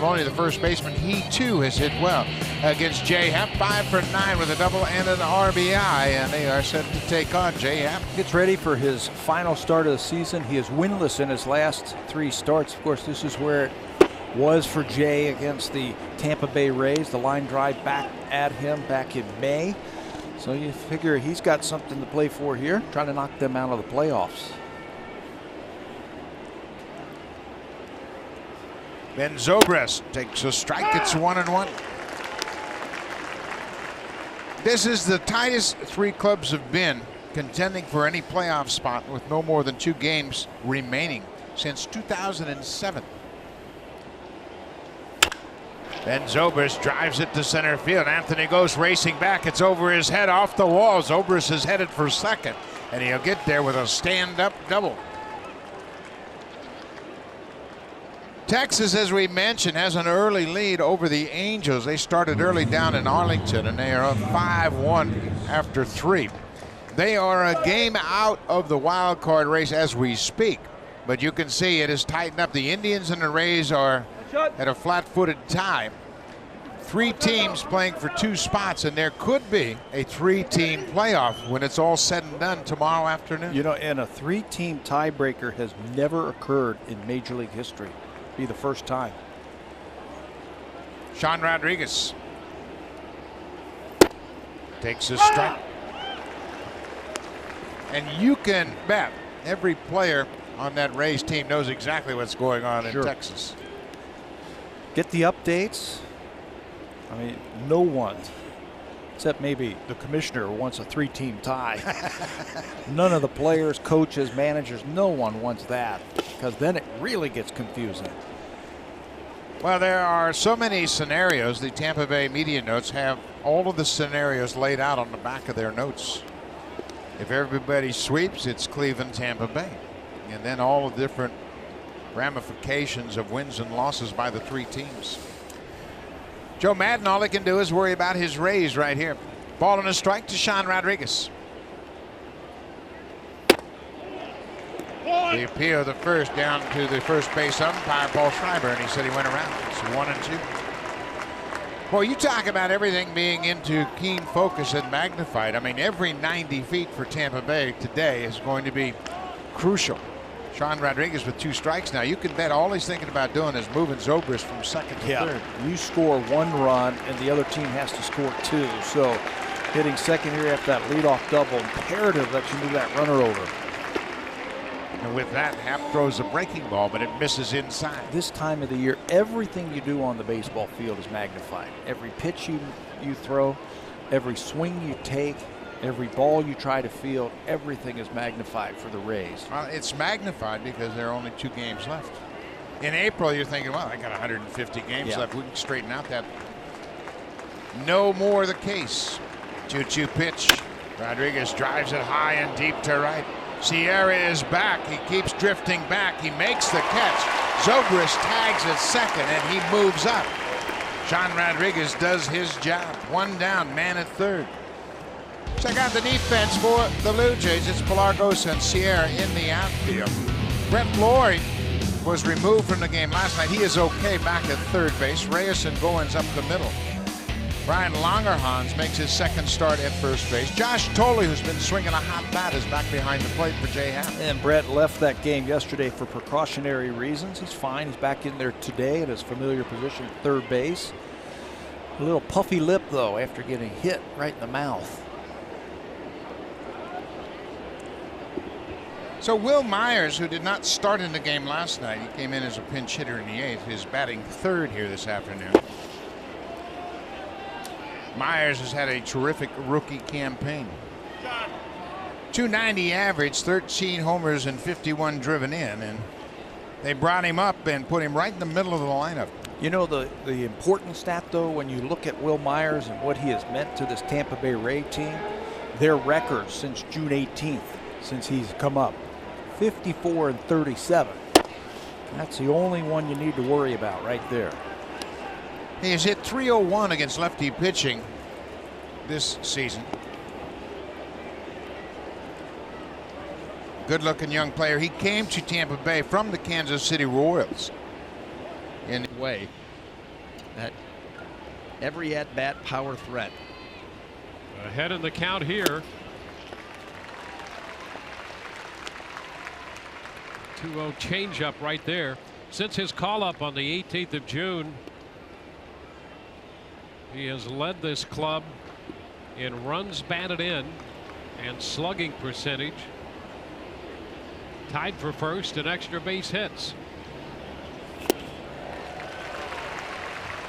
Maloney, the first baseman, he too has hit well against Jay Happ. 5 for 9 with a double and an RBI, and they are set to take on Jay Happ. Gets ready for his final start of the season. He is winless in his last 3 starts. Of course, this is where it was for Jay against the Tampa Bay Rays. The line drive back at him back in May. So you figure he's got something to play for here, trying to knock them out of the playoffs. Ben Zobrist takes a strike. It's 1-1. This is the tightest 3 clubs have been contending for any playoff spot with no more than 2 games remaining since 2007. Ben Zobrist drives it to center field. Anthony goes racing back. It's over his head off the wall. Zobrist is headed for second, and he'll get there with a stand-up double. Texas, as we mentioned, has an early lead over the Angels. They started early down in Arlington, and they are up 5-1 after 3. They are a game out of the wild card race as we speak, but you can see it has tightened up. The Indians and the Rays are at a flat-footed tie. 3 teams playing for 2 spots, and there could be a 3-team playoff when it's all said and done tomorrow afternoon. You know, and a 3-team tiebreaker has never occurred in Major League history. Be the first time. Sean Rodriguez takes a strike. And you can bet every player on that Rays team knows exactly what's going on in Texas. Get the updates. I mean, no one, except maybe the commissioner, wants a 3-team tie. None of the players, coaches, managers, no one wants that, because then it really gets confusing. Well, there are so many scenarios. The Tampa Bay media notes have all of the scenarios laid out on the back of their notes. If everybody sweeps, it's Cleveland, Tampa Bay. And then all the different ramifications of wins and losses by the 3 teams. Joe Madden, all he can do is worry about his Rays right here. Ball and a strike to Sean Rodriguez. The appeal of the first down to the first base umpire, Paul Schreiber, and he said he went around. It's 1-2. Well, you talk about everything being into keen focus and magnified. I mean, every 90 feet for Tampa Bay today is going to be crucial. Sean Rodriguez with 2 strikes now. You can bet all he's thinking about doing is moving Zobrist from second to third. You score 1 run, and the other team has to score 2. So hitting second here after that leadoff double, imperative that you move that runner over. And with that, Happ throws a breaking ball, but it misses inside. This time of the year, everything you do on the baseball field is magnified. Every pitch you throw, every swing you take, every ball you try to field, everything is magnified for the Rays. Well, it's magnified because there are only 2 games left. In April, you're thinking, well, I got 150 games left. We can straighten out that. No more the case. 2-2 pitch. Rodriguez drives it high and deep to right. Sierra is back. He keeps drifting back. He makes the catch. Zobrist tags at second, and he moves up. Sean Rodriguez does his job. 1 down, man at third. Check out the defense for the Blue Jays. It's Pelargos and Sierra in the outfield. Brett Lloyd was removed from the game last night. He is okay back at third base. Reyes and Goins up the middle. Brian Langerhans makes his second start at first base. Josh Tolley, who's been swinging a hot bat, is back behind the plate for Jay Happ. And Brett left that game yesterday for precautionary reasons. He's fine. He's back in there today at his familiar position, third base. A little puffy lip, though, after getting hit right in the mouth. So Will Myers, who did not start in the game last night, he came in as a pinch hitter in the 8th, is batting third here this afternoon. Myers has had a terrific rookie campaign. 290 average, 13 homers and 51 driven in, and they brought him up and put him right in the middle of the lineup. You know, the important stat, though, when you look at Will Myers and what he has meant to this Tampa Bay Ray team, their records since June 18th, since he's come up, 54 and 37. That's the only one you need to worry about right there. He has hit .301 against lefty pitching this season. Good-looking young player. He came to Tampa Bay from the Kansas City Royals. In a way, That every at-bat power threat. Ahead in the count here. 2-0 changeup right there. Since his call-up on the 18th of June, he has led this club in runs batted in and slugging percentage. Tied for first in extra base hits.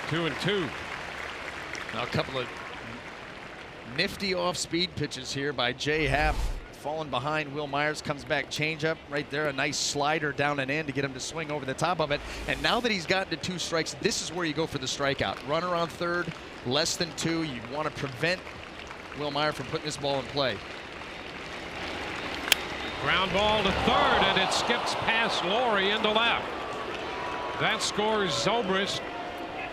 2-2. Now a couple of nifty off-speed pitches here by Jay Happ. Falling behind Wil Myers, comes back, changeup right there, a nice slider down and in to get him to swing over the top of it. And now that he's gotten to 2 strikes, this is where you go for the strikeout. Runner on third, less than 2. You want to prevent Wil Myers from putting this ball in play. Ground ball to third, and it skips past Laurie into left. That scores Zobrist.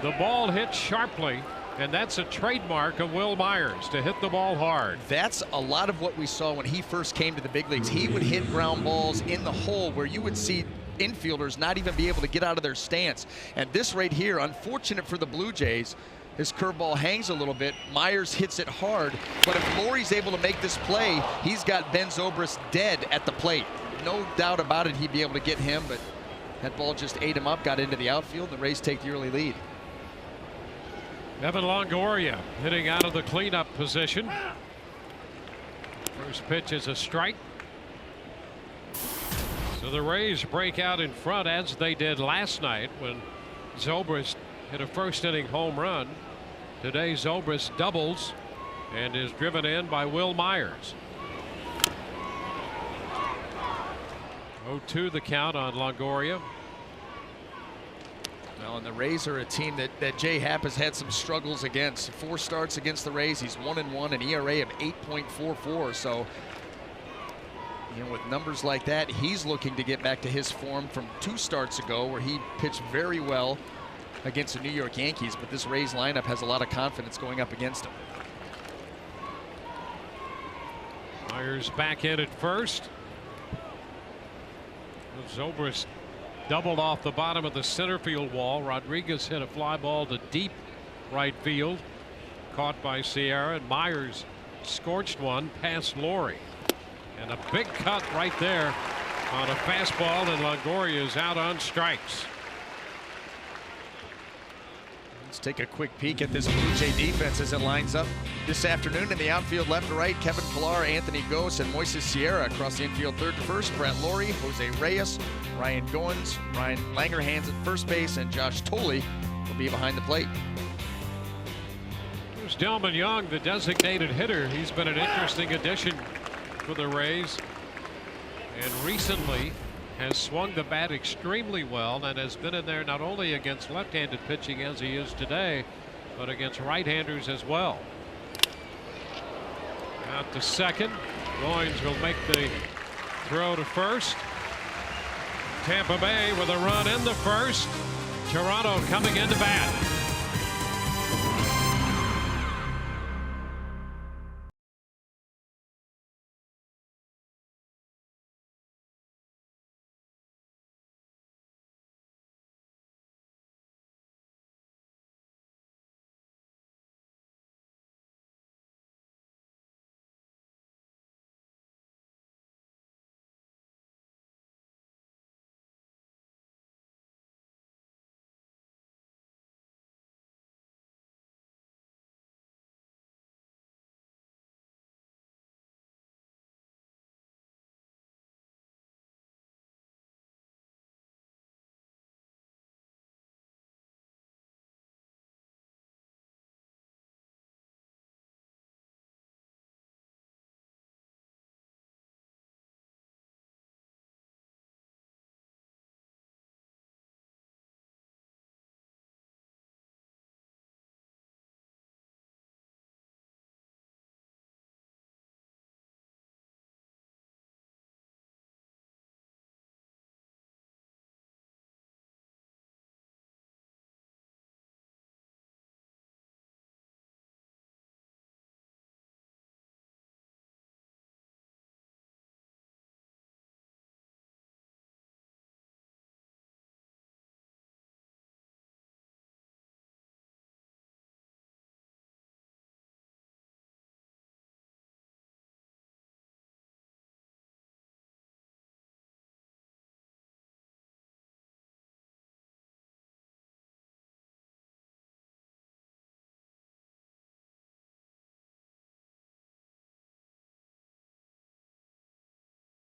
The ball hit sharply, and that's a trademark of Wil Myers, to hit the ball hard. That's a lot of what we saw when he first came to the big leagues. He would hit ground balls in the hole where you would see infielders not even be able to get out of their stance. And this right here, unfortunate for the Blue Jays, his curveball hangs a little bit. Myers hits it hard, but if Laurie's able to make this play, he's got Ben Zobrist dead at the plate. No doubt about it, he'd be able to get him, but that ball just ate him up, got into the outfield. The Rays take the early lead. Evan Longoria hitting out of the cleanup position. First pitch is a strike. So the Rays break out in front, as they did last night when Zobrist hit a first inning home run. Today Zobrist doubles and is driven in by Wil Myers. 0-2 the count on Longoria. Well, and the Rays are a team that Jay Happ has had some struggles against. 4 starts against the Rays. He's 1-1, an ERA of 8.44. So, you know, with numbers like that, he's looking to get back to his form from 2 starts ago, where he pitched very well against the New York Yankees. But this Rays lineup has a lot of confidence going up against him. Myers back in at first. Zobrist doubled off the bottom of the center field wall. Rodriguez hit a fly ball to deep right field, caught by Sierra, and Myers scorched one past Laurie. And a big cut right there on a fastball, and Longoria is out on strikes. Let's take a quick peek at this Blue Jay defense as it lines up this afternoon. In the outfield, left to right, Kevin Pillar, Anthony Gose, and Moises Sierra. Across the infield, third to first, Brett Laurie, Jose Reyes, Ryan Goins, Ryan Langerhans at first base, and Josh Thole will be behind the plate. There's Delmon Young, the designated hitter. He's been an interesting addition for the Rays, and recently has swung the bat extremely well and has been in there not only against left-handed pitching as he is today, but against right-handers as well. Out to second. Goins will make the throw to first. Tampa Bay with a run in the first. Toronto coming into bat.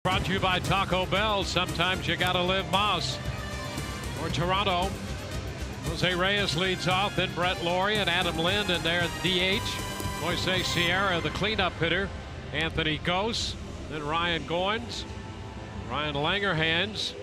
Brought to you by Taco Bell. Sometimes you gotta live Moss. For Toronto, Jose Reyes leads off, then Brett Laurie and Adam Lind in there at DH. Moises Sierra, the cleanup hitter. Anthony Gose, then Ryan Goins. Ryan Langerhans.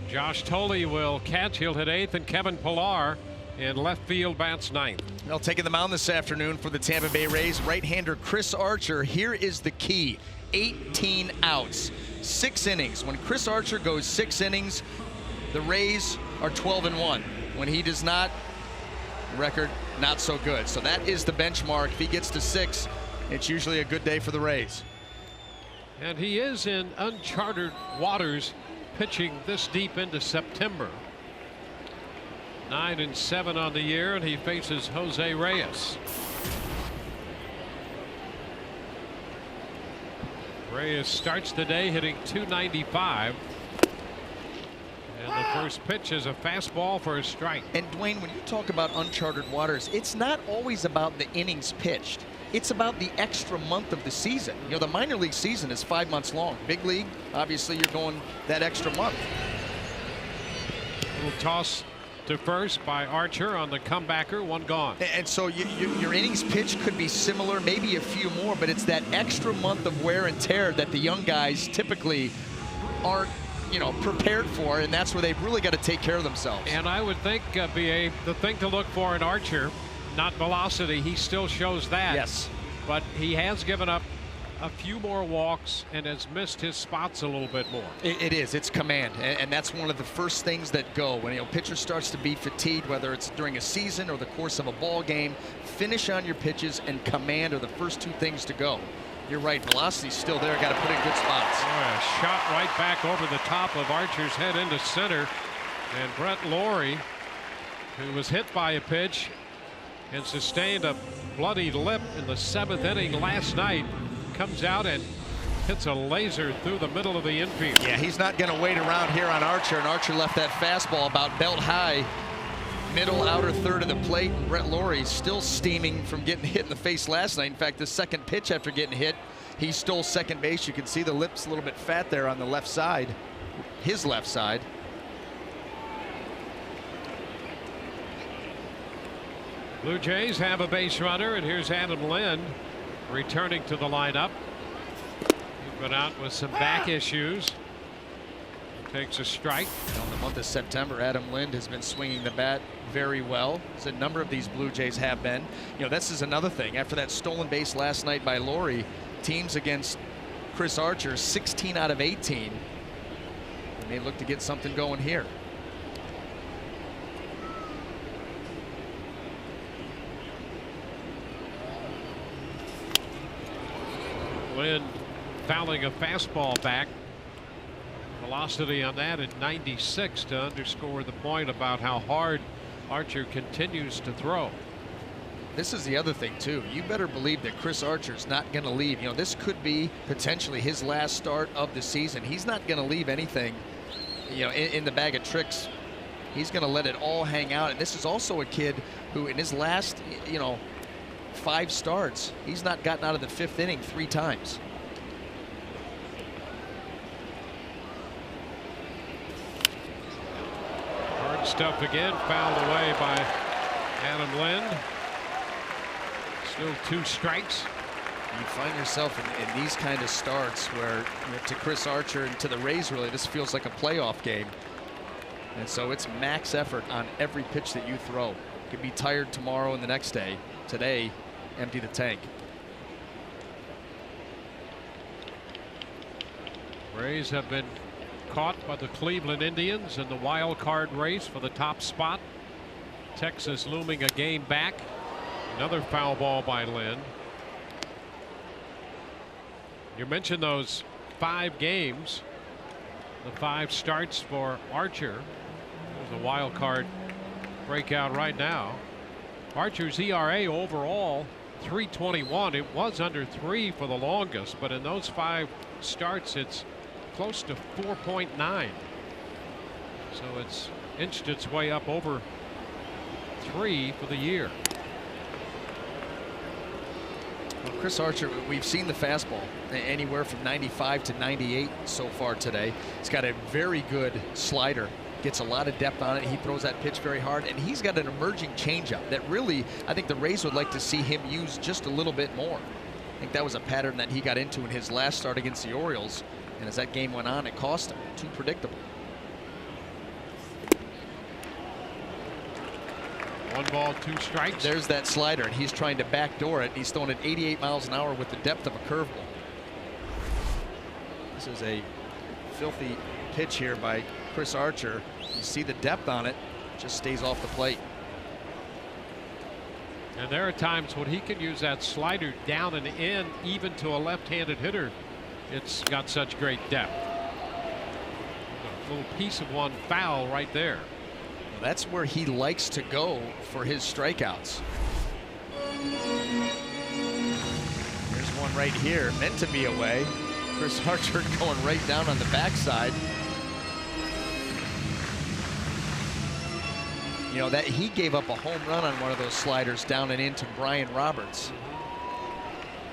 Josh Tolley will catch. He'll hit 8th, and Kevin Pillar in left field bats 9th. Well, taking the mound this afternoon for the Tampa Bay Rays, right-hander Chris Archer. Here is the key: 18 outs, 6 innings. When Chris Archer goes 6 innings, the Rays are 12-1. When he does not, record not so good. So that is the benchmark. If he gets to 6, it's usually a good day for the Rays. And he is in uncharted waters, pitching this deep into September. 9-7 on the year, and he faces Jose Reyes. Reyes starts the day hitting .295. And the first pitch is a fastball for a strike. And Dwayne, when you talk about uncharted waters, it's not always about the innings pitched. It's about the extra month of the season. You know, the minor league season is 5 months long. Big league, obviously, you're going that extra month. Little toss to first by Archer on the comebacker, 1 gone. And so your innings pitch could be similar, maybe a few more, but it's that extra month of wear and tear that the young guys typically aren't, you know, prepared for, and that's where they've really got to take care of themselves. And I would think, BA, the thing to look for in Archer, not velocity, he still shows that. Yes. But he has given up a few more walks and has missed his spots a little bit more. It is. It's command, and that's one of the first things that go when a pitcher starts to be fatigued, whether it's during a season or the course of a ball game. Finish on your pitches and command are the first 2 things to go. You're right, velocity's still there. Got to put in good spots. A shot right back over the top of Archer's head into center, and Brett Laurie, who was hit by a pitch and sustained a bloodied lip in the 7th inning last night, comes out and hits a laser through the middle of the infield. Yeah, he's not going to wait around here on Archer, and Archer left that fastball about belt high, middle outer third of the plate. And Brett Laurie still steaming from getting hit in the face last night. In fact, the second pitch after getting hit, he stole second base. You can see the lips a little bit fat there on the left side, his left side. Blue Jays have a base runner, and here's Adam Lind returning to the lineup. He's been out with some back issues. Takes a strike. In the month of September, Adam Lind has been swinging the bat very well, as a number of these Blue Jays have been. You know, this is another thing. After that stolen base last night by Laurie, teams against Chris Archer, 16 out of 18. And they look to get something going here. Lind fouling a fastball back. Velocity on that at 96 to underscore the point about how hard Archer continues to throw. This is the other thing too. You better believe that Chris Archer's not going to leave. You know, this could be potentially his last start of the season. He's not going to leave anything, you know, in the bag of tricks. He's going to let it all hang out. And this is also a kid who, in his last, you know, 5 starts, he's not gotten out of the 5th inning 3 times. Hard stuff again, fouled away by Adam Lind. Still 2 strikes. You find yourself in these kind of starts where, you know, to Chris Archer and to the Rays, really, this feels like a playoff game. And so it's max effort on every pitch that you throw. You could be tired tomorrow and the next day. Today, empty the tank. Rays have been caught by the Cleveland Indians in the wild card race for the top spot. Texas looming a game back. Another foul ball by Lind. You mentioned those 5 games, the 5 starts for Archer. There's a wild card breakout right now. Archer's ERA overall 3.21. It was under 3 for the longest, but in those 5 starts it's close to 4.9. So it's inched its way up over 3 for the year. Well, Chris Archer, we've seen the fastball anywhere from 95 to 98 so far today. He's got a very good slider, gets a lot of depth on it. He throws that pitch very hard, and he's got an emerging changeup that really, I think the Rays would like to see him use just a little bit more. I think that was a pattern that he got into in his last start against the Orioles, and as that game went on, it cost him. Too predictable. 1 ball, 2 strikes. There's that slider, and he's trying to backdoor it. He's throwing it 88 miles an hour with the depth of a curveball. This is a filthy pitch here by Chris Archer. You see the depth on it, just stays off the plate. And there are times when he can use that slider down and in, even to a left-handed hitter. It's got such great depth. A little piece of one foul right there. That's where he likes to go for his strikeouts. There's one right here, meant to be away. Chris Archer going right down on the backside. You know, that he gave up a home run on one of those sliders down and into Brian Roberts.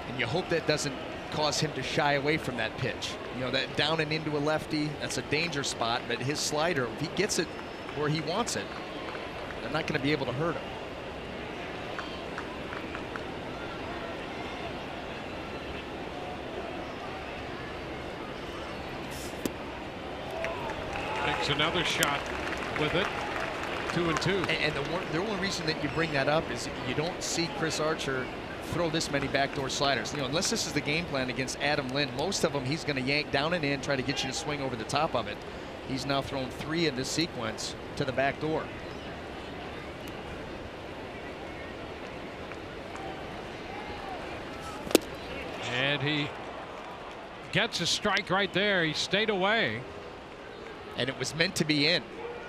And you hope that doesn't cause him to shy away from that pitch. You know, that down and into a lefty, that's a danger spot, but his slider, if he gets it where he wants it, they're not going to be able to hurt him. Takes another shot with it. 2-2. And the only reason that you bring that up is you don't see Chris Archer throw this many backdoor sliders. You know, unless this is the game plan against Adam Lind, most of them he's going to yank down and in, try to get you to swing over the top of it. He's now thrown 3 in this sequence to the back door. And he gets a strike right there. He stayed away. And it was meant to be in.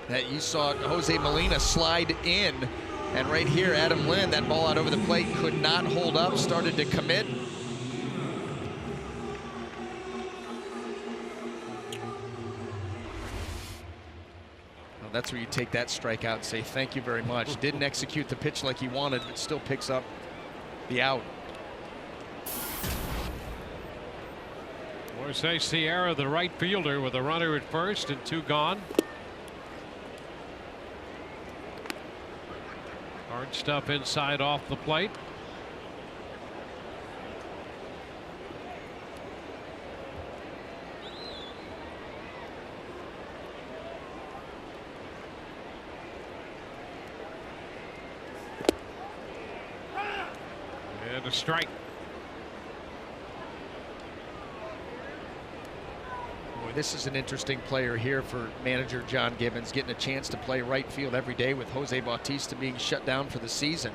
That you saw Jose Molina slide in. And right here, Adam Lind, that ball out over the plate, could not hold up, started to commit. That's where you take that strikeout and say thank you very much. Didn't execute the pitch like he wanted, but still picks up the out. Jose Sierra, the right fielder, with a runner at first and 2 gone. Hard stuff inside off the plate. And a strike. Boy, this is an interesting player here for manager John Gibbons, getting a chance to play right field every day with Jose Bautista being shut down for the season.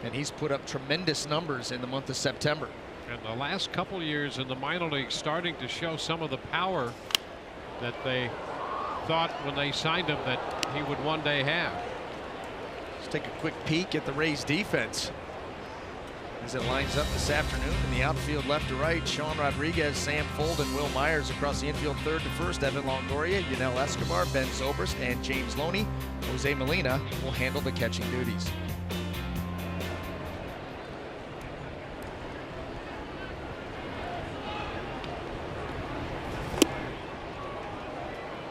And he's put up tremendous numbers in the month of September. And the last couple years in the minor leagues starting to show some of the power that they thought when they signed him that he would one day have. Let's take a quick peek at the Rays defense as it lines up this afternoon in the outfield left to right. Sean Rodriguez, Sam Folden, Will Myers across the infield third to first. Evan Longoria, Yunel Escobar, Ben Zobrist, and James Loney. Jose Molina will handle the catching duties.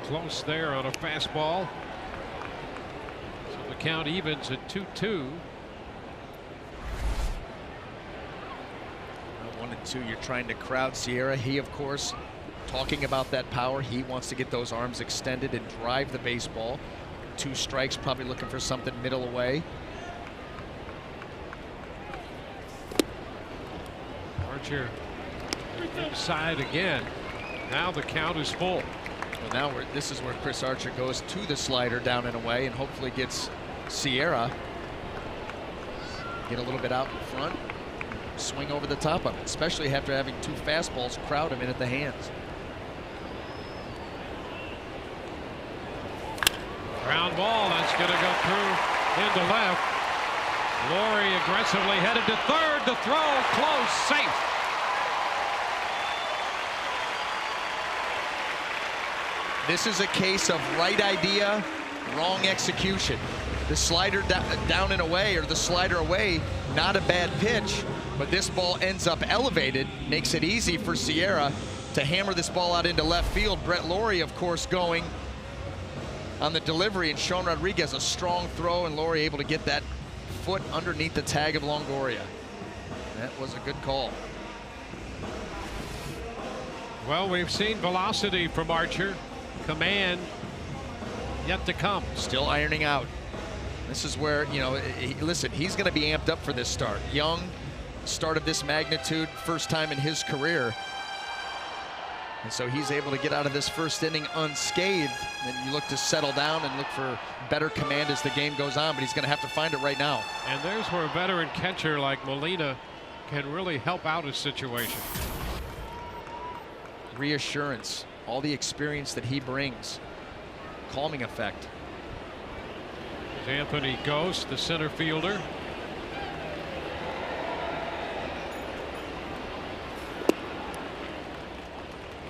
Close there on a fastball. So the count evens at 2-2. 1-2, you're trying to crowd Sierra. He, of course, talking about that power. He wants to get those arms extended and drive the baseball. 2 strikes, probably looking for something middle away. Archer inside again. Now the count is full. Well, now this is where Chris Archer goes to the slider down and away and hopefully gets Sierra. Get a little bit out in front. Swing over the top of it, especially after having 2 fastballs crowd him in at the hands. Ground ball, that's going to go through into left. Laurie aggressively headed to third. The throw close, safe. This is a case of right idea Wrong execution. The slider down and away, or the slider away, not a bad pitch, but this ball ends up elevated, makes it easy for Sierra to hammer this ball out into left field. Brett Lawrie, of course, going on the delivery, and Sean Rodriguez a strong throw, and Lawrie able to get that foot underneath the tag of Longoria. That was a good call. Well, we've seen velocity from Archer. Command yet to come. Still ironing out. This is where, you know, listen, he's going to be amped up for this start. Young, start of this magnitude, first time in his career. And so he's able to get out of this first inning unscathed. And you look to settle down and look for better command as the game goes on, but he's going to have to find it right now. And there's where a veteran catcher like Molina can really help out a situation. Reassurance, all the experience that he brings, calming effect. Anthony Ghost, the center fielder.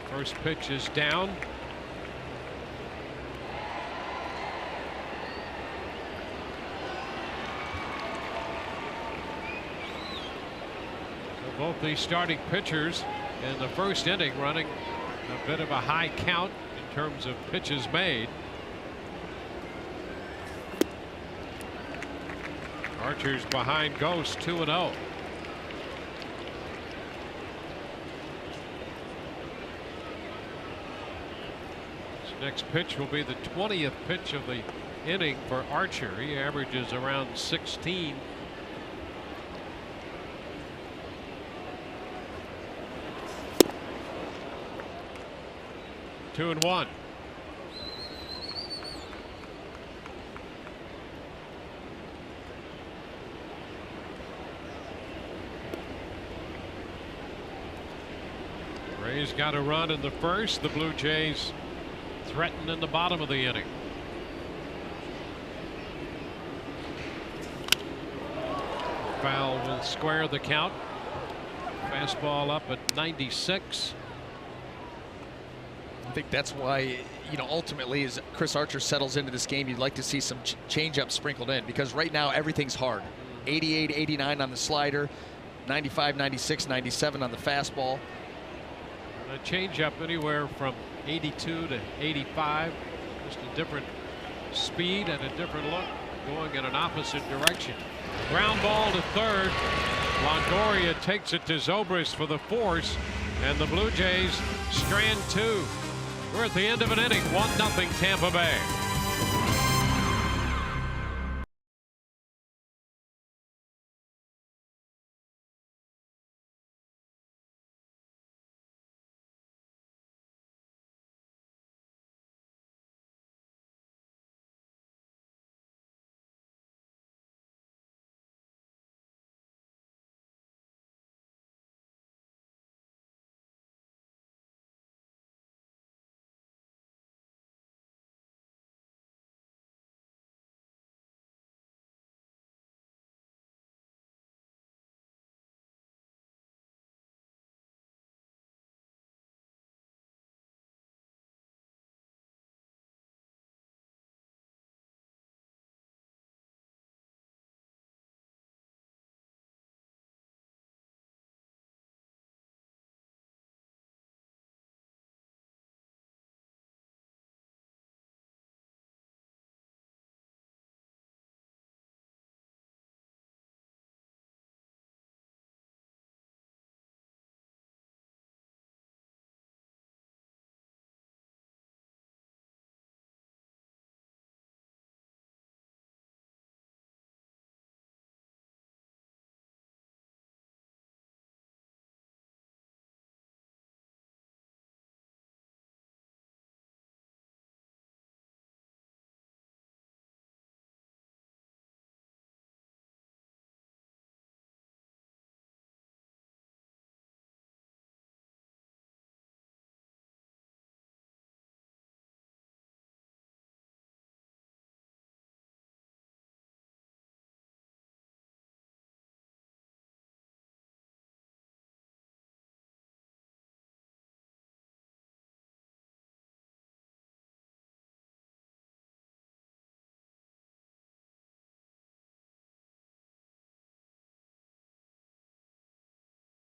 First pitch is down. So both these starting pitchers in the first inning running a bit of a high count in terms of pitches made. Archer's behind Ghost 2-0. This next pitch will be the 20th pitch of the inning for Archer. He averages around 16. Two and one. Rays got a run in the first. The Blue Jays threatened in the bottom of the inning. Foul will square the count. Fastball up at 96. I think that's why, you know, ultimately as Chris Archer settles into this game, you'd like to see some change-up sprinkled in, because right now everything's hard. 88, 89 on the slider, 95, 96, 97 on the fastball. A changeup anywhere from 82 to 85, just a different speed and a different look, going in an opposite direction. Ground ball to third. Longoria takes it to Zobrist for the force, and the Blue Jays strand two. We're at the end of an inning, 1-0 Tampa Bay.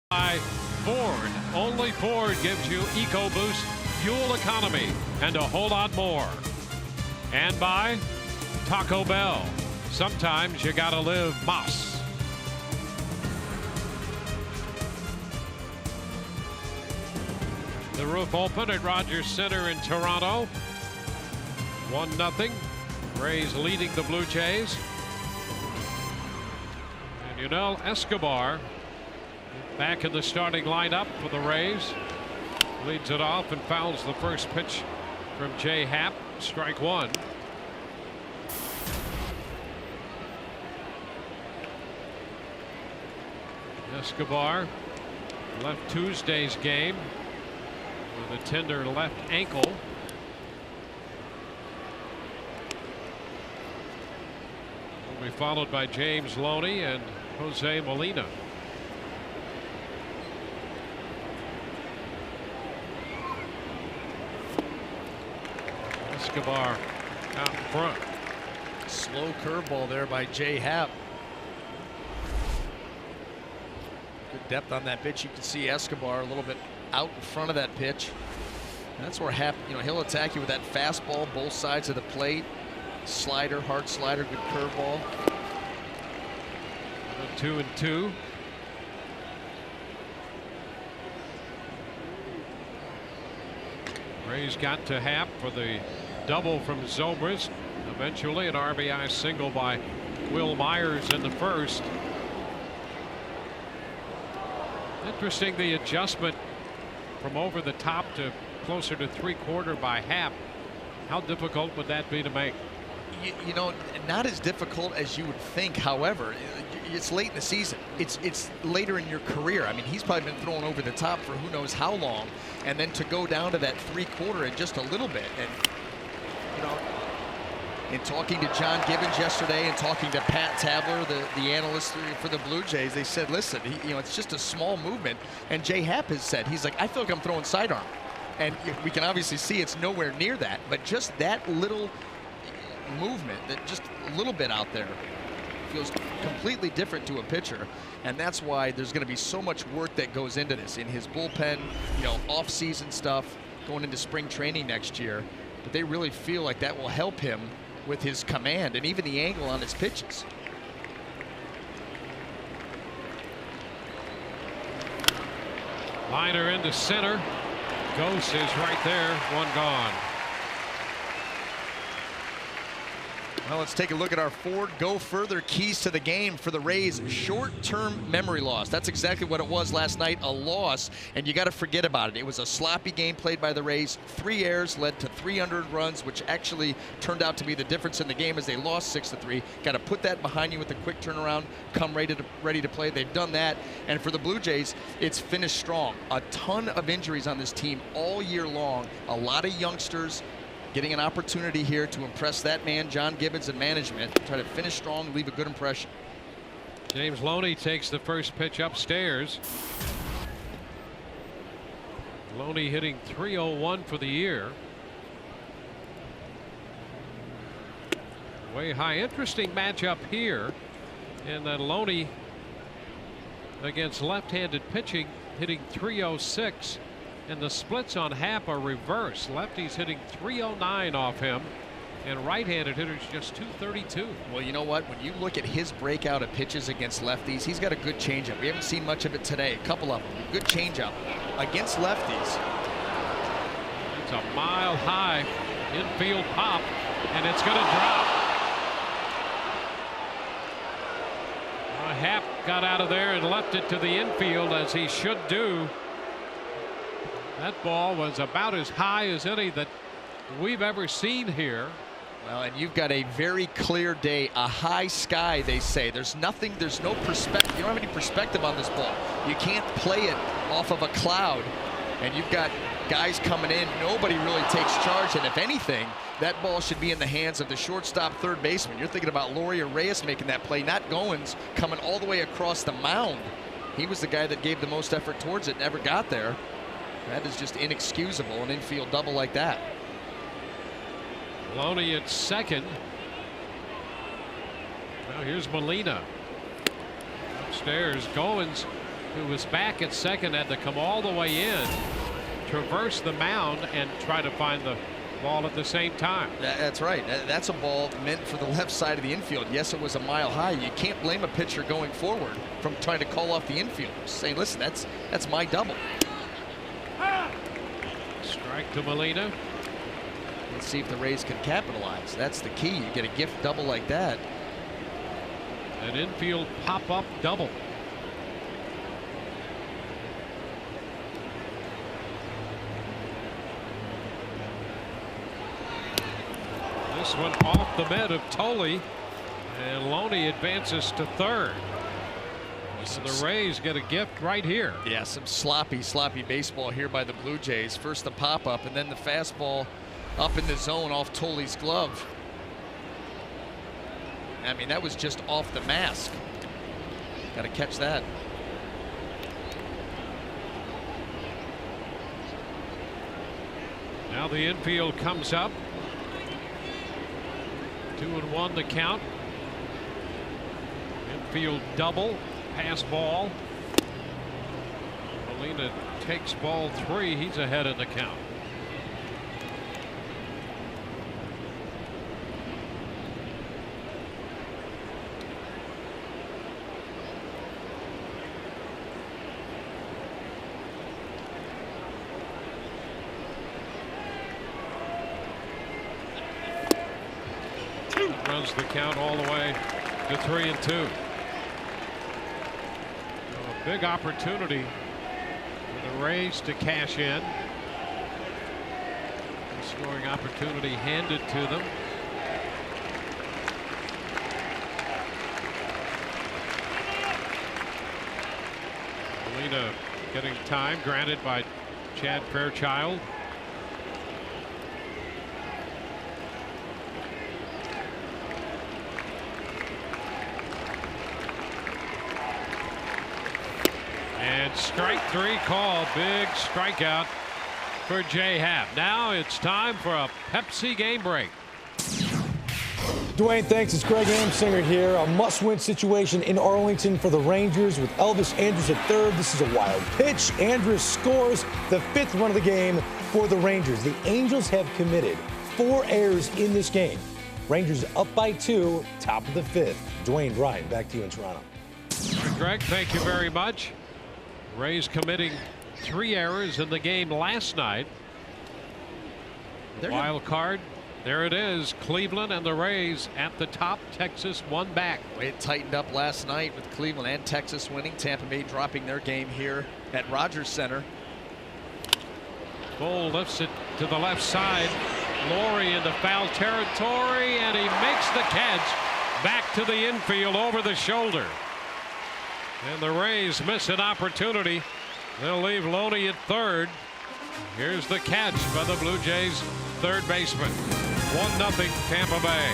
By Ford. Only Ford gives you EcoBoost fuel economy and a whole lot more. And by Taco Bell. Sometimes you gotta live Moss. The roof open at Rogers Center in Toronto. 1-0. Rays leading the Blue Jays. And Yunel Escobar back in the starting lineup for the Rays. Leads it off and fouls the first pitch from Jay Happ. Strike one. Escobar left Tuesday's game with a tender left ankle. Will be followed by James Loney and Jose Molina. Escobar out in front. Slow curveball there by Jay Happ. Good depth on that pitch. You can see Escobar a little bit out in front of that pitch. And that's where Happ, he'll attack you with that fastball, both sides of the plate. Slider, hard slider, good curveball. 2-2. Rays got to Happ for the double from Zobrist. Eventually an RBI single by Will Myers in the first. Interesting, the adjustment from over the top to closer to 3/4 by Happ. How difficult would that be to make? Not as difficult as you would think. However, it's late in the season. It's later in your career. I mean, he's probably been throwing over the top for who knows how long, and then to go down to that 3/4 in just a little bit. And in talking to John Gibbons yesterday and talking to Pat Tabler, the analyst for the Blue Jays, they said, listen, it's just a small movement. And Jay Happ has said, he's like, I feel like I'm throwing sidearm. And we can obviously see it's nowhere near that, but just that little movement, that just a little bit out there, feels completely different to a pitcher. And that's why there's going to be so much work that goes into this in his bullpen, off-season stuff, going into spring training next year. But they really feel like that will help him with his command and even the angle on his pitches. Liner into center. Ghost is right there. One gone. Well, let's take a look at our Ford Go Further keys to the game for the Rays. Short-term memory loss. That's exactly what it was last night, a loss, and you got to forget about it. It was a sloppy game played by the Rays. 3 errors led to 300 runs, which actually turned out to be the difference in the game as they lost 6-3. Got to put that behind you with a quick turnaround, come ready to play. They've done that, and for the Blue Jays, it's finished strong. A ton of injuries on this team all year long. A lot of youngsters getting an opportunity here to impress that man, John Gibbons, and management. Try to finish strong, leave a good impression. James Loney takes the first pitch upstairs. Loney hitting .301 for the year. Way high. Interesting matchup here in that Loney against left-handed pitching hitting .306. And the splits on Happ are reversed. Lefties hitting .309 off him, and right-handed hitters just .232. Well, you know what? When you look at his breakout of pitches against lefties, he's got a good changeup. We haven't seen much of it today. A couple of them. Good changeup against lefties. It's a mile-high infield pop, and it's going to drop. Happ got out of there and left it to the infield, as he should do. That ball was about as high as any that we've ever seen here. Well, and you've got a very clear day, a high sky, they say. There's no perspective. You don't have any perspective on this ball. You can't play it off of a cloud. And you've got guys coming in. Nobody really takes charge. And if anything, that ball should be in the hands of the shortstop, third baseman. You're thinking about Laurie or Reyes making that play, not Goins coming all the way across the mound. He was the guy that gave the most effort towards it, never got there. That is just inexcusable, an infield double like that. Loney at second. Now here's Molina. Upstairs, Goins who was back at second, had to come all the way in, traverse the mound, and try to find the ball at the same time. That's right. That's a ball meant for the left side of the infield. Yes, it was a mile high. You can't blame a pitcher going forward from trying to call off the infielders, saying, listen, that's my double. Strike to Molina. Let's see if the Rays can capitalize. That's the key. You get a gift double like that. An infield pop-up double. This one off the mitt of Thole, and Loney advances to third. So the Rays get a gift right here. Yeah, some sloppy baseball here by the Blue Jays. First the pop-up, and then the fastball up in the zone off Thole's glove. I mean, that was just off the mask. Got to catch that. Now the infield comes up. 2-1 the count. Infield double. Pass ball. Molina takes ball 3. He's ahead in the count. Runs the count all the way to 3-2. So a big opportunity for the Rays to cash in. A scoring opportunity handed to them. Molina getting time granted by Chad Fairchild. And strike 3 called. Big strikeout for Jay Happ. Now it's time for a Pepsi game break. Dwayne, thanks. It's Greg Amsinger here. A must-win situation in Arlington for the Rangers with Elvis Andrus at third. This is a wild pitch. Andrus scores the 5th run of the game for the Rangers. The Angels have committed 4 errors in this game. Rangers up by 2, top of the 5th. Dwayne, Ryan, back to you in Toronto. Greg, thank you very much. Rays committing 3 errors in the game last night. Wild card. There it is. Cleveland and the Rays at the top. Texas one back. It tightened up last night with Cleveland and Texas winning. Tampa Bay dropping their game here at Rogers Center. Cole lifts it to the left side. Laurie into foul territory, and he makes the catch back to the infield over the shoulder. And the Rays miss an opportunity. They'll leave Loney at third. Here's the catch by the Blue Jays third baseman. 1-0 Tampa Bay.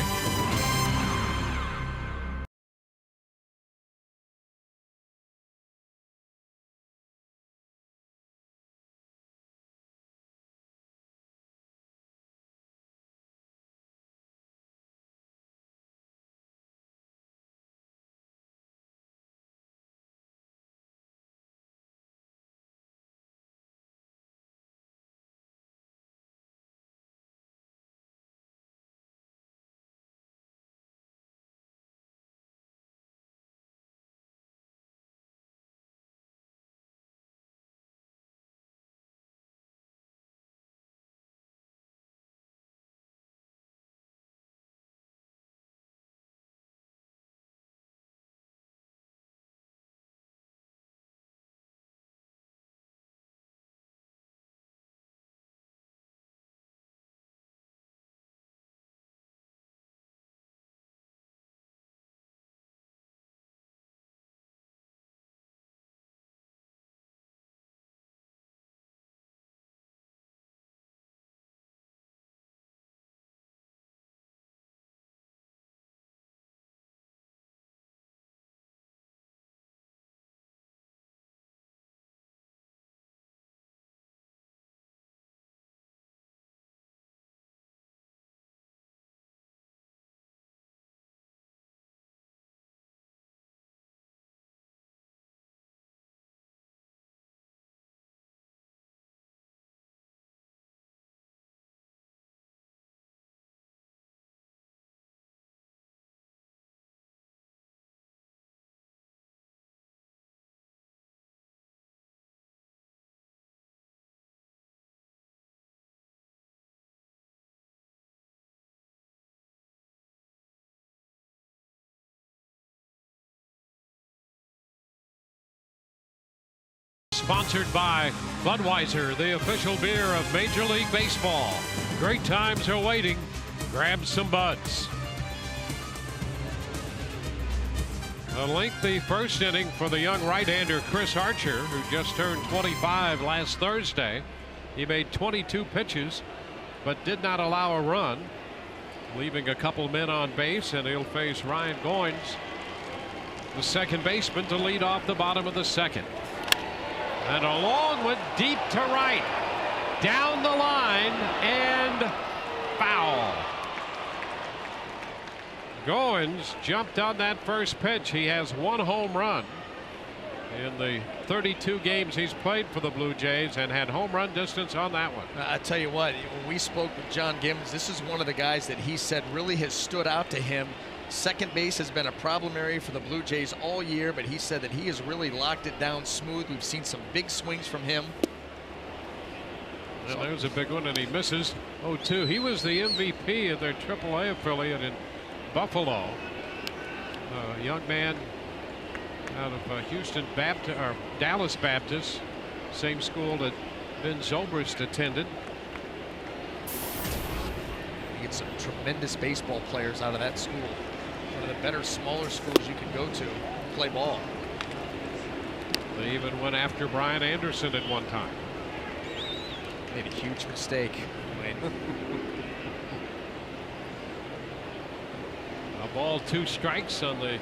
Sponsored by Budweiser, the official beer of Major League Baseball. Great times are waiting. Grab some Buds. A lengthy first inning for the young right-hander Chris Archer, who just turned 25 last Thursday. He made 22 pitches, but did not allow a run, leaving a couple men on base, and he'll face Ryan Goins, the second baseman, to lead off the bottom of the second. And a long one deep to right, down the line, and foul. Goins jumped on that first pitch. He has one home run in the 32 games he's played for the Blue Jays, and had home run distance on that one. I tell you what, when we spoke with John Gibbons, this is one of the guys that he said really has stood out to him. Second base has been a problem area for the Blue Jays all year, but he said that he has really locked it down smooth. We've seen some big swings from him. Well, there's a big one, and he misses 0-2. He was the MVP of their AAA affiliate in Buffalo. A young man out of Houston Baptist, or Dallas Baptist, same school that Ben Zobrist attended. You get some tremendous baseball players out of that school. One of the better, smaller schools you can go to play ball. They even went after Brian Anderson at one time. Made a huge mistake. A ball, 2 strikes on the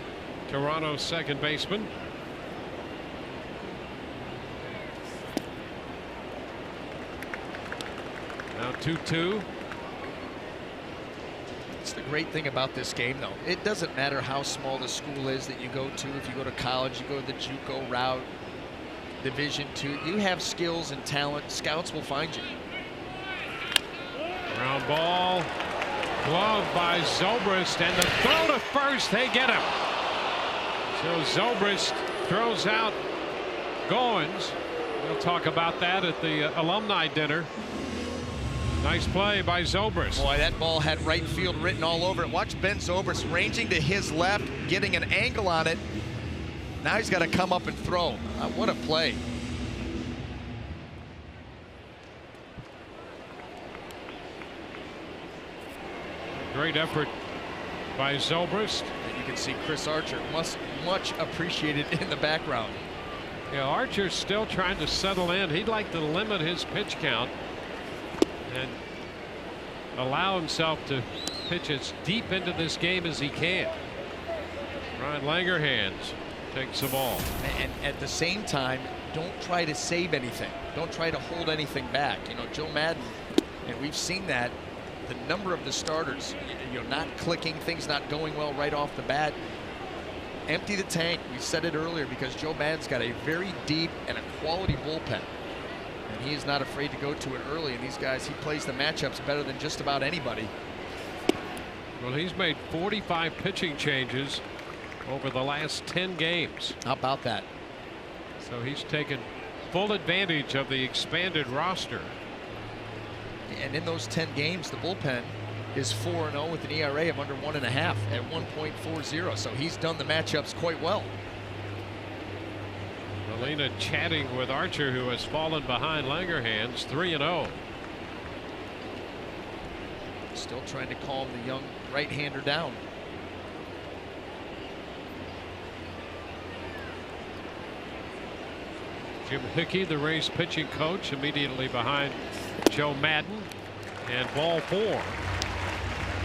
Toronto second baseman. Now 2-2. It's the great thing about this game, though. It doesn't matter how small the school is that you go to. If you go to college, you go the JUCO route, Division II. You have skills and talent. Scouts will find you. Ground ball, glove by Zobrist, and the throw to first. They get him. So Zobrist throws out Goins. We'll talk about that at the alumni dinner. Nice play by Zobrist. Boy, that ball had right field written all over it. Watch Ben Zobrist ranging to his left, getting an angle on it. Now he's got to come up and throw. What a play. Great effort by Zobrist. And you can see Chris Archer much appreciated in the background. Yeah, Archer's still trying to settle in. He'd like to limit his pitch count and allow himself to pitch as deep into this game as he can. Ryan Langerhans takes the ball. And at the same time, don't try to save anything. Don't try to hold anything back. You know, Joe Madden, and we've seen that, the number of the starters, you know, not clicking, things not going well right off the bat. Empty the tank. We said it earlier, because Joe Madden's got a very deep and a quality bullpen. And he is not afraid to go to it early. And these guys, he plays the matchups better than just about anybody. Well, he's made 45 pitching changes over the last 10 games. How about that? So he's taken full advantage of the expanded roster. And in those 10 games, the bullpen is 4-0 with an ERA of under 1.5 at 1.40. So he's done the matchups quite well. Molina chatting with Archer, who has fallen behind Langerhans, 3-0. Still trying to calm the young right-hander down. Jim Hickey, the Rays pitching coach, immediately behind Joe Madden, and ball 4.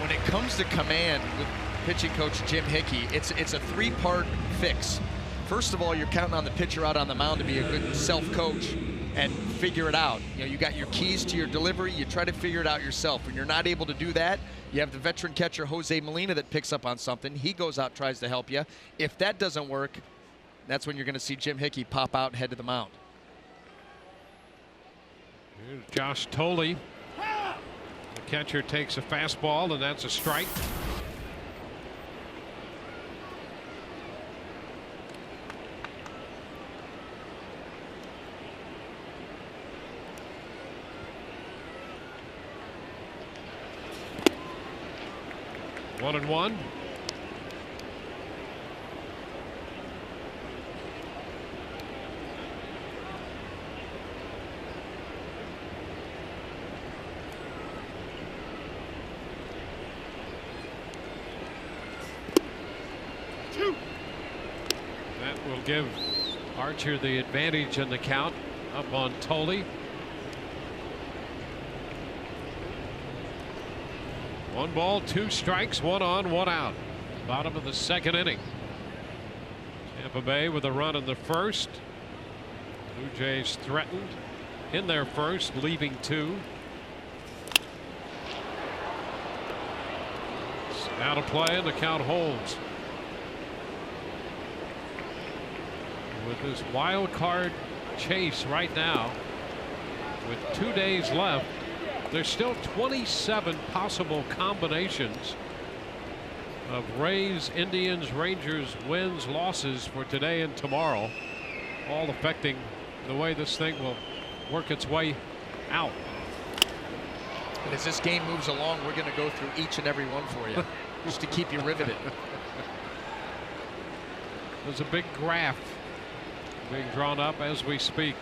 When it comes to command with pitching coach Jim Hickey, it's a 3-part fix. First of all, you're counting on the pitcher out on the mound to be a good self-coach and figure it out. You know, you got your keys to your delivery. You try to figure it out yourself. When you're not able to do that, you have the veteran catcher Jose Molina that picks up on something. He goes out, tries to help you. If that doesn't work, that's when you're going to see Jim Hickey pop out and head to the mound. Here's Josh Thole. The catcher takes a fastball, and that's a strike. One and one. give Archer the advantage in the count up on Tolley. 1 ball, 2 strikes, 1 on, 1 out. Bottom of the 2nd inning. Tampa Bay with a run in the 1st. Blue Jays threatened in their 1st, leaving 2. It's out of play and the count holds. With this wild card chase right now, with 2 days left, there's still 27 possible combinations of Rays, Indians, Rangers, wins, losses for today and tomorrow, all affecting the way this thing will work its way out. And as this game moves along, we're going to go through each and every one for you, just to keep you riveted. There's a big graph being drawn up as we speak.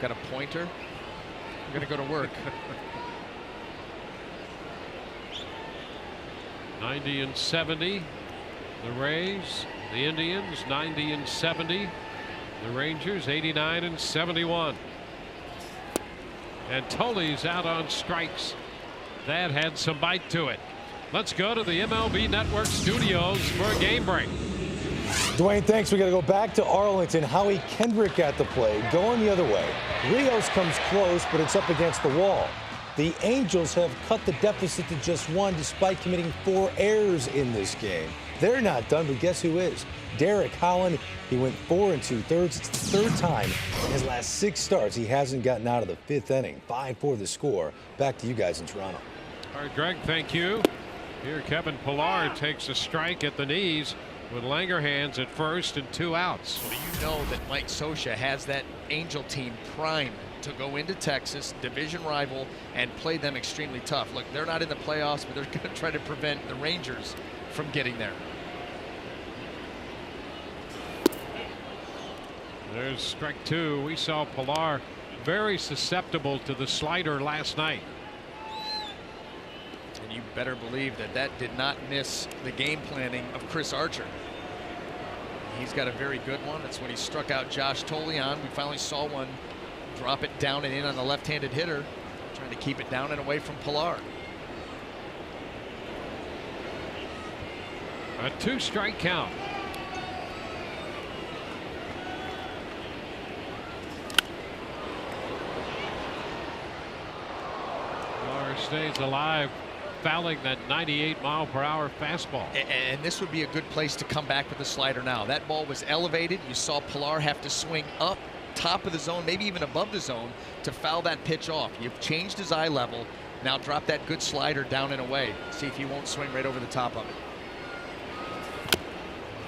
Got a pointer. I'm going to go to work. 90 and 70. The Rays, the Indians 90 and 70. The Rangers 89 and 71. And Tolley's out on strikes. That had some bite to it. Let's go to the MLB Network studios for a game break. Dwayne, thanks. We got to go back to Arlington. Howie Kendrick at the plate, going the other way. Rios comes close, but it's up against the wall. The Angels have cut the deficit to just 1 despite committing 4 errors in this game. They're not done, but guess who is? Derek Holland. He went 4 2/3. It's the 3rd time in his last 6 starts he hasn't gotten out of the 5th inning. 5-4 the score. Back to you guys in Toronto. All right, Greg, thank you. Here, Kevin Pillar takes a strike at the knees with Langerhans at first and 2 outs. Well, you know that Mike Scioscia has that Angel team primed to go into Texas, division rival, and play them extremely tough. Look, they're not in the playoffs, but they're going to try to prevent the Rangers from getting there. There's strike 2. We saw Pillar very susceptible to the slider last night. And you better believe that that did not miss the game planning of Chris Archer. He's got a very good one. That's when he struck out Josh Tolley on. We finally saw one drop it down and in on the left-handed hitter, trying to keep it down and away from Pillar. A 2-strike count. Pillar stays alive, fouling that 98-mile-per-hour fastball. And this would be a good place to come back with the slider now. That ball was elevated. You saw Pillar have to swing up top of the zone, maybe even above the zone, to foul that pitch off. You've changed his eye level. Now drop that good slider down and away. See if he won't swing right over the top of it.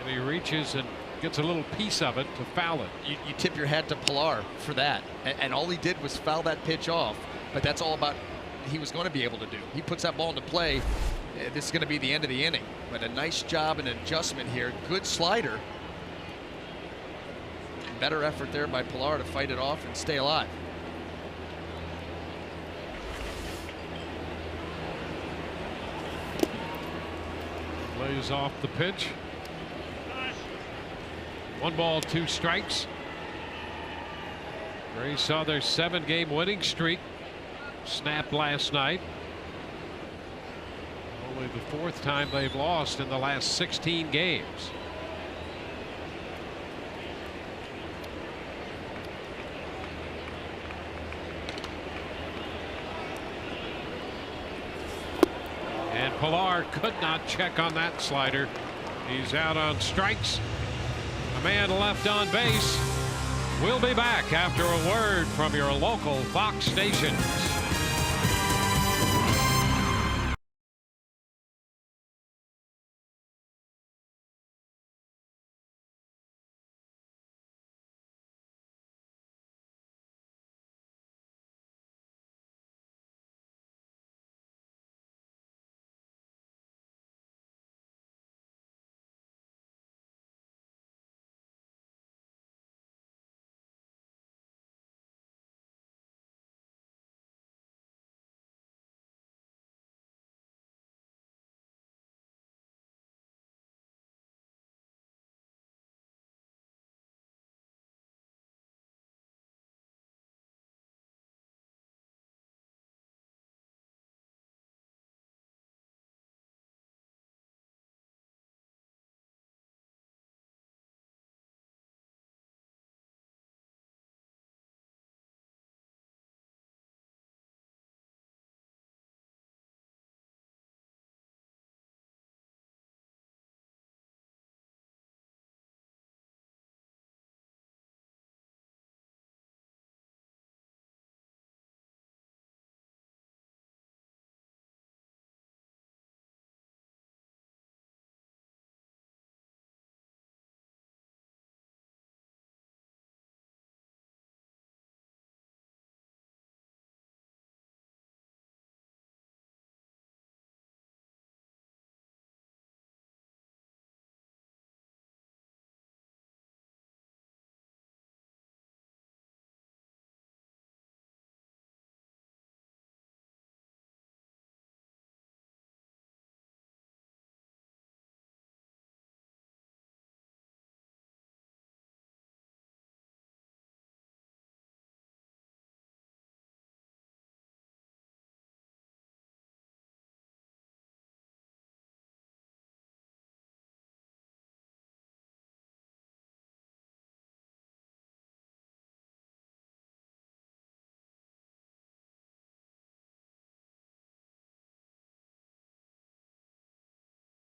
And he reaches and gets a little piece of it to foul it. You tip your hat to Pillar for that. And all he did was foul that pitch off. But that's all about he was going to be able to do. He puts that ball into play. This is going to be the end of the inning. But a nice job and adjustment here. Good slider. Better effort there by Pillar to fight it off and stay alive. Lays off the pitch. 1 ball, 2 strikes. Rays saw their 7-game winning streak snapped last night. Only the 4th time they've lost in the last 16 games. And Pillar could not check on that slider. He's out on strikes. A man left on base. We'll be back after a word from your local Fox stations.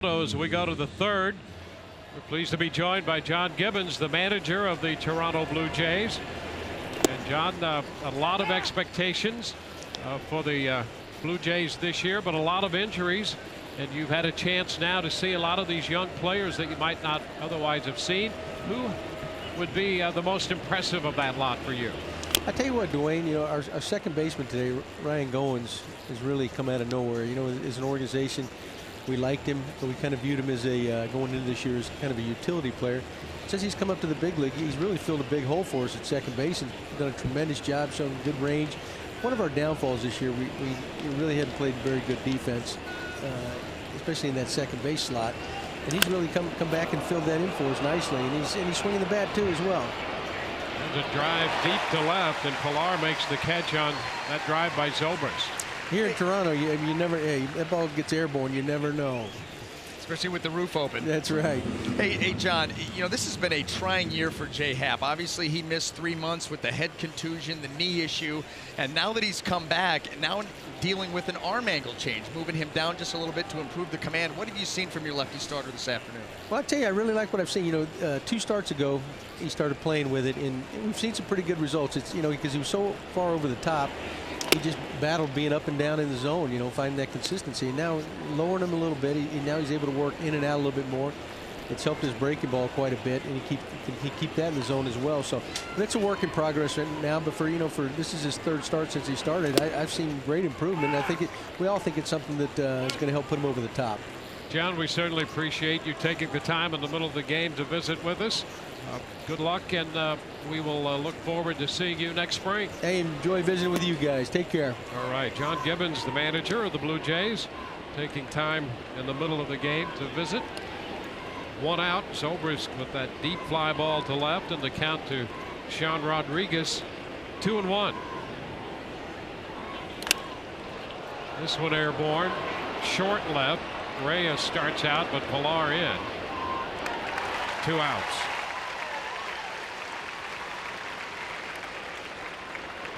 As we go to the third, we're pleased to be joined by John Gibbons, the manager of the Toronto Blue Jays. And John, a lot of expectations for the Blue Jays this year, but a lot of injuries. And you've had a chance now to see a lot of these young players that you might not otherwise have seen. Who would be the most impressive of that lot for you? I tell you what, Dwayne, you know, our second baseman today, Ryan Goins, has really come out of nowhere. You know, as an organization, we liked him, but we kind of viewed him as a going into this year as kind of a utility player. Since he's come up to the big league, he's really filled a big hole for us at second base and done a tremendous job, showing good range. One of our downfalls this year, we really hadn't played very good defense, especially in that second base slot. And he's really come back and filled that in for us nicely. And he's swinging the bat too as well. There's a drive deep to left, and Pilar makes the catch on that drive by Zobrist. Here in Toronto, you never, hey, that ball gets airborne, you never know. Especially with the roof open. That's right. Hey, John, you know, this has been a trying year for Jay Happ. Obviously, he missed 3 months with the head contusion, the knee issue, and now that he's come back, now dealing with an arm angle change, moving him down just a little bit to improve the command. What have you seen from your lefty starter this afternoon? Well, I tell you, I really like what I've seen. You know, 2 starts ago, he started playing with it, and we've seen some pretty good results. It's, you know, because he was so far over the top, he just battled being up and down in the zone, you know, finding that consistency. And now lowering him a little bit, now he's able to work in and out a little bit more. It's helped his breaking ball quite a bit, and he keep that in the zone as well. So that's a work in progress right now. But for this is his 3rd start since he started. I've seen great improvement. I think we all think it's something that is going to help put him over the top. John, we certainly appreciate you taking the time in the middle of the game to visit with us. Good luck, and we will look forward to seeing you next spring. Hey, enjoy visiting with you guys. Take care. All right, John Gibbons, the manager of the Blue Jays, taking time in the middle of the game to visit. 1 out. Zobrist with that deep fly ball to left, and the count to Sean Rodriguez. 2-1. This one airborne, short left. Reyes starts out, but Pilar in. 2 outs.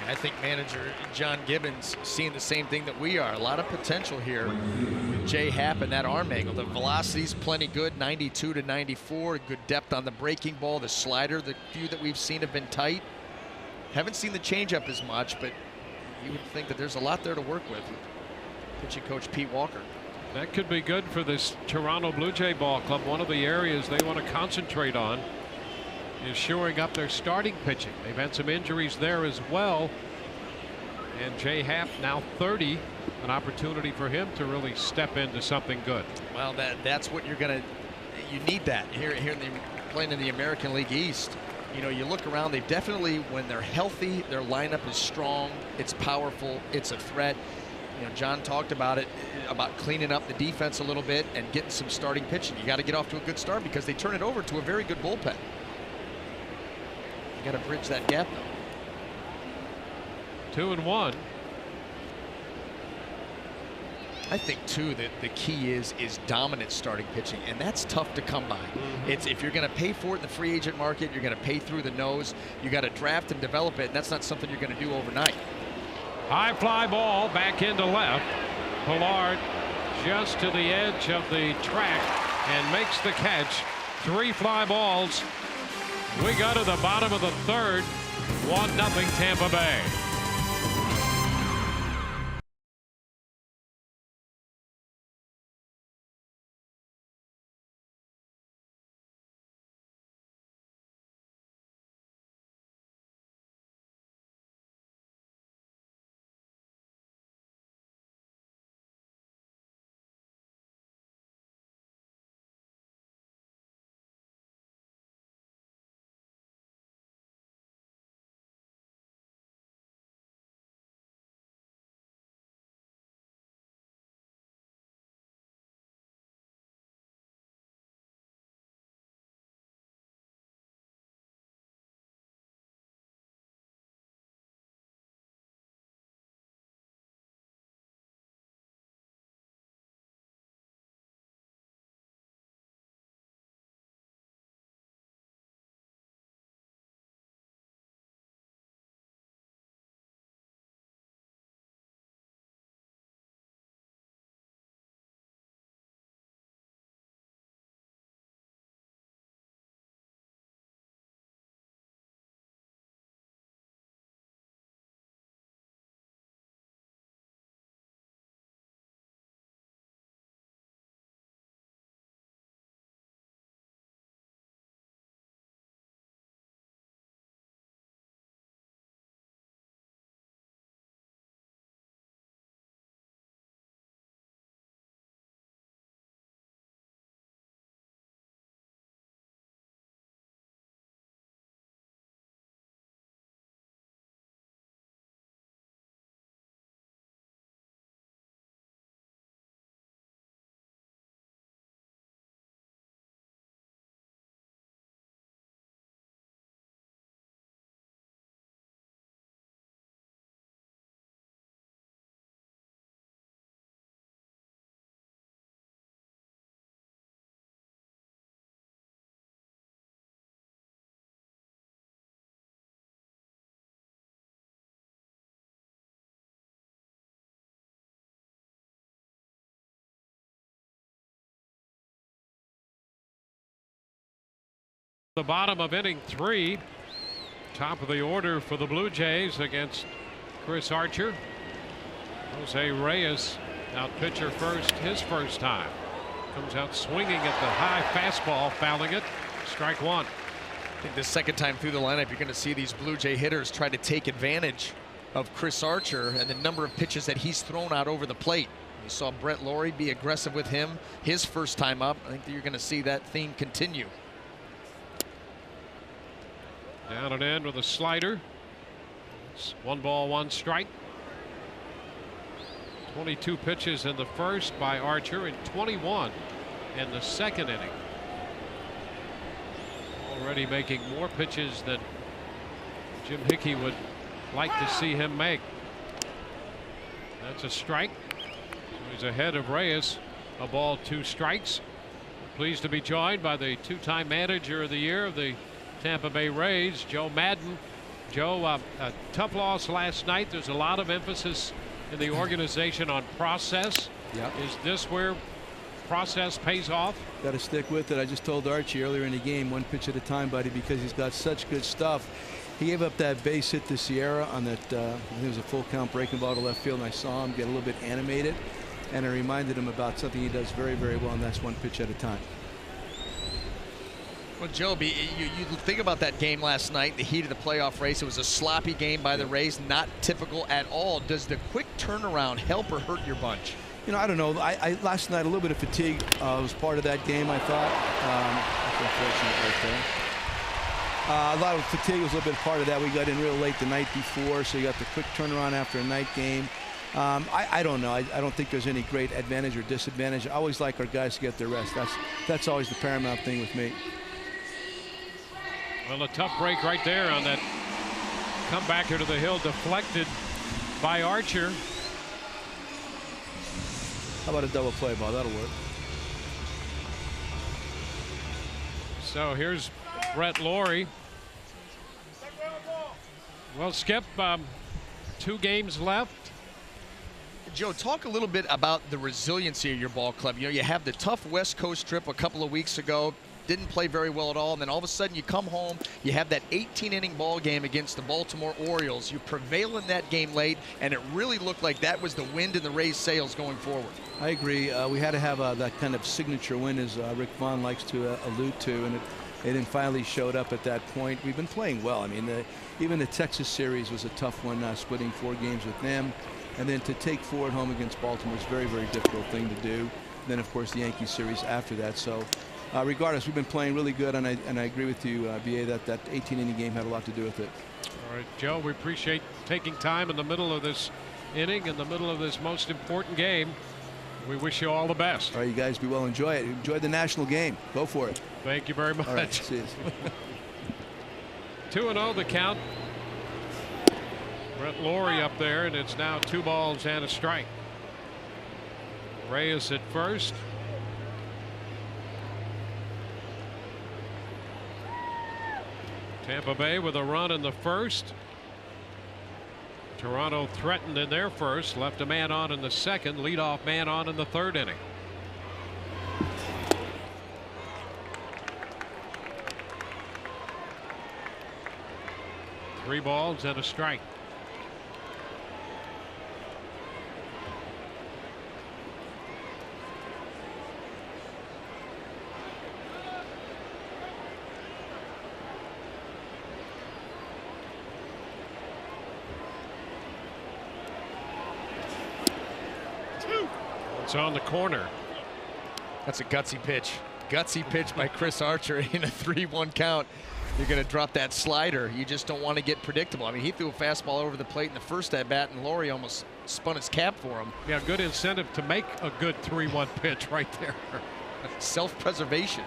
I think manager John Gibbons seeing the same thing that we are. A lot of potential here with Jay Happ and that arm angle. The velocity's plenty good, 92 to 94. Good depth on the breaking ball. The slider, the few that we've seen have been tight. Haven't seen the changeup as much, but you would think that there's a lot there to work with. Pitching coach Pete Walker. That could be good for this Toronto Blue Jay ball club. One of the areas they want to concentrate on is shoring up their starting pitching. They've had some injuries there as well. And Jay Happ, now 30, an opportunity for him to really step into something good. Well, that's what you need that here playing in the American League East. You know, you look around, they definitely, when they're healthy, their lineup is strong, it's powerful, it's a threat. You know, John talked about it, about cleaning up the defense a little bit and getting some starting pitching. You got to get off to a good start because they turn it over to a very good bullpen. Got to bridge that gap though. 2-1. I think too that the key is dominant starting pitching, and that's tough to come by. It's if you're going to pay for it in the free agent market, you're going to pay through the nose. You got to draft and develop it, and that's not something you're going to do overnight. High fly ball back into left. Pilar just to the edge of the track and makes the catch. 3 fly balls. We go to the bottom of the 3rd. 1-0 Tampa Bay. The bottom of inning 3. Top of the order for the Blue Jays against Chris Archer. Jose Reyes out pitcher first, his first time. Comes out swinging at the high fastball, fouling it. Strike one. I think the second time through the lineup, you're going to see these Blue Jay hitters try to take advantage of Chris Archer and the number of pitches that he's thrown out over the plate. You saw Brett Lawrie be aggressive with him his first time up. I think that you're going to see that theme continue. Down and in with a slider. It's 1 ball, 1 strike. 22 pitches in the first by Archer and 21 in the second inning. Already making more pitches than Jim Hickey would like to see him make. That's a strike. So he's ahead of Reyes. A ball, 2 strikes. Pleased to be joined by the 2-time manager of the year of the Tampa Bay Rays, Joe Maddon. Joe, a tough loss last night. There's a lot of emphasis in the organization on process. Yep. Is this where process pays off? Got to stick with it. I just told Archie earlier in the game, 1 pitch at a time, buddy, because he's got such good stuff. He gave up that base hit to Sierra on that, I think it was a full count breaking ball to left field, and I saw him get a little bit animated, and I reminded him about something he does very, very well, and that's 1 pitch at a time. Well, Joby, you think about that game last night, the heat of the playoff race. It was a sloppy game by the Rays, not typical at all. Does the quick turnaround help or hurt your bunch? You know, I don't know. Last night, a little bit of fatigue was part of that game, I thought. That's unfortunate right there. A lot of fatigue was a little bit part of that. We got in real late the night before, so you got the quick turnaround after a night game. I don't know. I don't think there's any great advantage or disadvantage. I always like our guys to get their rest. That's always the paramount thing with me. Well, a tough break right there on that comebacker to the hill, deflected by Archer. How about a double play ball? That'll work. So here's Brett Lawrie. Well, Skip, 2 games left. Joe, talk a little bit about the resiliency of your ball club. You know, you have the tough West Coast trip a couple of weeks ago. Didn't play very well at all, and then all of a sudden you come home, you have that 18-inning ball game against the Baltimore Orioles. You prevail in that game late, and it really looked like that was the wind in the Rays' sails going forward. I agree. We had to have that kind of signature win, as Rick Vaughn likes to allude to, and it then finally showed up at that point. We've been playing well. I mean, even the Texas series was a tough one, splitting 4 games with them, and then to take 4 at home against Baltimore is a very, very difficult thing to do. And then, of course, the Yankees series after that. So. Regardless, we've been playing really good, and I agree with you, B.A., that 18-inning game had a lot to do with it. All right, Joe, we appreciate taking time in the middle of this inning, in the middle of this most important game. We wish you all the best. All right, you guys be well. Enjoy it. Enjoy the national game. Go for it. Thank you very much. All right, see you. 2-0 the count. Brett Lawrie up there, and it's now 2 balls and a strike. Reyes at first. Tampa Bay with a run in the first. Toronto threatened in their first, left a man on in the second, leadoff man on in the 3rd inning. Three balls and a strike. It's on the corner. That's a gutsy pitch. Gutsy pitch by Chris Archer in a 3-1 count. You're going to drop that slider. You just don't want to get predictable. I mean, he threw a fastball over the plate in the first at bat, and Lawrie almost spun his cap for him. Yeah, good incentive to make a good 3-1 pitch right there. Self-preservation.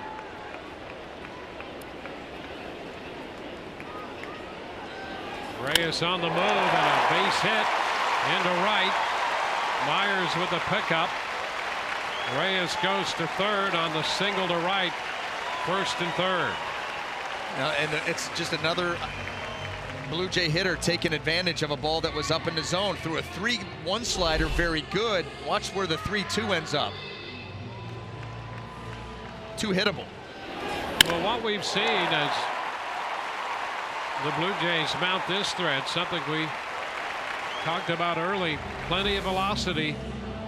Reyes on the move and a base hit into right. Myers with the pickup. Reyes goes to 3rd on the single to right. 1st and 3rd. And it's just another Blue Jay hitter taking advantage of a ball that was up in the zone. Through a 3-1 slider, very good. Watch where the 3-2 ends up. Too hittable. Well, what we've seen as the Blue Jays mount this threat, something we talked about early, plenty of velocity,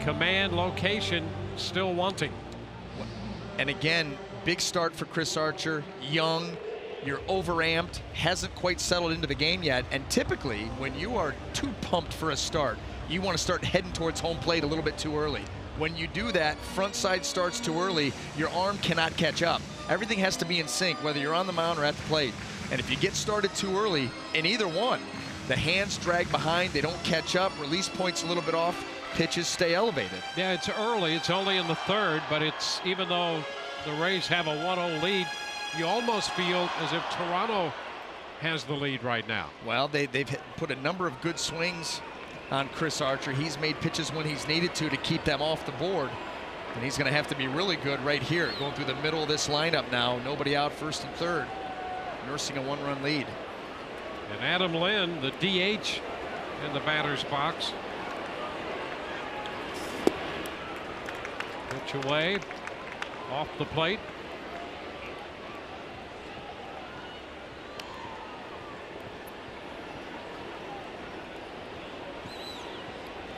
command, location, still wanting. And again, big start for Chris Archer, young, you're overamped, hasn't quite settled into the game yet. And typically, when you are too pumped for a start, you want to start heading towards home plate a little bit too early. When you do that, front side starts too early, your arm cannot catch up. Everything has to be in sync, whether you're on the mound or at the plate. And if you get started too early in either one, the hands drag behind, they don't catch up, release point's a little bit off, pitches stay elevated. Yeah, it's early. It's only in the third, but it's, even though the Rays have a 1-0 lead, you almost feel as if Toronto has the lead right now. Well, they've put a number of good swings on Chris Archer. He's made pitches when he's needed to keep them off the board. And he's going to have to be really good right here, going through the middle of this lineup now. Nobody out, first and third, nursing a 1-run lead. And Adam Lind, the DH in the batter's box. Pitch away, off the plate.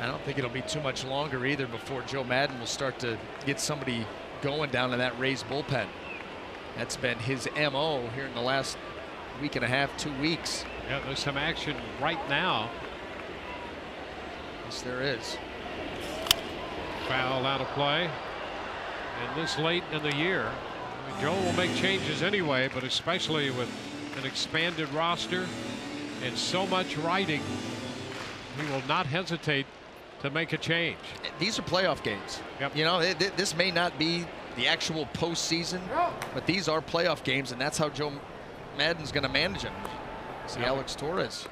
I don't think it'll be too much longer either before Joe Maddon will start to get somebody going down in that Rays bullpen. That's been his MO here in the last week and a half, 2 weeks. Yeah, there's some action right now. Yes, there is. Foul out of play. And this late in the year, I mean, Joe will make changes anyway, but especially with an expanded roster and so much riding, he will not hesitate to make a change. These are playoff games. Yep. You know, this may not be the actual postseason, but these are playoff games, and that's how Joe Maddon's going to manage them. See Alex Torres.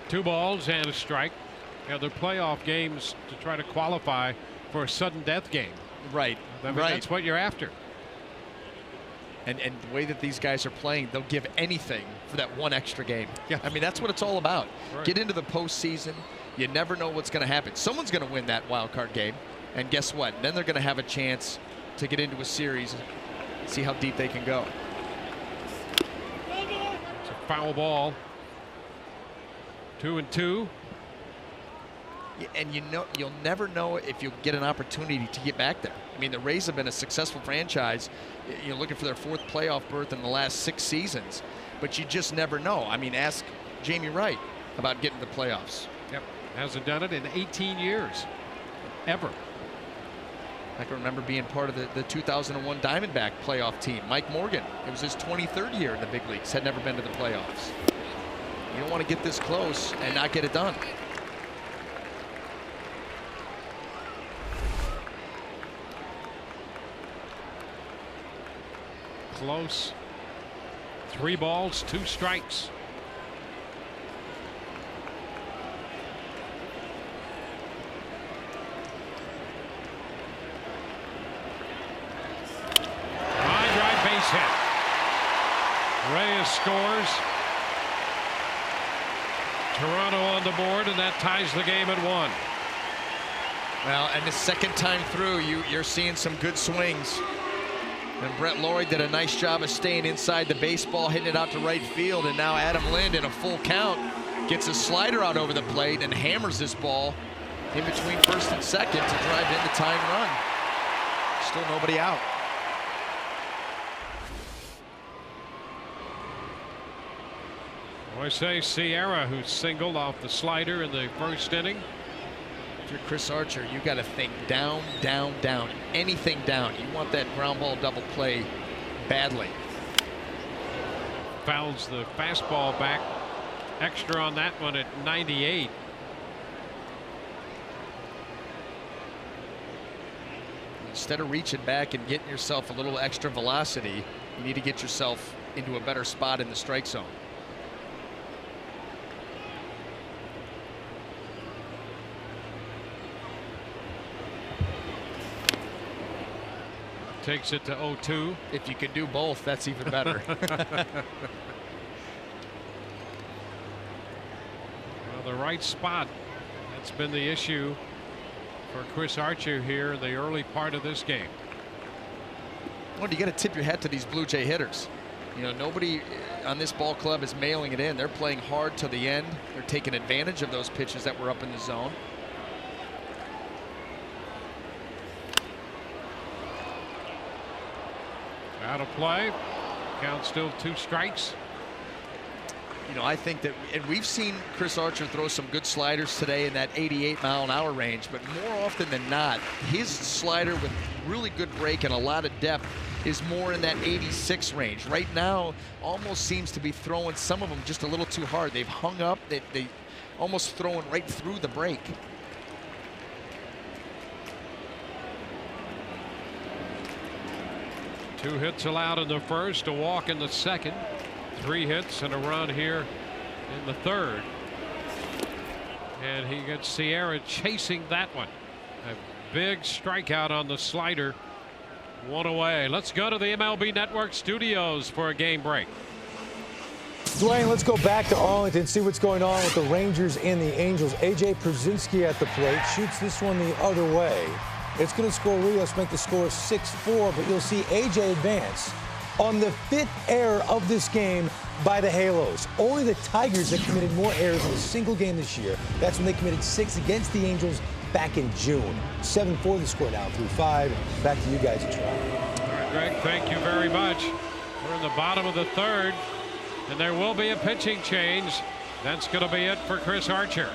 2 balls and a strike. Yeah, they're playoff games to try to qualify for a sudden death game. Right. I mean, right. That's what you're after. And the way that these guys are playing, they'll give anything for that one extra game. Yeah. I mean, that's what it's all about. Right. Get into the postseason. You never know what's going to happen. Someone's going to win that wild card game. And guess what? Then they're going to have a chance to get into a series, see how deep they can go. It's a foul ball. 2-2. And you know, you'll never know if you'll get an opportunity to get back there. I mean, the Rays have been a successful franchise, you know, looking for their 4th playoff berth in the last 6 seasons, but you just never know. I mean, ask Jamie Wright about getting to the playoffs. Yep. Hasn't done it in 18 years. Ever. I can remember being part of the 2001 Diamondback playoff team. Mike Morgan, it was his 23rd year in the big leagues, had never been to the playoffs. You don't want to get this close and not get it done. Close. 3 balls, 2 strikes. Line drive base hit. Reyes scores. Toronto on the board, and that ties the game at 1. Well, and the second time through, you're seeing some good swings. And Brett Lloyd did a nice job of staying inside the baseball, hitting it out to right field. And now Adam Lind, in a full count, gets a slider out over the plate and hammers this ball in between first and second to drive in the tying run. Still nobody out. I say Sierra, who singled off the slider in the first inning. If you're Chris Archer, you got to think down, down, down. Anything down. You want that ground ball double play badly. Fouls the fastball back. Extra on that one at 98. Instead of reaching back and getting yourself a little extra velocity, you need to get yourself into a better spot in the strike zone. Takes it to 0-2. If you can do both, that's even better. Well, the right spot, that's been the issue for Chris Archer here in the early part of this game. Well, you got to tip your hat to these Blue Jay hitters. You know, nobody on this ball club is mailing it in. They're playing hard to the end. They're taking advantage of those pitches that were up in the zone. Out of play. Count still 2 strikes. You know, I think that, and we've seen Chris Archer throw some good sliders today in that 88-mile-an-hour range, but more often than not, his slider with really good break and a lot of depth is more in that 86 range. Right now, almost seems to be throwing some of them just a little too hard. They've hung up, they almost throwing right through the break. Two hits allowed in the first, a walk in the second, 3 hits and a run here in the third. And he gets Sierra chasing that one. A big strikeout on the slider. 1 away. Let's go to the MLB Network studios for a game break. Dwayne, let's go back to Arlington, see what's going on with the Rangers and the Angels. A.J. Pierzynski at the plate, shoots this one the other way. It's going to score Rios, make the score 6-4, but you'll see A.J. advance on the 5th error of this game by the Halos. Only the Tigers have committed more errors in a single game this year. That's when they committed 6 against the Angels back in June. 7-4 the score now through 5. Back to you guys at trial. All right, Greg, thank you very much. We're in the bottom of the third, and there will be a pitching change. That's going to be it for Chris Archer.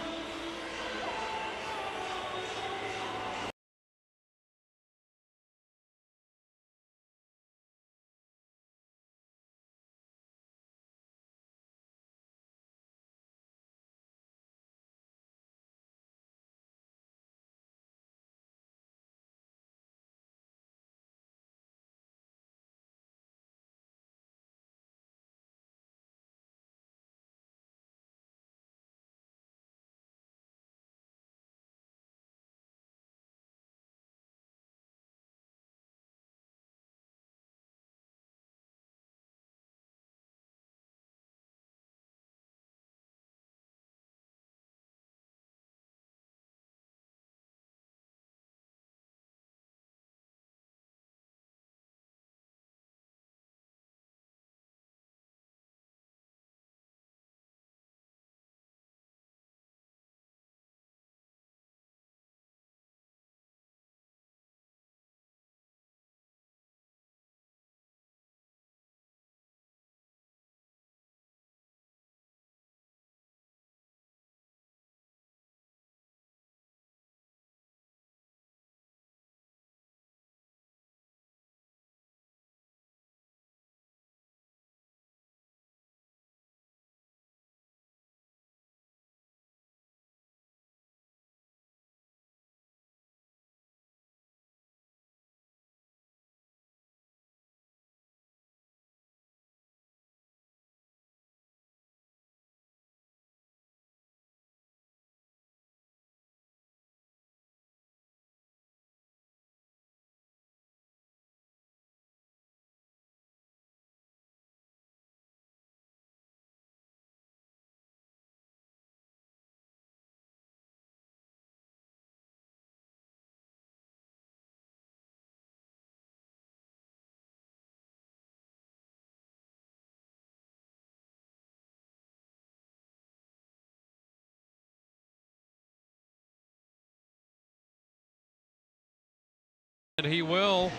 And he will.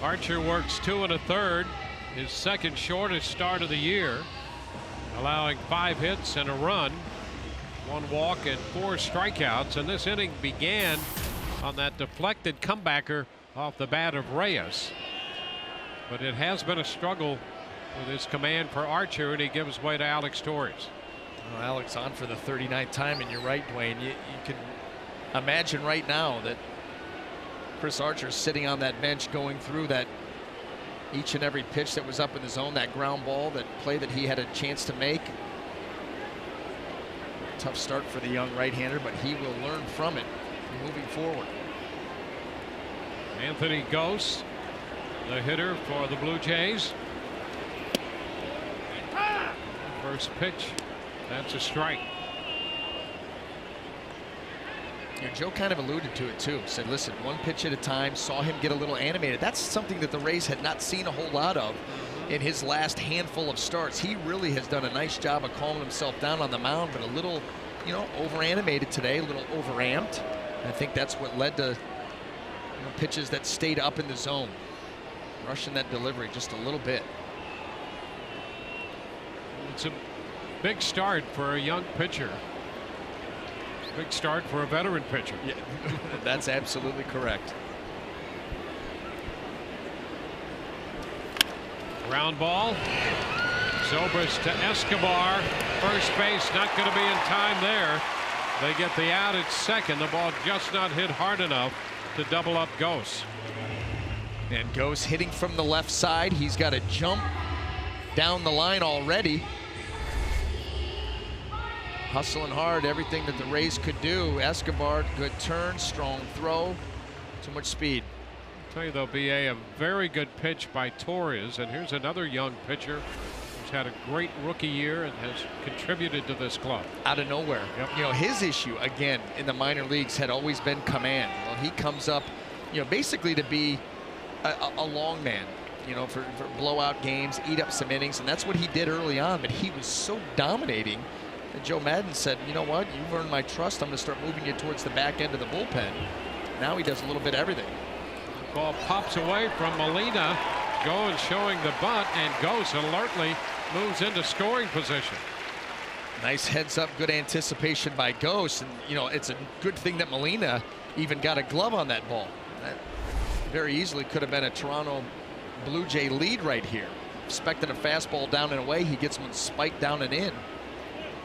Archer works 2 1/3, his second shortest start of the year, allowing 5 hits and a run, 1 walk and 4 strikeouts. And this inning began on that deflected comebacker off the bat of Reyes. But it has been a struggle with his command for Archer, and he gives way to Alex Torres. Well, Alex on for the 39th time, and you're right, Dwayne. You can imagine right now that Chris Archer sitting on that bench going through that each and every pitch that was up in the zone, that ground ball, that play that he had a chance to make. Tough start for the young right-hander, but he will learn from it moving forward. Anthony Gose, the hitter for the Blue Jays. First pitch, that's a strike. Joe kind of alluded to it too. Said, listen, one pitch at a time, saw him get a little animated. That's something that the Rays had not seen a whole lot of in his last handful of starts. He really has done a nice job of calming himself down on the mound, but a little, over animated today, a little overamped. I think that's what led to pitches that stayed up in the zone. Rushing that delivery just a little bit. It's a big start for a young pitcher. Big start for a veteran pitcher. Yeah, that's absolutely correct. Ground ball. Zobrist to Escobar. First base not going to be in time there. They get the out at second. The ball just not hit hard enough to double up Gose. And Gose hitting from the left side. He's got to jump down the line already. Hustling hard, everything that the Rays could do. Escobar, good turn, strong throw, too much speed. I'll tell you though, BA, a very good pitch by Torres, and here's another young pitcher who's had a great rookie year and has contributed to this club. Out of nowhere. Yep. His issue, again, in the minor leagues had always been command. Well, he comes up, basically to be a long man, for blowout games, eat up some innings, and that's what he did early on, but he was so dominating. And Joe Maddon said, you know what, you've earned my trust. I'm going to start moving you towards the back end of the bullpen. Now he does a little bit of everything. Ball pops away from Molina. Goins showing the bunt, and Gose alertly moves into scoring position. Nice heads up, good anticipation by Gose. And, it's a good thing that Molina even got a glove on that ball. That very easily could have been a Toronto Blue Jay lead right here. Expecting a fastball down and away. He gets one spiked down and in.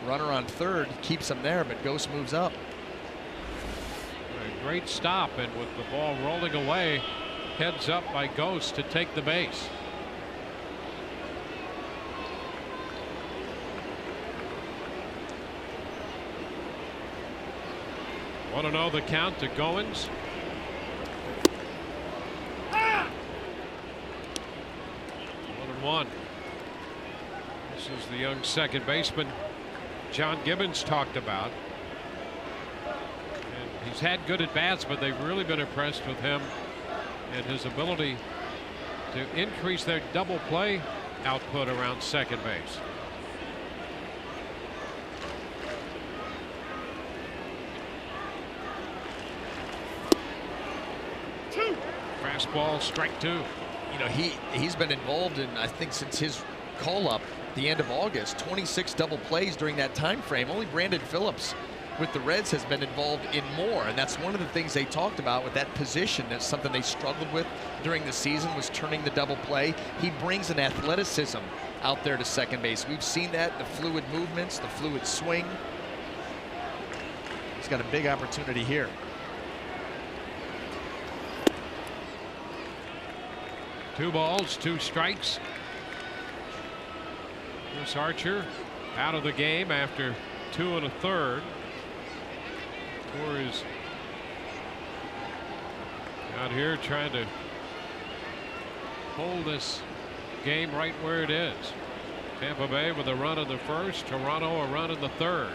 Runner on third keeps him there, but Gose moves up. A great stop, and with the ball rolling away, heads up by Gose to take the base. Want to know the count to Goins? 1-1. This is the young second baseman John Gibbons talked about. And he's had good at bats, but they've really been impressed with him and his ability to increase their double play output around second base. Fastball, strike two. He's been involved in, I think, since his call up the end of August, 26 double plays during that time frame. Only Brandon Phillips with the Reds has been involved in more, and that's one of the things they talked about with that position. That's something they struggled with during the season, was turning the double play. He brings an athleticism out there to second base. We've seen that, the fluid movements, the fluid swing. He's got a big opportunity here. Two balls, two strikes. Chris Archer out of the game after 2 1/3. Torres out here trying to hold this game right where it is. Tampa Bay with a run in the first, Toronto a run in the third.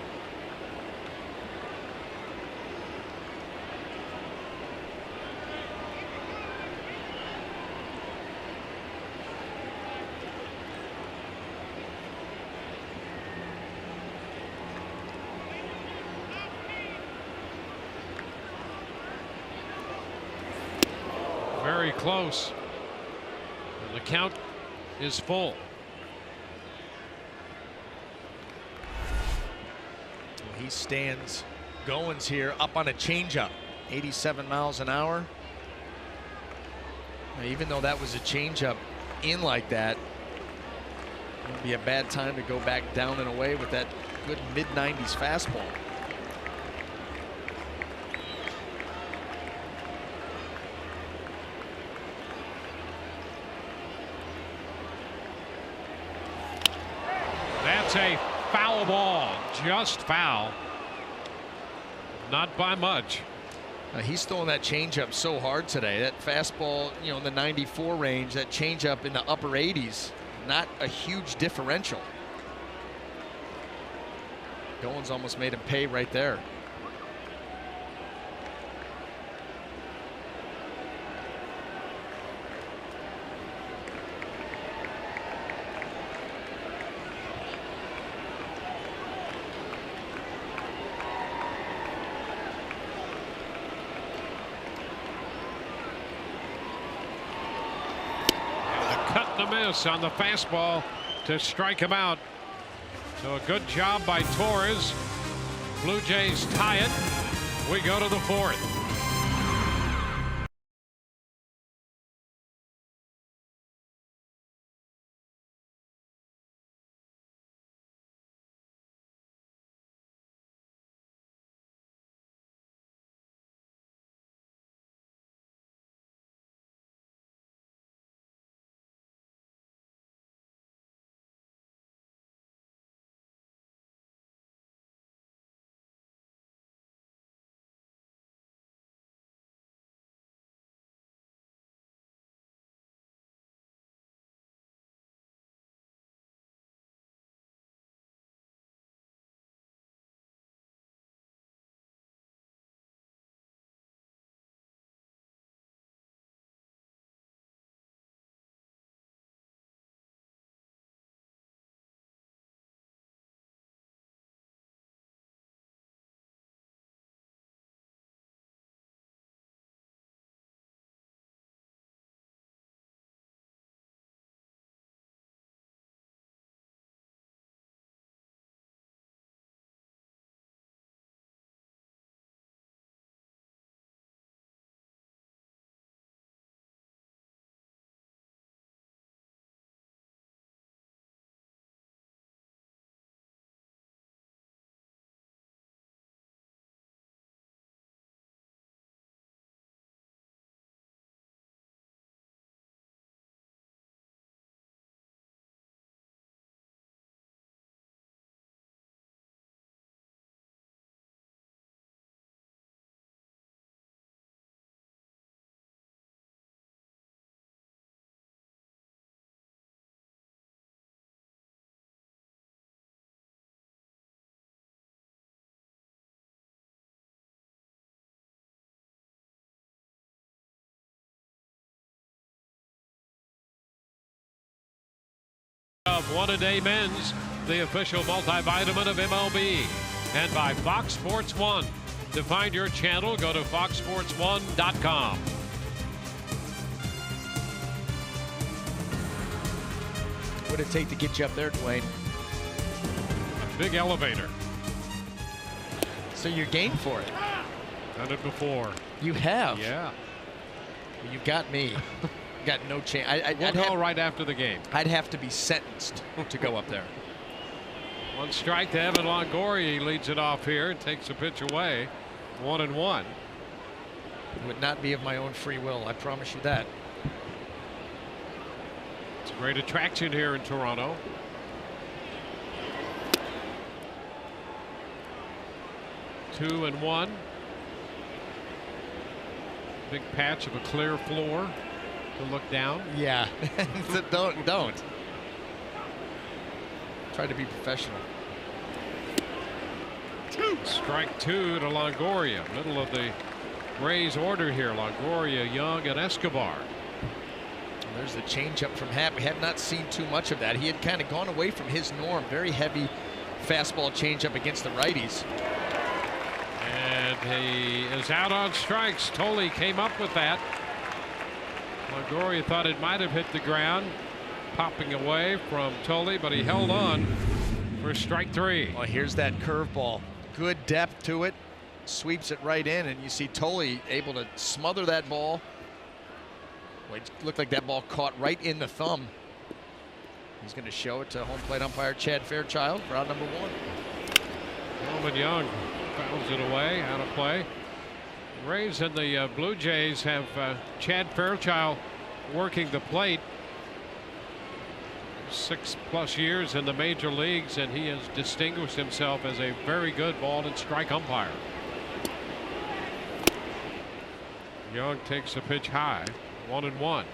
Very close. And the count is full. He stands Goins here up on a changeup, 87 miles an hour. Now, even though that was a changeup in like that, it would be a bad time to go back down and away with that good mid-90s fastball. That's a foul ball, just foul. Not by much. He's throwing that changeup so hard today. That fastball, in the 94 range, that changeup in the upper 80s, not a huge differential. Goins almost made him pay right there. miss on the fastball to strike him out. So a good job by Torres. Blue Jays tie it. We go to the 4th. Of One A Day Men's, the official multivitamin of MLB, and by Fox Sports 1. To find your channel, go to foxsports1.com. What did it take to get you up there, Dwayne? A big elevator. So you're game for it. Done it before. You have? Yeah. You got me. Got no chance. We'll call right after the game. I'd have to be sentenced to go up there. One strike to Evan Longoria. He leads it off here and takes a pitch away. 1-1. It would not be of my own free will. I promise you that. It's a great attraction here in Toronto. Two and one. Big patch of a clear floor to look down. Yeah. Don't. Try to be professional. Strike two to Longoria. Middle of the Rays order here. Longoria, Young, and Escobar. And there's the changeup from Happ. We have not seen too much of that. He had kind of gone away from his norm. Very heavy fastball changeup against the righties. And he is out on strikes. Tolley came up with that. Longoria thought it might have hit the ground, popping away from Tolley, but he held on for strike three. Well, here's that curveball. Good depth to it. Sweeps it right in, and you see Tolley able to smother that ball. Well, it looked like that ball caught right in the thumb. He's going to show it to home plate umpire Chad Fairchild for out number one. Coleman Young fouls it away, out of play. Rays and the Blue Jays have Chad Fairchild working the plate. 6+ years in the major leagues, and he has distinguished himself as a very good ball and strike umpire. Young takes a pitch high, 1-1.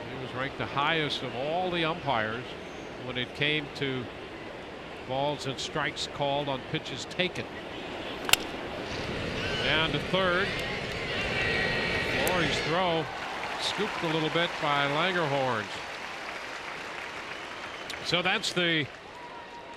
He was ranked the highest of all the umpires when it came to balls and strikes called on pitches taken. Down to third. Lori's throw scooped a little bit by Langerhorns. So that's the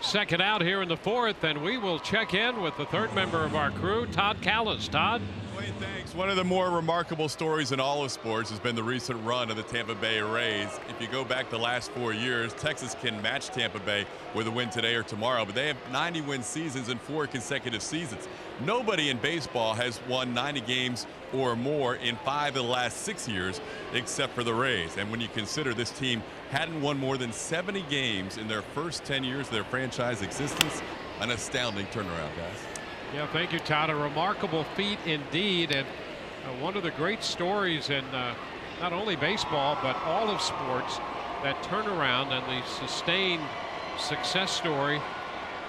Second out here in the fourth, and we will check in with the third member of our crew, Todd Callis. Todd? Wayne, thanks. One of the more remarkable stories in all of sports has been the recent run of the Tampa Bay Rays. If you go back the last 4 years, Texas can match Tampa Bay with a win today or tomorrow, but they have 90-win seasons in 4 consecutive seasons. Nobody in baseball has won 90 games or more in 5 of the last 6 years except for the Rays. And when you consider this team hadn't won more than 70 games in their first 10 years of their franchise existence, an astounding turnaround, guys. Yeah, thank you, Todd. A remarkable feat indeed, and one of the great stories in not only baseball but all of sports, that turnaround and the sustained success story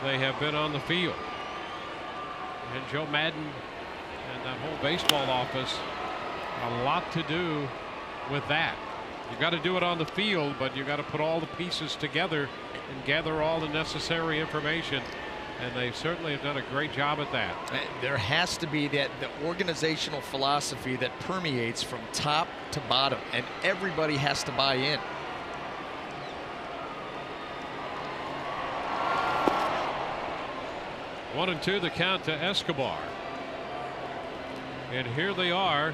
they have been on the field. And Joe Madden and that whole baseball office, a lot to do with that. You got to do it on the field, but you got to put all the pieces together and gather all the necessary information. And they certainly have done a great job at that. There has to be the organizational philosophy that permeates from top to bottom, and everybody has to buy in. One and two, the count to Escobar. And here they are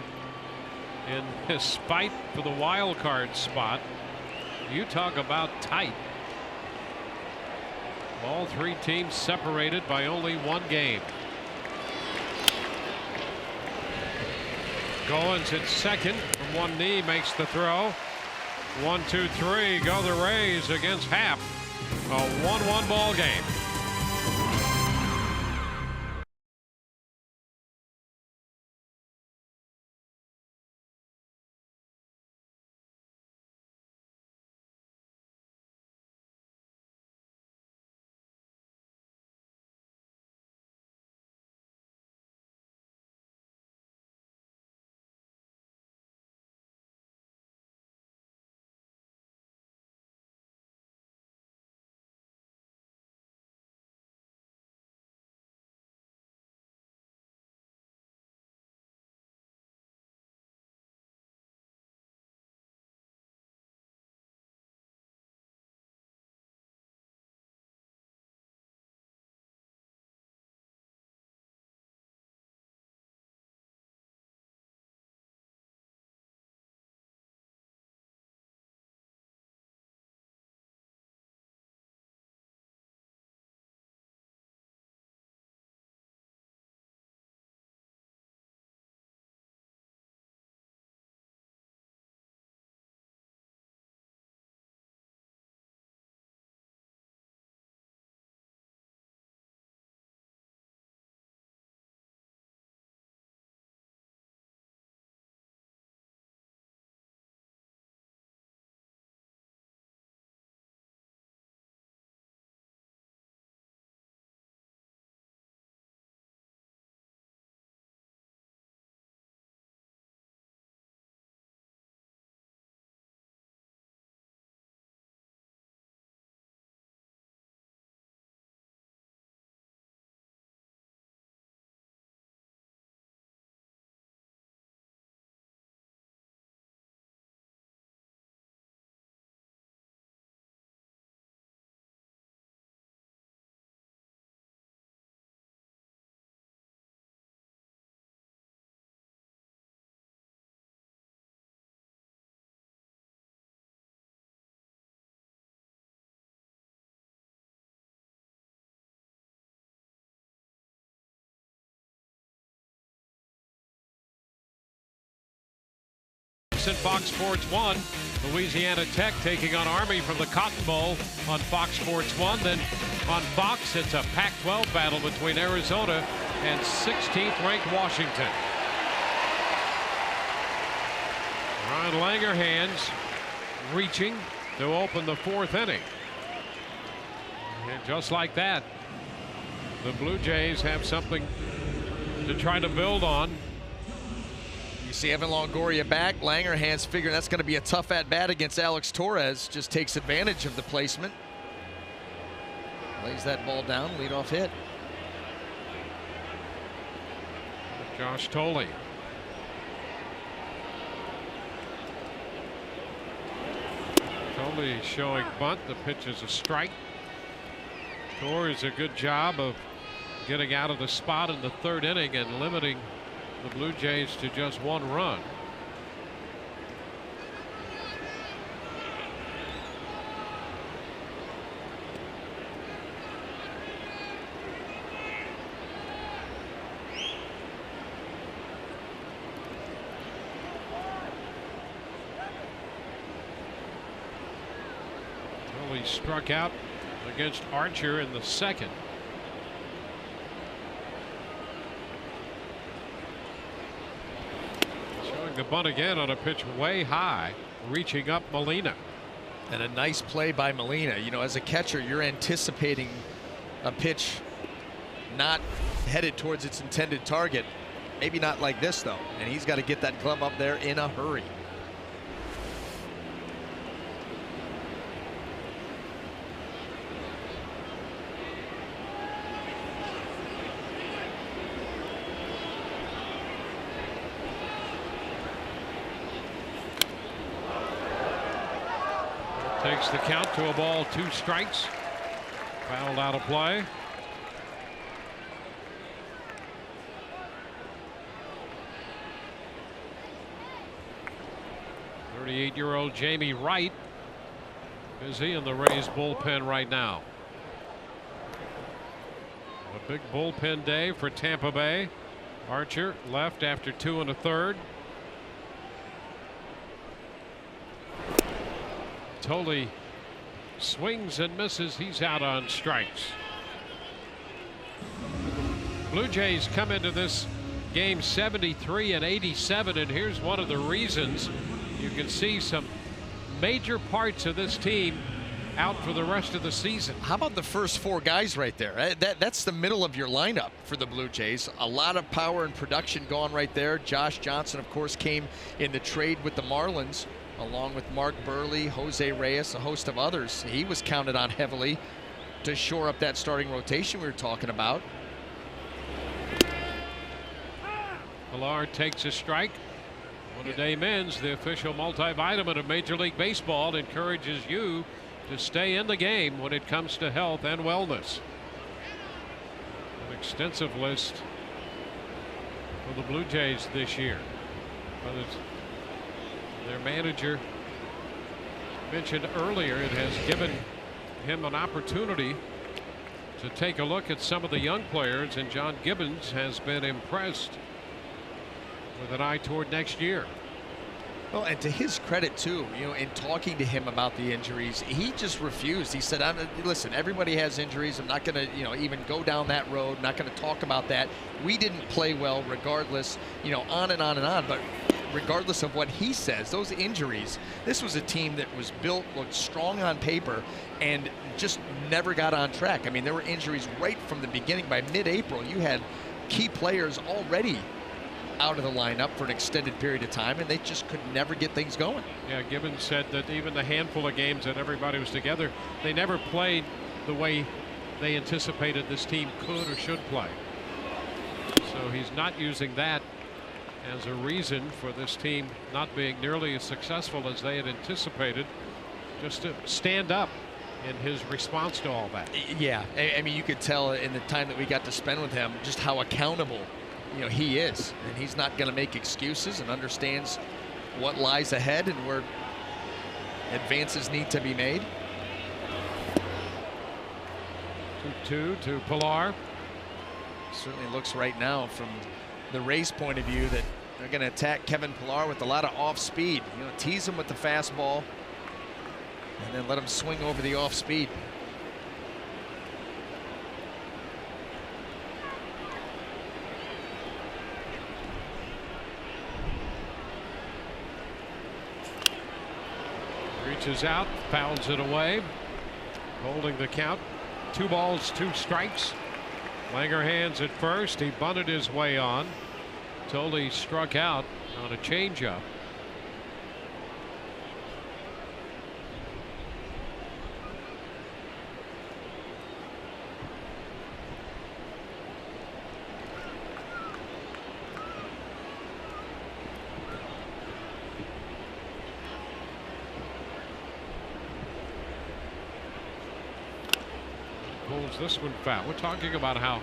in this fight for the wild card spot. You talk about tight. All 3 teams separated by only 1 game. Goins at second from one knee, makes the throw. 1, 2, 3, go the Rays against Happ. A 1-1 ball game. Fox Sports 1, Louisiana Tech taking on Army from the Cotton Bowl on Fox Sports 1. Then on Fox, it's a Pac-12 battle between Arizona and 16th ranked Washington. Ron Langerhans reaching to open the 4th inning. And just like that, the Blue Jays have something to try to build on. You see Evan Longoria back. Langerhans figuring that's going to be a tough at-bat against Alex Torres. Just takes advantage of the placement. Lays that ball down, leadoff hit. Josh Thole. Thole showing bunt. The pitch is a strike. Scores a good job of getting out of the spot in the third inning and limiting the Blue Jays to just 1 run. He struck out against Archer in the second. Showing the bunt again on a pitch way high, reaching up Molina. And a nice play by Molina. You know, as a catcher, you're anticipating a pitch not headed towards its intended target. Maybe not like this, though. And he's got to get that glove up there in a hurry. Takes the count to a ball, 2 strikes. Fouled out of play. .38-year-old Jamie Wright busy in the Rays bullpen right now. A big bullpen day for Tampa Bay. Archer left after 2 1/3. Tolley swings and misses. He's out on strikes. Blue Jays come into this game 73-87, and here's one of the reasons. You can see some major parts of this team out for the rest of the season. How about the first 4 guys right there? That's the middle of your lineup for the Blue Jays. A lot of power and production gone right there. Josh Johnson, of course, came in the trade with the Marlins, along with Mark Burley, Jose Reyes, a host of others. He was counted on heavily to shore up that starting rotation we were talking about. Pilar takes a strike. One of Dave Menz, the official multivitamin of Major League Baseball, encourages you to stay in the game when it comes to health and wellness. An extensive list for the Blue Jays this year. But it's their manager mentioned earlier, it has given him an opportunity to take a look at some of the young players, and John Gibbons has been impressed with an eye toward next year. Well, and to his credit too, you know, in talking to him about the injuries, he just refused. He said, listen, everybody has injuries. I'm not going to, you know, even go down that road. I'm not going to talk about that. We didn't play well regardless, you know, on and on and on. But regardless of what he says, those injuries, this was a team that was built, looked strong on paper, and just never got on track. I mean, there were injuries right from the beginning. By mid-April, you had key players already out of the lineup for an extended period of time, and they just could never get things going. Yeah, Gibbons said that even the handful of games that everybody was together, they never played the way they anticipated this team could or should play. So he's not using that as a reason for this team not being nearly as successful as they had anticipated, just to stand up in his response to all that. Yeah, I mean, you could tell in the time that we got to spend with him just how accountable, you know, he is, and he's not going to make excuses and understands what lies ahead and where advances need to be made. 2-2 to Pilar. Certainly looks right now from the Rays' point of view that they're going to attack Kevin Pilar with a lot of off speed. You know, tease him with the fastball and then let him swing over the off speed. Reaches out, fouls it away, holding the count. 2 balls, 2 strikes. Langer hands at first. He bunted his way on. Tolley struck out on a changeup. pulls this one foul. We're talking about how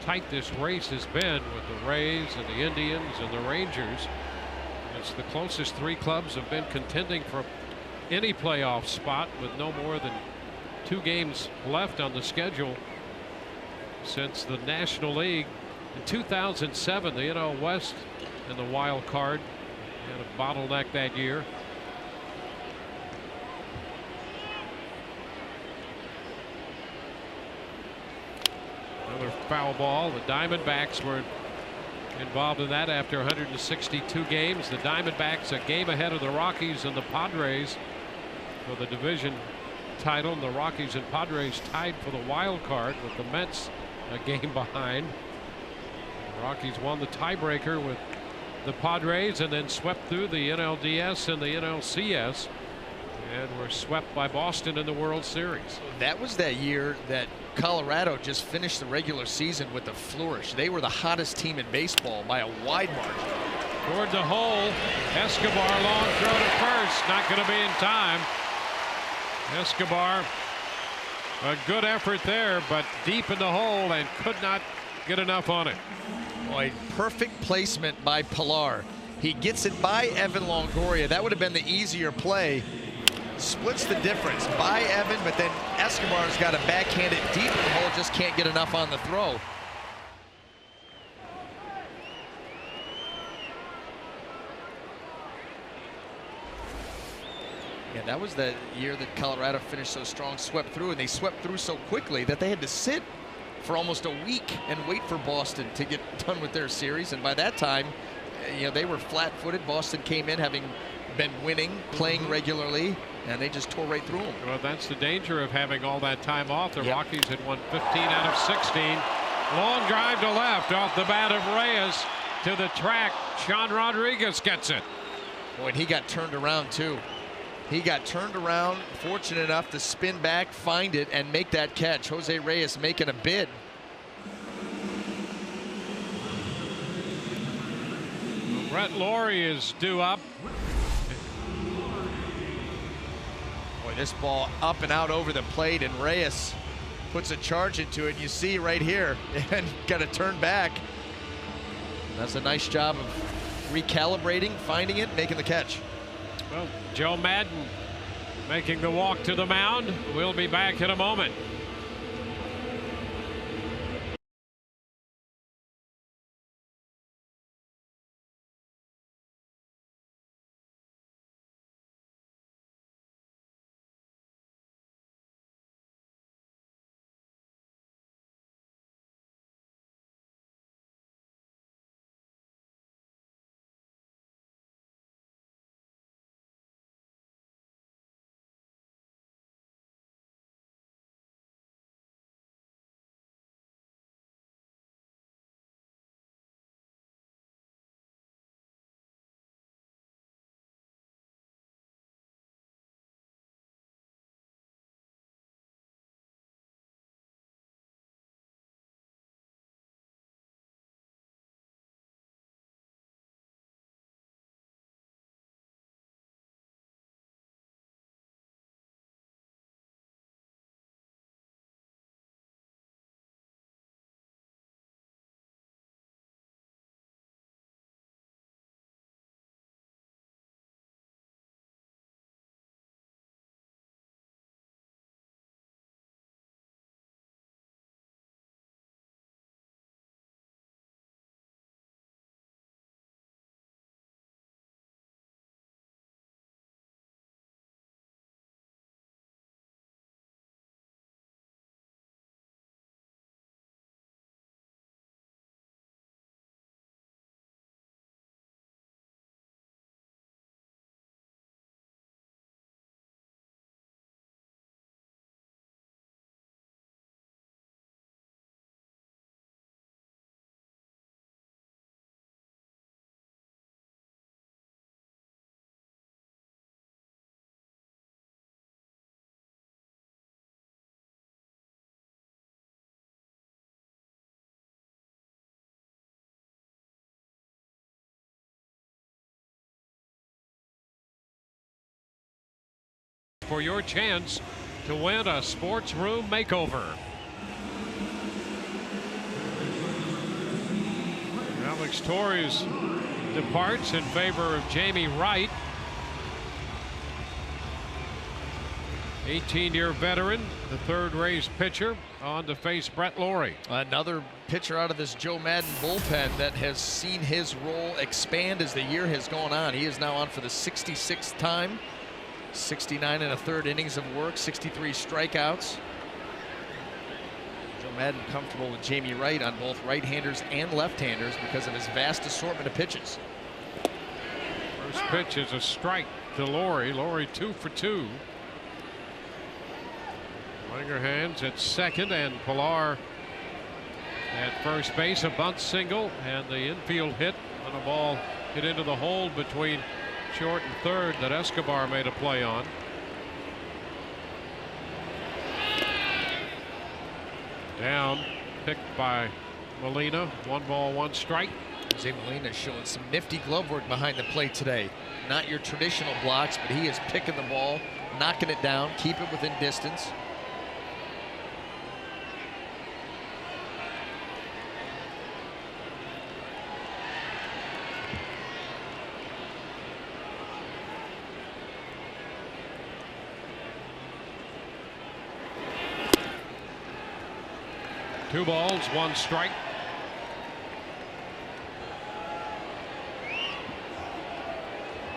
tight this race has been with the Rays and the Indians and the Rangers. It's the closest three clubs have been contending for any playoff spot with no more than 2 games left on the schedule since the National League in 2007. The NL West and the wild card had a bottleneck that year. Another foul ball. The Diamondbacks were involved in that after 162 games. The Diamondbacks a game ahead of the Rockies and the Padres for the division title. And the Rockies and Padres tied for the wild card with the Mets a game behind. The Rockies won the tiebreaker with the Padres and then swept through the NLDS and the NLCS and were swept by Boston in the World Series. That was that year that Colorado just finished the regular season with a flourish. They were the hottest team in baseball by a wide margin. Toward the hole, Escobar, long throw to first, not going to be in time. Escobar, a good effort there, but deep in the hole and could not get enough on it. Boy, perfect placement by Pilar. He gets it by Evan Longoria. That would have been the easier play. Splits the difference by Evan, but then Escobar's got to backhand it deep in the hole, just can't get enough on the throw. Yeah, that was the year that Colorado finished so strong, swept through, and they swept through so quickly that they had to sit for almost a week and wait for Boston to get done with their series. And by that time, you know, they were flat-footed. Boston came in having been winning, playing regularly, and they just tore right through them. Well, that's the danger of having all that time off. The Rockies had won 15 out of 16. Long drive to left off the bat of Reyes to the track. Sean Rodriguez gets it. Boy, and he got turned around too. He got turned around, fortunate enough to spin back, find it, and make that catch. Jose Reyes making a bid. Brett Lawrie is due up. Boy, this ball up and out over the plate, and Reyes puts a charge into it. You see right here, and got to turn back. That's a nice job of recalibrating, finding it, making the catch. Well, Joe Madden making the walk to the mound. We'll be back in a moment. For your chance to win a sports room makeover. Alex Torres departs in favor of Jamie Wright. 18-year veteran, the third raised pitcher, on to face Brett Lawrie. Another pitcher out of this Joe Madden bullpen that has seen his role expand as the year has gone on. He is now on for the 66th time. 69 and a third innings of work, 63 strikeouts. Joe Madden comfortable with Jamie Wright on both right-handers and left-handers because of his vast assortment of pitches. First pitch is a strike to Lawrie. Lawrie 2 for 2. Langerhans at second and Pilar at first base. A bunt single and the infield hit on a ball hit into the hole between short and third that Escobar made a play on. Down, picked by Molina. 1 ball, 1 strike. Jose Molina showing some nifty glove work behind the plate today. Not your traditional blocks, but he is picking the ball, knocking it down, keep it within distance. Two balls, 1 strike.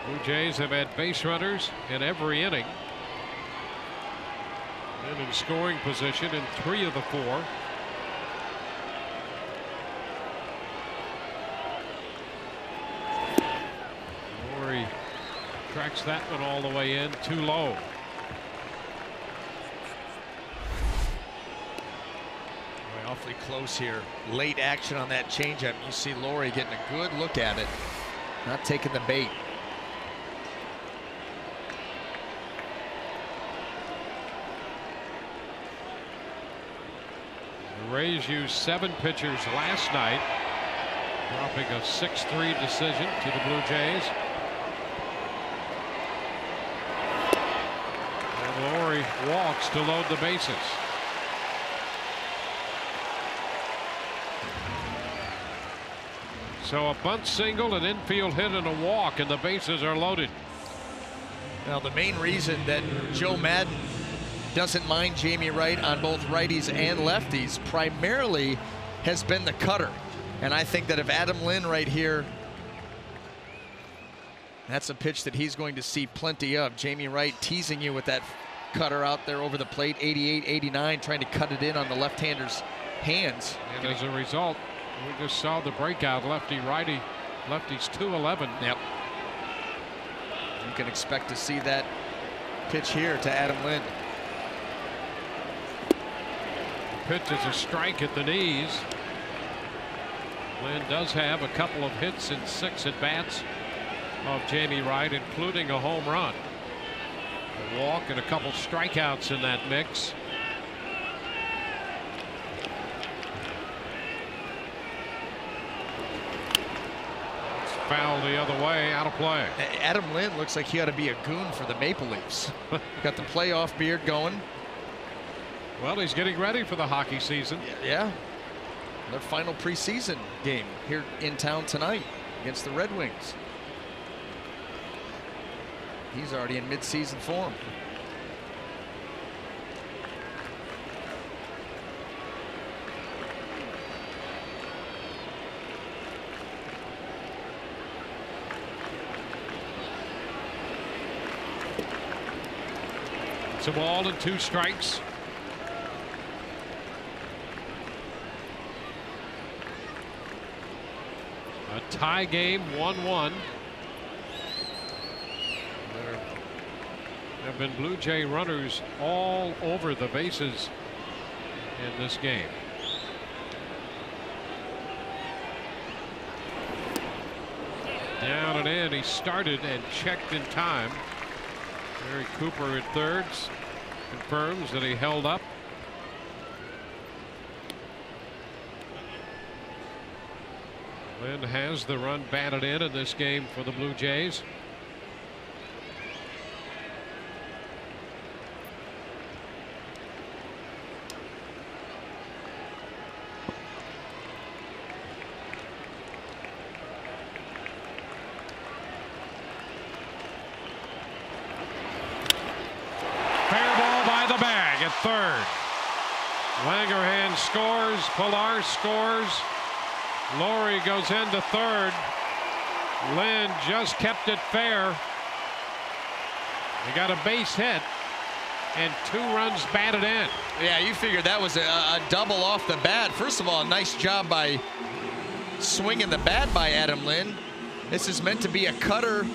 Blue Jays have had base runners in every inning. And in scoring position in 3 of the 4. Lawrie tracks that one all the way in, too low. Awfully close here. Late action on that changeup. You see Lawrie getting a good look at it, not taking the bait. The Rays used 7 pitchers last night, dropping a 6-3 decision to the Blue Jays. And Lawrie walks to load the bases. So a bunt single, an infield hit, and a walk, and the bases are loaded. Now the main reason that Joe Madden doesn't mind Jamie Wright on both righties and lefties primarily has been the cutter. And I think that if Adam Lind right here, that's a pitch that he's going to see plenty of. Jamie Wright teasing you with that cutter out there over the plate, 88, 89, trying to cut it in on the left-hander's hands. And as a result, we just saw the breakout lefty-righty. Lefty's 2-11. Yep. You can expect to see that pitch here to Adam Lind. The pitch is a strike at the knees. Lind does have a couple of hits in 6 at-bats of Jamie Wright, including a home run. A walk and a couple strikeouts in that mix. Foul the other way, out of play. Adam Lind looks like he ought to be a goon for the Maple Leafs. Got the playoff beard going. Well, he's getting ready for the hockey season. Yeah. Their final preseason game here in town tonight against the Red Wings. He's already in mid-season form. It's a ball and 2 strikes. A tie game, 1-1. There have been Blue Jay runners all over the bases in this game. Down and in. He started and checked in time. Gary Cooper at thirds confirms that he held up. Lind has the run batted in this game for the Blue Jays. third. Langerhans scores. Pilar scores. Laurie goes into third. Lynn just kept it fair. He got a base hit and 2 runs batted in. Yeah, you figured that was a double off the bat. First of all, a nice job by swinging the bat by Adam Lynn. This is meant to be a cutter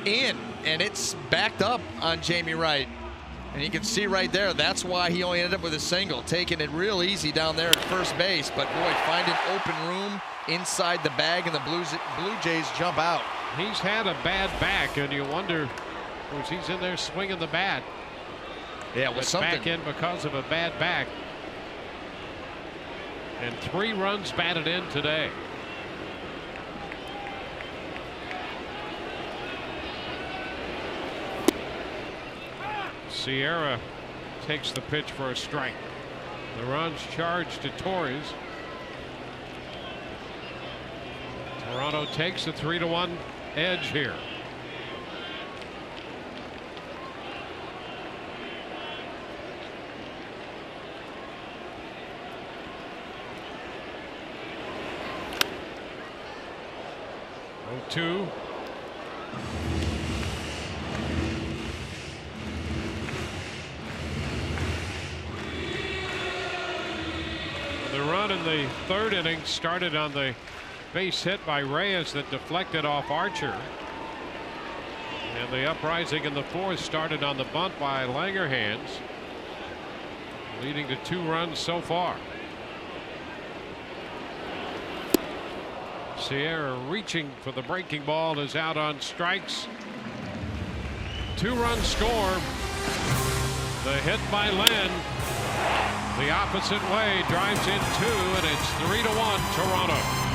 in, and it's backed up on Jamie Wright. And you can see right there, that's why he only ended up with a single, taking it real easy down there at first base. But boy, find an open room inside the bag, and the Blue Jays jump out. He's had a bad back, and you wonder, of course, he's in there swinging the bat. Yeah, well, something. Back in because of a bad back. And 3 runs batted in today. Sierra takes the pitch for a strike. The run's charged to Torres. Toronto takes a 3-1 edge here. Two. The run in the 3rd inning started on the base hit by Reyes that deflected off Archer. And the uprising in the 4th started on the bunt by Langerhans, leading to 2 runs so far. Sierra reaching for the breaking ball is out on strikes. 2-run score. The hit by Lynn. The opposite way drives in 2, and it's 3-1 Toronto.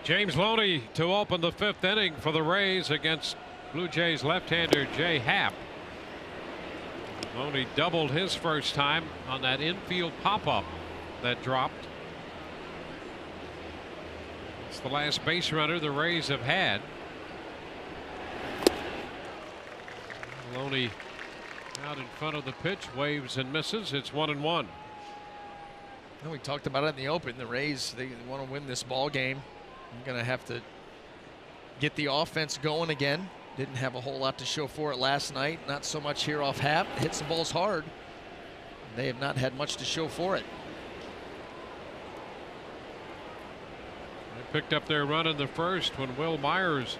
James Loney to open the 5th inning for the Rays against Blue Jays left-hander Jay Happ. Loney doubled his first time on that infield pop-up that dropped. It's the last base runner the Rays have had. Loney out in front of the pitch, waves and misses. It's 1-1. And we talked about it in the open. The Rays, they want to win this ball game. I'm going to have to get the offense going again. Didn't have a whole lot to show for it last night. Not so much here off Happ. Hits the balls hard. They have not had much to show for it. They picked up their run in the first when Will Myers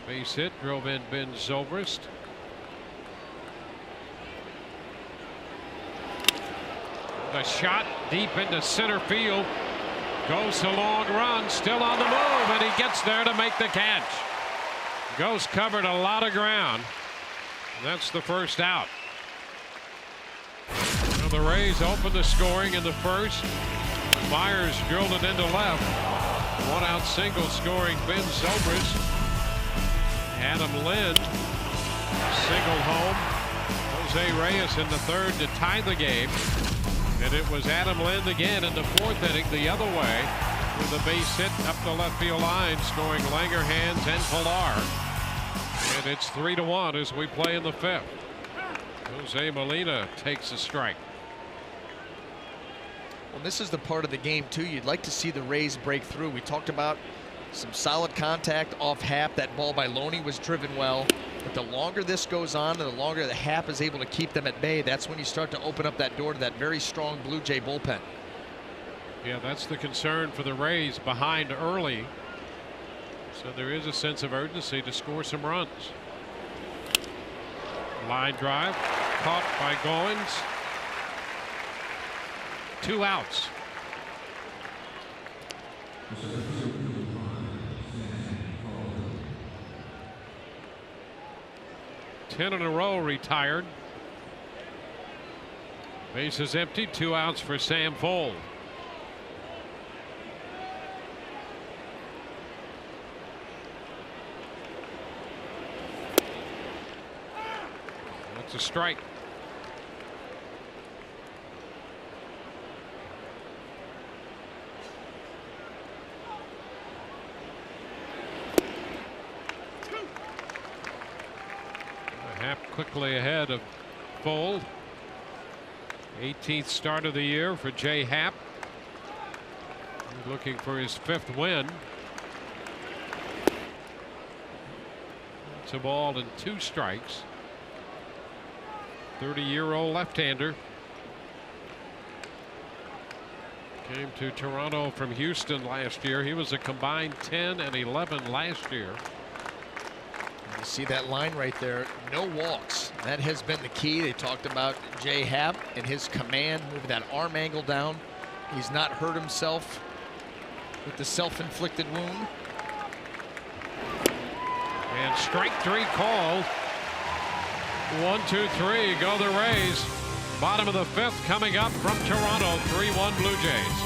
base hit, drove in Ben Zobrist. The shot deep into center field. Goes a long run, still on the move, and he gets there to make the catch. Ghost covered a lot of ground. That's the first out. Well, the Rays opened the scoring in the first. Myers drilled it into left. One out single scoring Ben Zobrist. Adam Lind singled home Jose Reyes in the third to tie the game. And it was Adam Lind again in the fourth inning the other way with a base hit up the left field line, scoring Langerhans and Pilar. And it's 3-1 as we play in the fifth. Jose Molina takes a strike. Well, this is the part of the game too you'd like to see the Rays break through. We talked about some solid contact off Happ. That ball by Loney was driven well. But the longer this goes on and the longer the Happ is able to keep them at bay, that's when you start to open up that door to that very strong Blue Jay bullpen. Yeah, that's the concern for the Rays, behind early. So there is a sense of urgency to score some runs. Line drive caught by Goins. 2 outs. 10 in a row retired. Bases empty, 2 outs for Sam Fuld. That's a strike. Happ quickly ahead of Fuld. 18th start of the year for Jay Happ. He's looking for his 5th win. It's a ball and 2 strikes. 30-year-old left-hander. Came to Toronto from Houston last year. He was a combined 10 and 11 last year. You see that line right there, no walks. That has been the key. They talked about Jay Happ and his command, moving that arm angle down. He's not hurt himself with the self-inflicted wound. And strike 3 called. 1, 2, 3 go the Rays. Bottom of the 5th coming up from Toronto. 3-1 Blue Jays.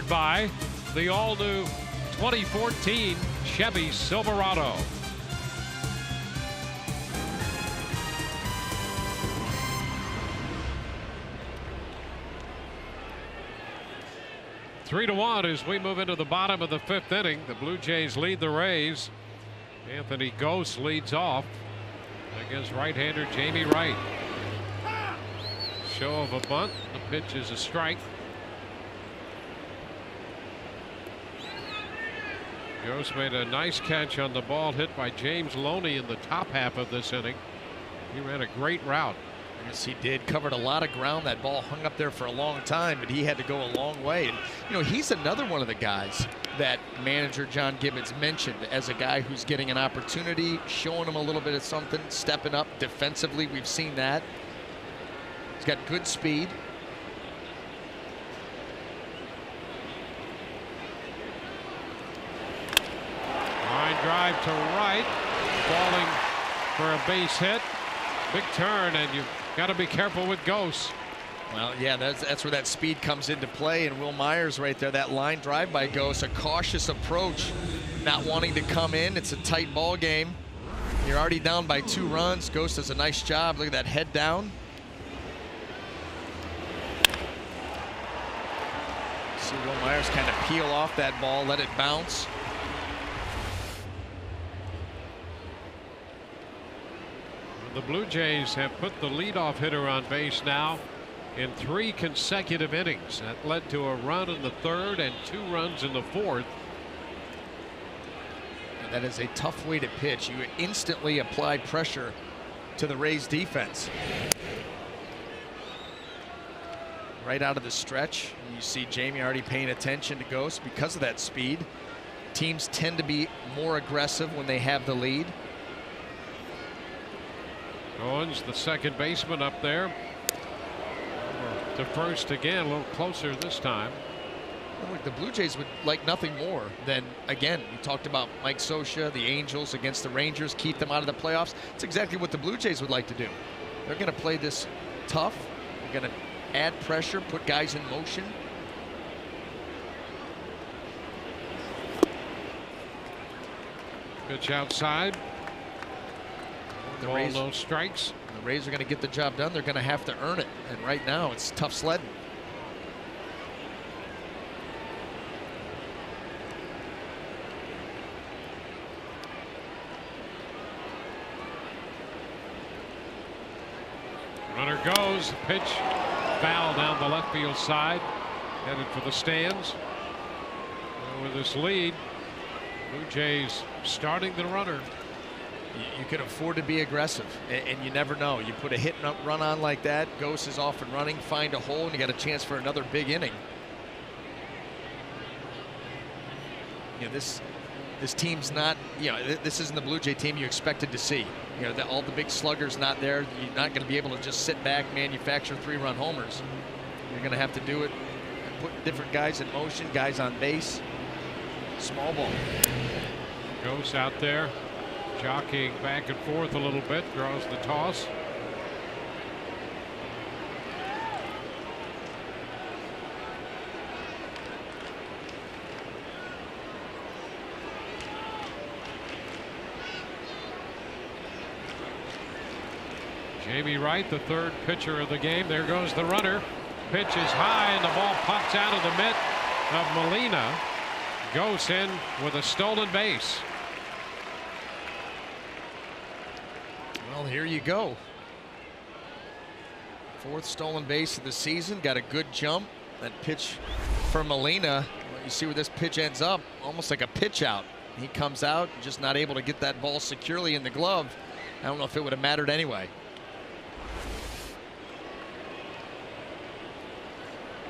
by the all-new 2014 Chevy Silverado. Three to one as we move into the bottom of the fifth inning. The Blue Jays lead the Rays. Anthony Gose leads off against right-hander Jamie Wright. Show of a bunt. The pitch is a strike. Gose made a nice catch on the ball hit by James Loney in the top half of this inning. He ran a great route. Yes, he did. Covered a lot of ground. That ball hung up there for a long time, but he had to go a long way. And, you know, he's another one of the guys that manager John Gibbons mentioned as a guy who's getting an opportunity, showing him a little bit of something, stepping up defensively. We've seen that. He's got good speed. Line drive to right. Falling for a base hit. Big turn, and you've got to be careful with Gose. Well, yeah, that's where that speed comes into play. And Will Myers right there, that line drive by Gose, a cautious approach, not wanting to come in. It's a tight ball game. You're already down by 2 runs. Gose does a nice job. Look at that head down. See Will Myers kind of peel off that ball, let it bounce. The Blue Jays have put the leadoff hitter on base now in 3 consecutive innings. That led to a run in the third and 2 runs in the fourth. And that is a tough way to pitch. You instantly apply pressure to the Rays defense. Right out of the stretch, you see Jamie already paying attention to Gose because of that speed. Teams tend to be more aggressive when they have the lead. Owens, the second baseman, up there. To first again, a little closer this time. Well, look, the Blue Jays would like nothing more than, again, we talked about Mike Scioscia, the Angels against the Rangers, keep them out of the playoffs. It's exactly what the Blue Jays would like to do. They're going to play this tough. They're going to add pressure, put guys in motion. Pitch outside. The Ball, Rays, no strikes. the Rays are going to get the job done. They're going to have to earn it. And right now, it's tough sledding. Runner goes. Pitch foul down the left field side. Headed for the stands. With this lead, Blue Jays starting the runner. You can afford to be aggressive, and you never know. You put a hit and run on like that, Gose is off and running, find a hole, and you got a chance for another big inning. You know, this team's not, you know, this isn't the Blue Jay team you expected to see. You know, all the big sluggers not there. You're not going to be able to just sit back, manufacture 3-run homers. You're going to have to do it, put different guys in motion, guys on base. Small ball. Gose out there, jockeying back and forth a little bit, draws the toss. Jamie Wright, the third pitcher of the game. There goes the runner. Pitch is high, and the ball pops out of the mitt of Molina. Gose in with a stolen base. Well, here you go. 4th stolen base of the season. Got a good jump. That pitch for Molina. Well, you see where this pitch ends up. Almost like a pitch out. He comes out, just not able to get that ball securely in the glove. I don't know if it would have mattered anyway.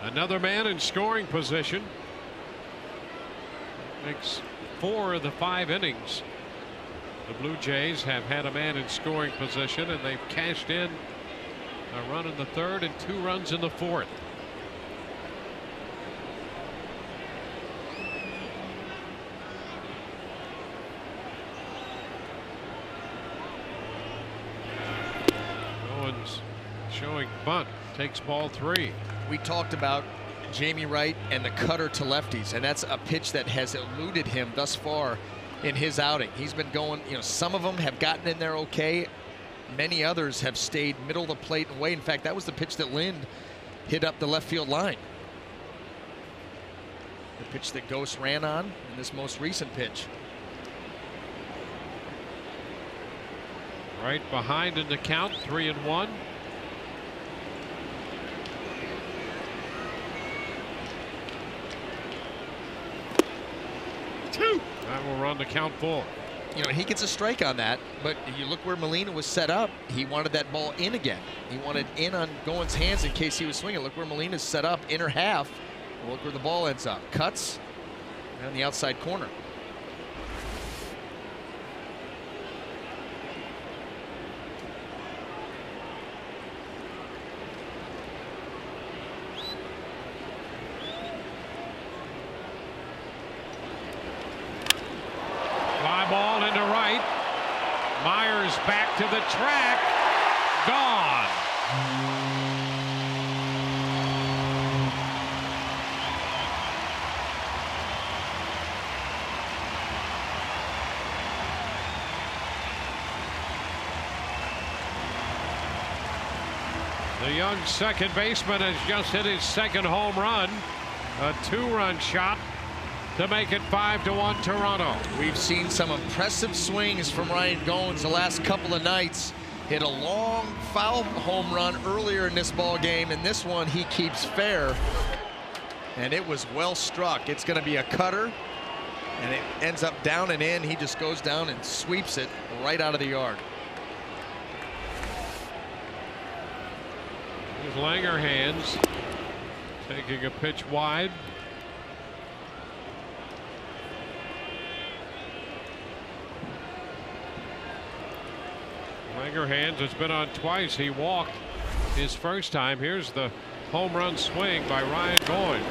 Another man in scoring position. Makes 4 of the 5 innings. The Blue Jays have had a man in scoring position, and they've cashed in a run in the third and 2 runs in the fourth. Owens showing bunt, takes ball 3. We talked about Jamie Wright and the cutter to lefties, and that's a pitch that has eluded him thus far in his outing. He's been going, some of them have gotten in there okay. Many others have stayed middle of the plate and away. In fact, that was the pitch that Lind hit up the left field line. The pitch that Ghost ran on in this most recent pitch. Right behind in the count, 3-1. That will run the count full. He gets a strike on that, but you look where Molina was set up. He wanted that ball in again. He wanted in on Goins' hands in case he was swinging. Look where Molina's set up, inner half. Look where the ball ends up. Cuts on the outside corner. Fly ball into right. Myers back to the track. Gone. The young second baseman has just hit his second home run. A 2-run shot to make it 5-1 Toronto. We've seen some impressive swings from Ryan Goins the last couple of nights. Hit a long foul home run earlier in this ball game, and this one he keeps fair. And it was well struck. It's going to be a cutter, and it ends up down and in. He just goes down and sweeps it right out of the yard. Here's Langerhans taking a pitch wide. Langerhans has been on twice. He walked his first time. Here's the home run swing by Ryan Goins.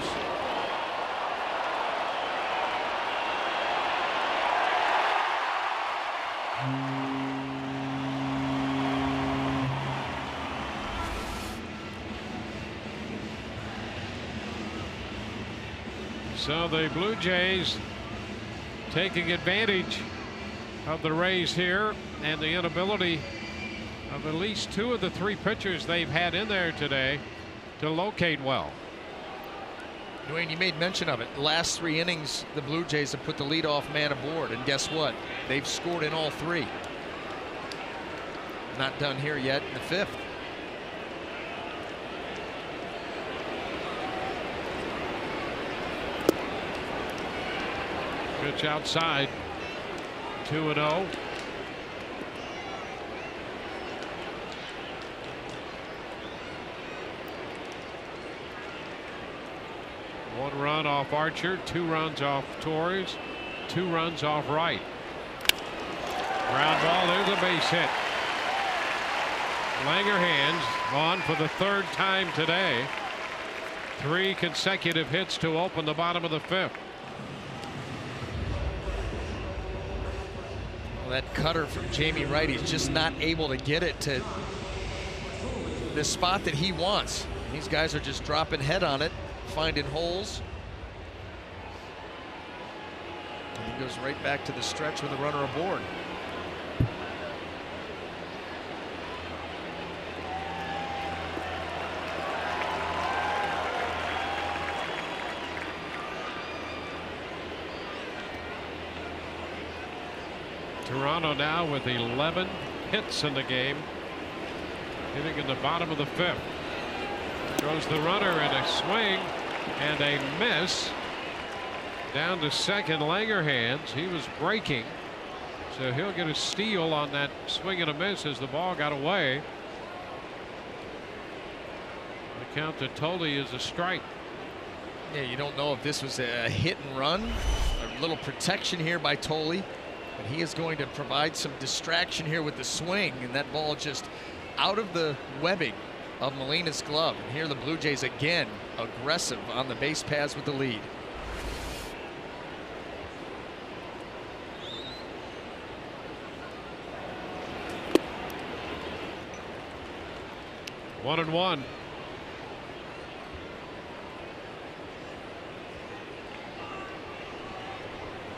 So the Blue Jays taking advantage of the Rays here and the inability of at least 2 of the 3 pitchers they've had in there today to locate well. Dwayne, you made mention of it. The last 3 innings, the Blue Jays have put the leadoff man aboard, and guess what? They've scored in all 3. Not done here yet in the 5th. Pitch outside. 2-0. One run off Archer, 2 runs off Torres, 2 runs off Wright. Ground ball, there's a base hit. Langerhans on for the 3rd time today. 3 consecutive hits to open the bottom of the 5th. That cutter from Jamie Wright, he's just not able to get it to the spot that he wants. These guys are just dropping head on it, finding holes. And he goes right back to the stretch with a runner aboard. Toronto now with 11 hits in the game, hitting in the bottom of the 5th. Goes the runner and a swing and a miss. Down to second, Langerhans. He was breaking, so he'll get a steal on that swing and a miss as the ball got away. The count to Tolle is a strike. Yeah, you don't know if this was a hit and run, a little protection here by Tolle. But he is going to provide some distraction here with the swing, and that ball just out of the webbing of Molina's glove. And here the Blue Jays again aggressive on the base paths with the lead. One and one.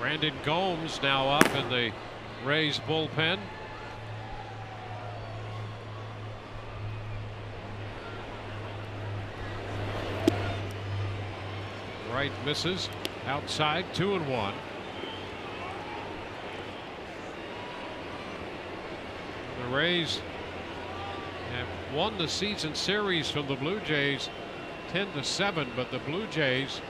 Brandon Gomes now up in the Rays bullpen. Right misses outside, 2-1. The Rays have won the season series from the Blue Jays 10-7, but the Blue Jays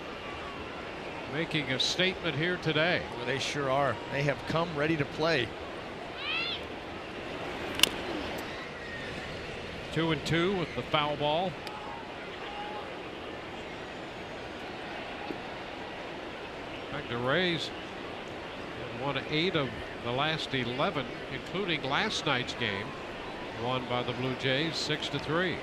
making a statement here today. Well, they sure are. They have come ready to play. 2-2 with the foul ball. In fact, the Rays have won 8 of the last 11, including last night's game, won by the Blue Jays 6-3.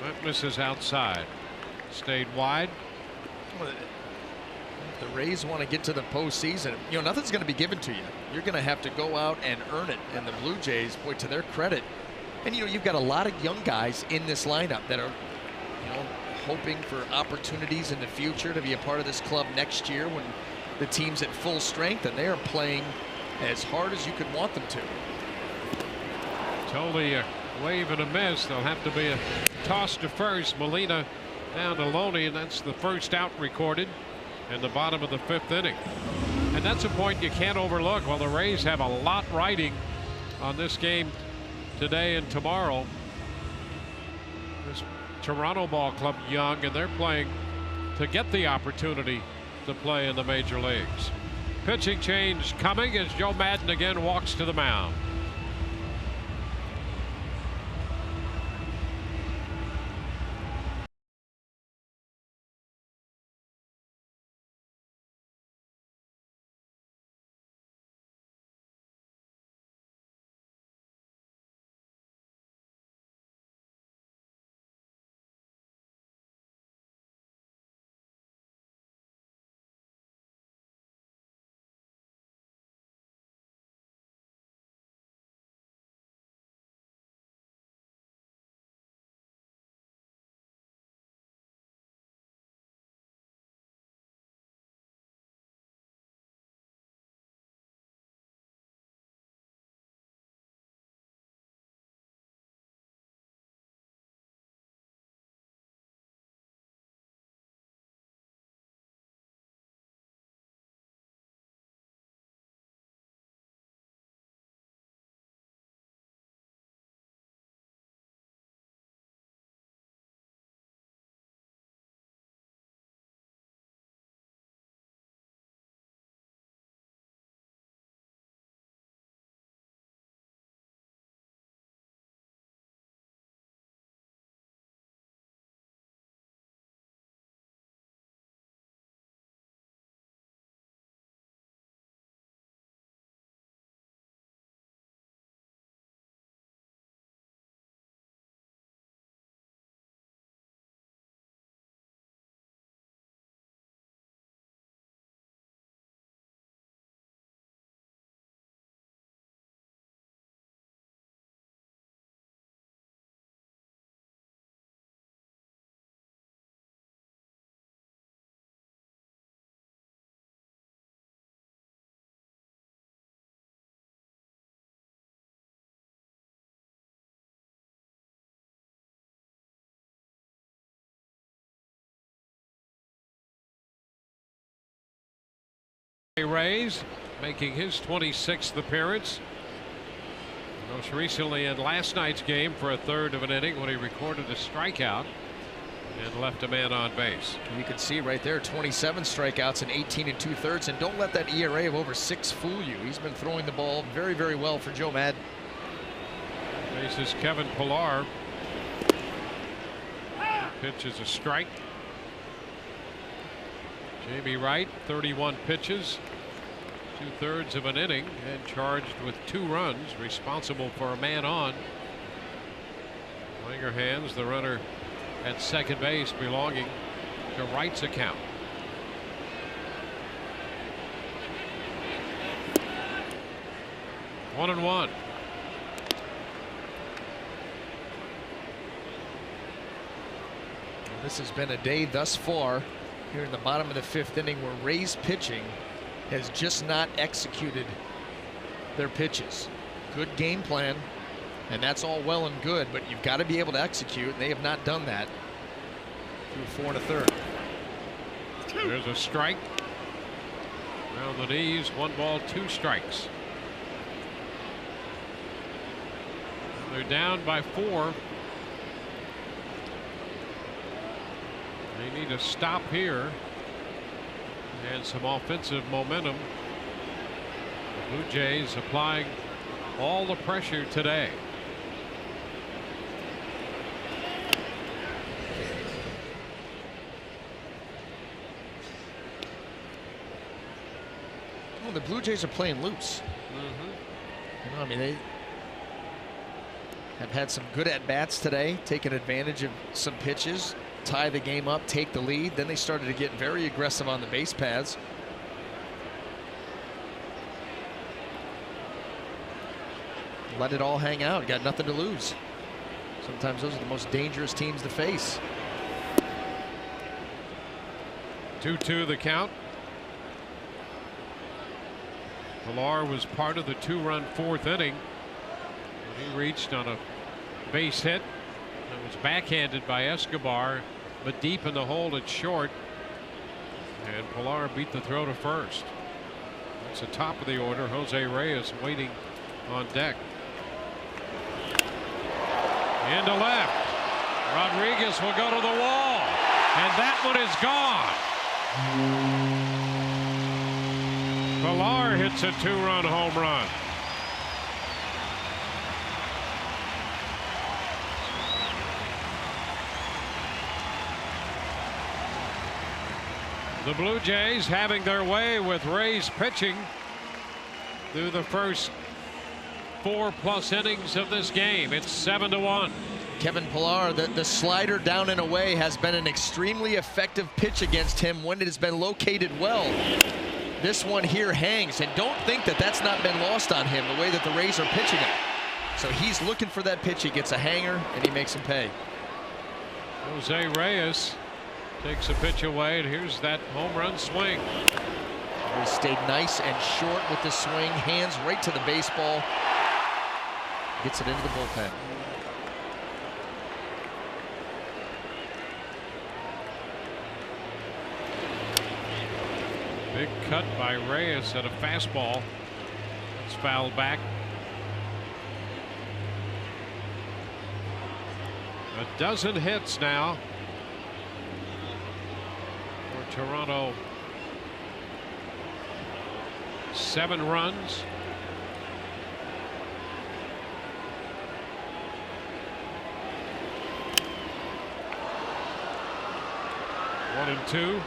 That misses outside. Stayed wide. The Rays want to get to the postseason. You know, nothing's going to be given to you. You're going to have to go out and earn it. And the Blue Jays, boy, to their credit, and you know, you've got a lot of young guys in this lineup that are, you know, hoping for opportunities in the future to be a part of this club next year when the team's at full strength, and they are playing as hard as you could want them to. Totally a wave and a miss. There'll have to be a toss to first. Molina down to Loney, and that's the first out recorded in the bottom of the 5th inning. And that's a point you can't overlook. While the Rays have a lot riding on this game today and tomorrow, this Toronto ball club young, and they're playing to get the opportunity to play in the major leagues. Pitching change coming as Joe Maddon again walks to the mound. Rays making his 26th appearance. Most recently in last night's game for a third of an inning when he recorded a strikeout and left a man on base. You can see right there 27 strikeouts in 18 2/3, and don't let that ERA of over 6 fool you. He's been throwing the ball very, very well for Joe Maddon. Faces Kevin Pillar. Pitch is a strike. Jamie Wright, 31 pitches, 2/3 of an inning, and charged with 2 runs, responsible for a man on. Langer hands the runner at second base belonging to Wright's account. 1-1. This has been a day thus far here in the bottom of the 5th inning where Rays pitching has just not executed their pitches. Good game plan, and that's all well and good, but you've got to be able to execute, and they have not done that through 4 1/3. There's a strike. Around the knees, 1 ball, 2 strikes. They're down by 4. They need a stop here and some offensive momentum. The Blue Jays applying all the pressure today. Well, the Blue Jays are playing loose. You know, I mean, they have had some good at-bats today, taking advantage of some pitches, tie the game up, take the lead. Then they started to get very aggressive on the base paths. Let it all hang out. Got nothing to lose. Sometimes those are the most dangerous teams to face. 2-2 the count. Pilar was part of the 2-run 4th inning. He reached on a base hit that was backhanded by Escobar, but deep in the hole at short. And Pilar beat the throw to first. That's the top of the order. Jose Reyes waiting on deck. Into left. Rodriguez will go to the wall, and that one is gone. Pilar hits a 2-run home run. The Blue Jays having their way with Rays pitching through the first 4+ innings of this game. It's 7-1. Kevin Pilar, the slider down and away has been an extremely effective pitch against him when it has been located well. This one here hangs, and don't think that that's not been lost on him the way that the Rays are pitching it. So he's looking for that pitch. He gets a hanger and he makes him pay. Jose Reyes takes a pitch away, and here's that home run swing. He stayed nice and short with the swing, hands right to the baseball. Gets it into the bullpen. Big cut by Reyes at a fastball. It's fouled back. A dozen hits now for Toronto. 7 runs. One and 2.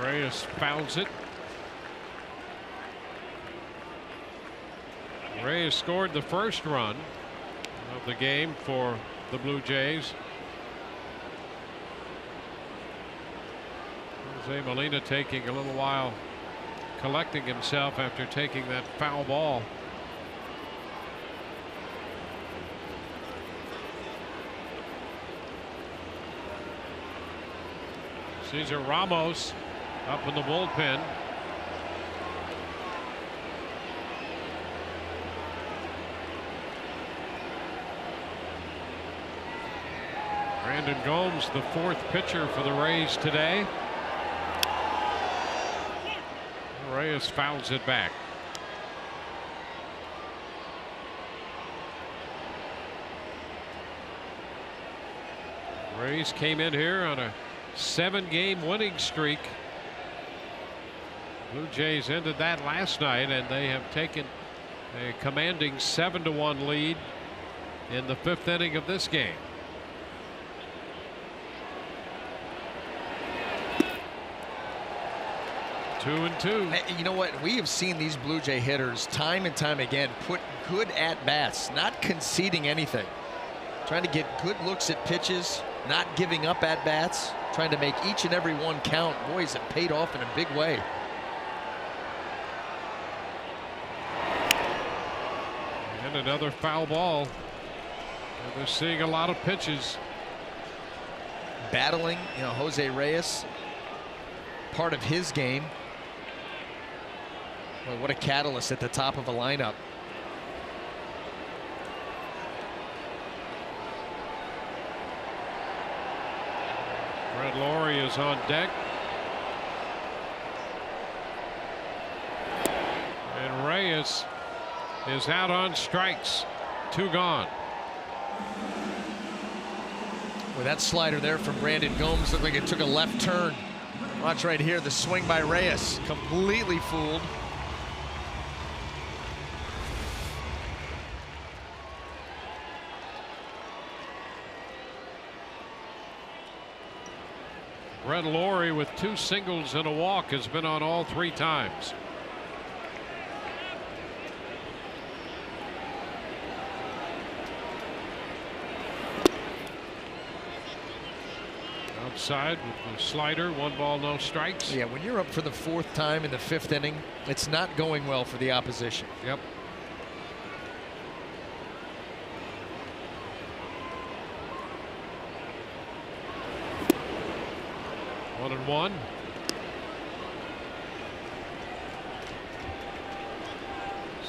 Reyes fouls it. Reyes scored the first run of the game for the Blue Jays. Jose Molina taking a little while collecting himself after taking that foul ball. Cesar Ramos up in the bullpen. Brandon Gomes, the 4th pitcher for the Rays today. Reyes fouls it back. Rays came in here on a 7-game winning streak. Blue Jays ended that last night, and they have taken a commanding 7-1 lead in the 5th inning of this game. 2-2. You know what? We have seen these Blue Jay hitters time and time again put good at-bats, not conceding anything. Trying to get good looks at pitches, not giving up at-bats, trying to make each and every one count. Boys, it paid off in a big way. And another foul ball. And they're seeing a lot of pitches. Battling, you know, Jose Reyes, part of his game. Boy, what a catalyst at the top of a lineup. Brett Lawrie is on deck. And Reyes is out on strikes. 2 gone. With that slider there from Brandon Gomes, looked like it took a left turn. Watch right here, the swing by Reyes, completely fooled. Brett Lawrie with 2 singles and a walk has been on all 3 times. Outside with the slider, 1 ball, no strikes. Yeah, when you're up for the 4th time in the 5th inning, it's not going well for the opposition. Yep. One and one.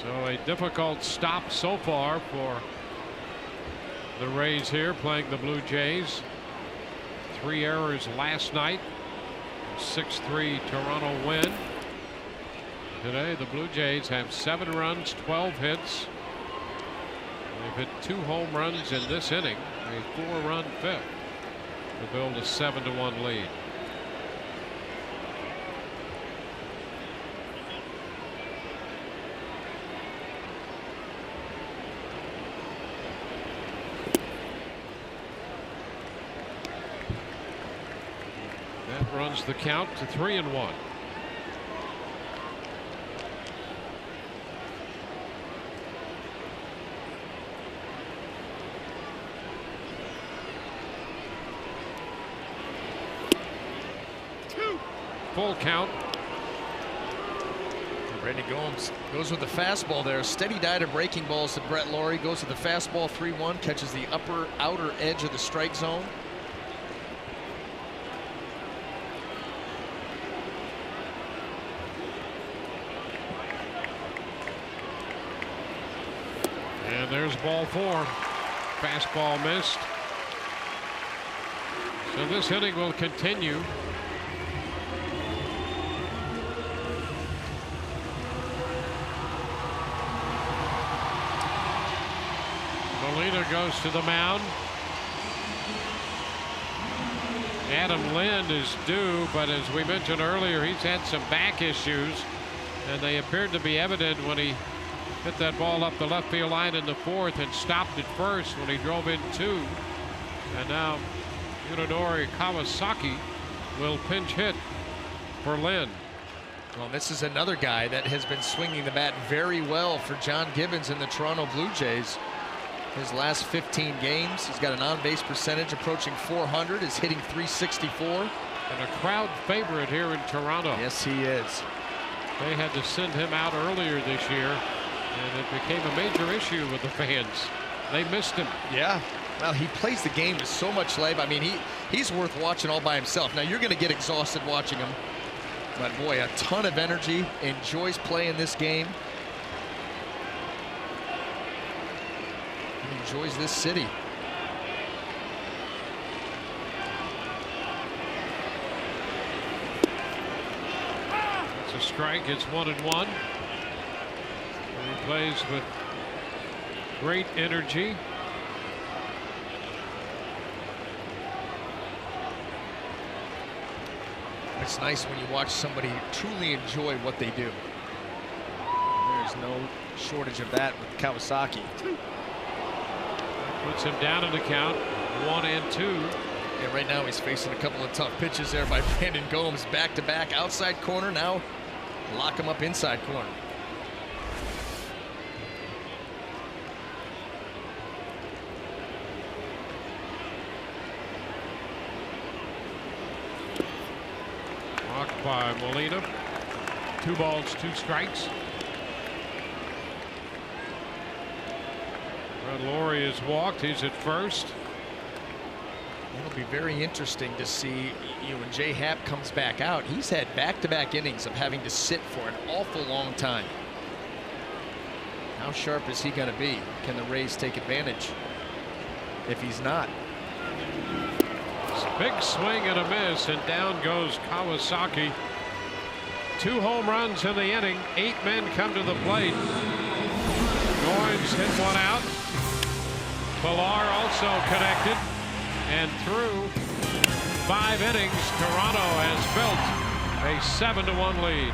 So a difficult stop so far for the Rays here playing the Blue Jays. 3 errors last night. 6-3 Toronto win. Today the Blue Jays have 7 runs, 12 hits. They've hit 2 home runs in this inning, a 4-run 5th to build a 7-1 lead. That runs the count to 3-1. Full count. Brandon Gomes goes with the fastball there. Steady diet of breaking balls to Brett Lawrie. Goes to the fastball 3-1. Catches the upper outer edge of the strike zone. And there's ball 4. Fastball missed. So this inning will continue. Molina goes to the mound. Adam Lind is due, but as we mentioned earlier, he's had some back issues, and they appeared to be evident when he hit that ball up the left field line in the 4th and stopped at first when he drove in 2. And now Yunonori Kawasaki will pinch hit for Lind. Well, this is another guy that has been swinging the bat very well for John Gibbons and the Toronto Blue Jays. His last 15 games, he's got an on-base percentage approaching 400, is hitting .364. And a crowd favorite here in Toronto. Yes, he is. They had to send him out earlier this year, and it became a major issue with the fans. They missed him. Yeah. Well, he plays the game with so much life. I mean, he's worth watching all by himself. Now, you're going to get exhausted watching him. But, boy, a ton of energy. Enjoys playing this game. Enjoys this city. It's a strike. It's 1-1. He plays with great energy. It's nice when you watch somebody truly enjoy what they do. There's no shortage of that with Kawasaki. Puts him down in the count, 1-2. Yeah, right now he's facing a couple of tough pitches there by Brandon Gomes. Back-to-back outside corner. Now lock him up inside corner. Walked by Molina. 2 balls, 2 strikes. Red Laurie is walked. He's at first. It'll be very interesting to see when Jay Happ comes back out. He's had back-to-back innings of having to sit for an awful long time. How sharp is he going to be? Can the Rays take advantage? If he's not. Big swing and a miss, and down goes Kawasaki. 2 home runs in the inning. 8 men come to the plate. Goins hit one out. Pilar also connected. And through 5 innings, Toronto has built a 7-1 lead.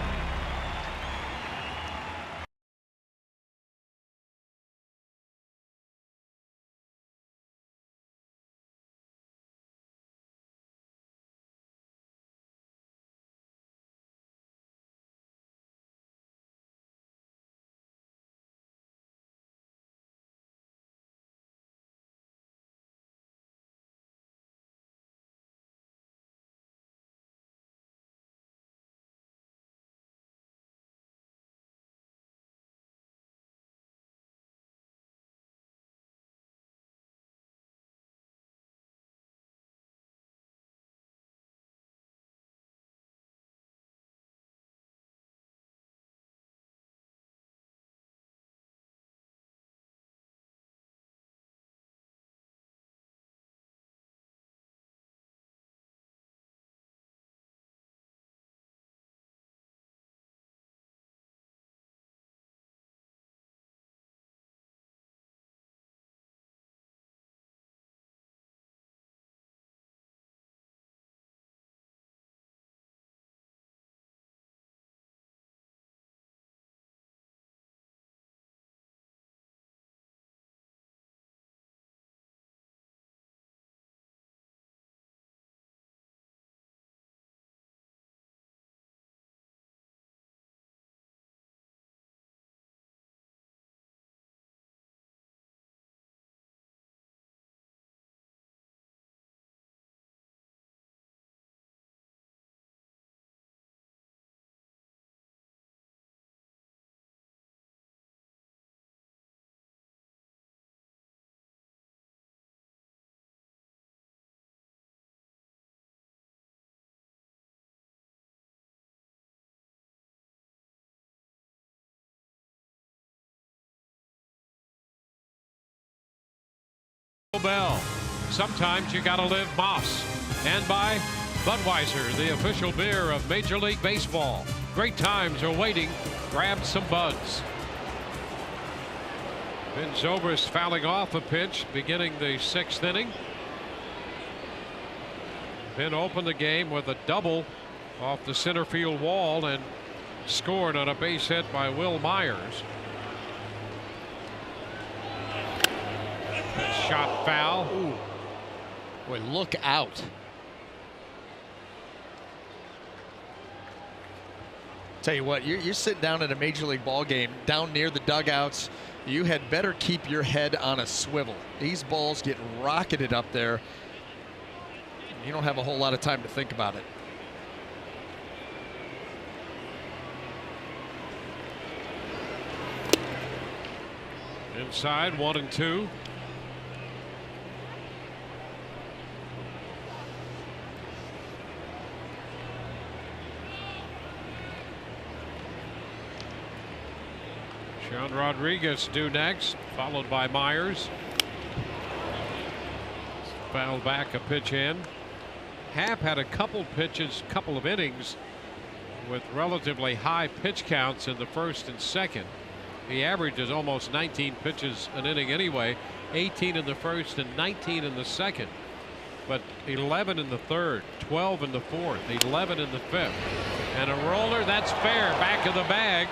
Bell. Sometimes you gotta live Moss. And by Budweiser, the official beer of Major League Baseball. Great times are waiting. Grab some buds. Ben Zobrist fouling off a pitch beginning the 6th inning. Ben opened the game with a double off the center field wall and scored on a base hit by Will Myers. Shot foul. Ooh. Boy, look out. Tell you what, you're sitting down at a Major League ball game down near the dugouts. You had better keep your head on a swivel. These balls get rocketed up there. You don't have a whole lot of time to think about it. Inside, 1-2. Sean Rodriguez due next, followed by Myers. Fouled back a pitch in. Happ had a couple of innings with relatively high pitch counts in the 1st and 2nd. He averages almost 19 pitches an inning anyway, 18 in the 1st and 19 in the 2nd. But 11 in the 3rd, 12 in the 4th, 11 in the 5th. And a roller, that's fair, back of the bag.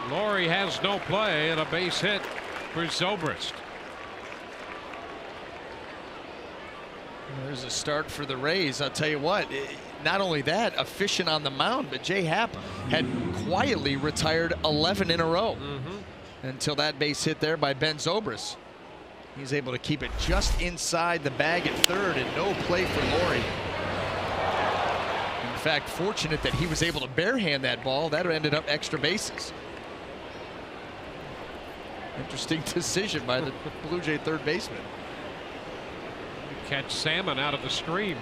Laurie has no play and a base hit for Zobrist. There's a start for the Rays. I'll tell you what, not only that, efficient on the mound, but Jay Happ had quietly retired 11 in a row until that base hit there by Ben Zobrist. He's able to keep it just inside the bag at third, and no play for Laurie. In fact, fortunate that he was able to barehand that ball. That ended up extra bases. Interesting decision by the Blue Jay third baseman. Catch salmon out of the stream.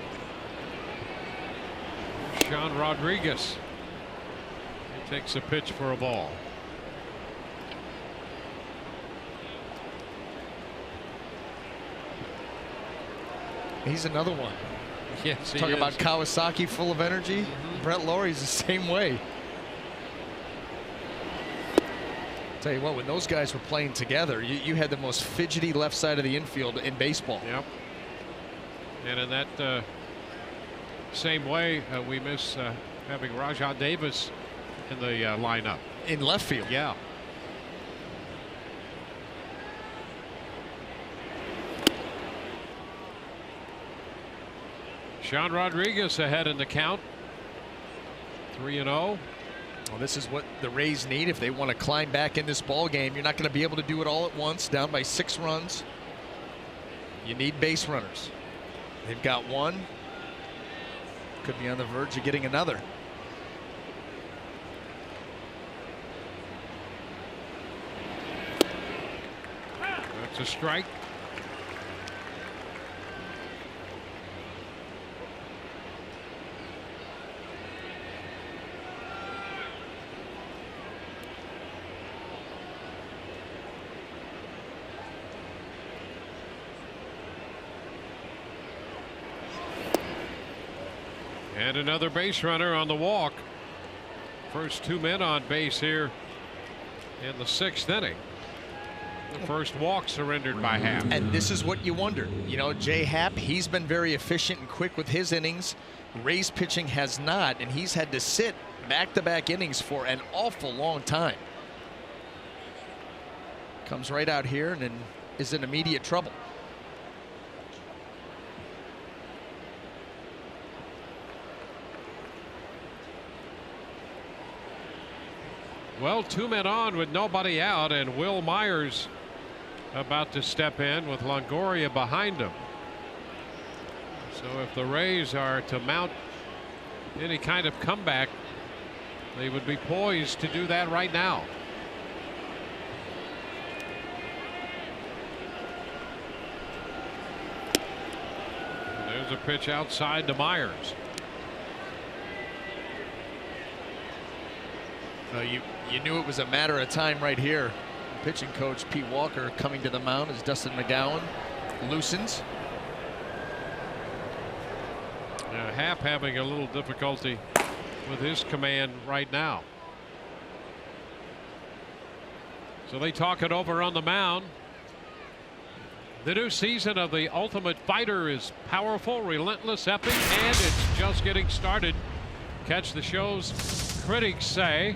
Sean Rodriguez. He takes a pitch for a ball. He's another one. Yes, he Talk is. about Kawasaki full of energy. Brett Laurie's the same way. Tell you what, when those guys were playing together, you had the most fidgety left side of the infield in baseball. Yep. And in that same way, we miss having Rajah Davis in the lineup. In left field. Yeah. Sean Rodriguez ahead in the count. 3-0. Well, this is what the Rays need if they want to climb back in this ball game. You're not going to be able to do it all at once, down by 6 runs. You need base runners. They've got one. Could be on the verge of getting another. That's a strike. And another base runner on the walk. First 2 men on base here in the 6th inning. The first walk surrendered by Happ. And this is what you wonder. You know, Jay Happ, he's been very efficient and quick with his innings. Rays pitching has not, and he's had to sit back-to-back innings for an awful long time. Comes right out here and then is in immediate trouble. Well, 2 men on with nobody out, and Will Myers about to step in with Longoria behind him. So if the Rays are to mount any kind of comeback, they would be poised to do that right now. And there's a pitch outside to Myers. You knew it was a matter of time right here. Pitching coach Pete Walker coming to the mound as Dustin McGowan loosens. Happ having a little difficulty with his command right now. So they talk it over on the mound. The new season of The Ultimate Fighter is powerful, relentless, epic, and it's just getting started. Catch the show's critics say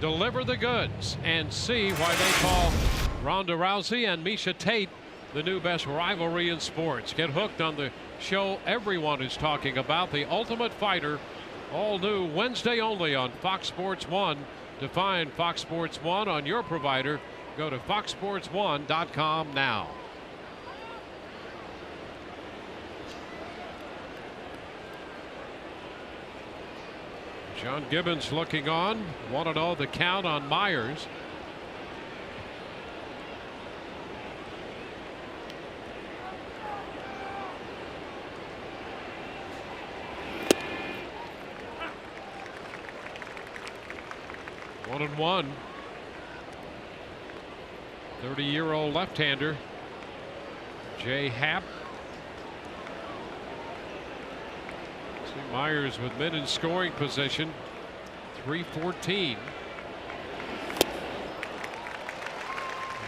deliver the goods and see why they call Ronda Rousey and Miesha Tate the new best rivalry in sports. Get hooked on the show everyone is talking about, The Ultimate Fighter, all new Wednesday only on Fox Sports 1. To find Fox Sports 1 on your provider, go to foxsports1.com now. John Gibbons looking on. 1-0 the count on Myers. One and one. 30-year-old left-hander Jay Happ. Myers with men in scoring position. 3-14.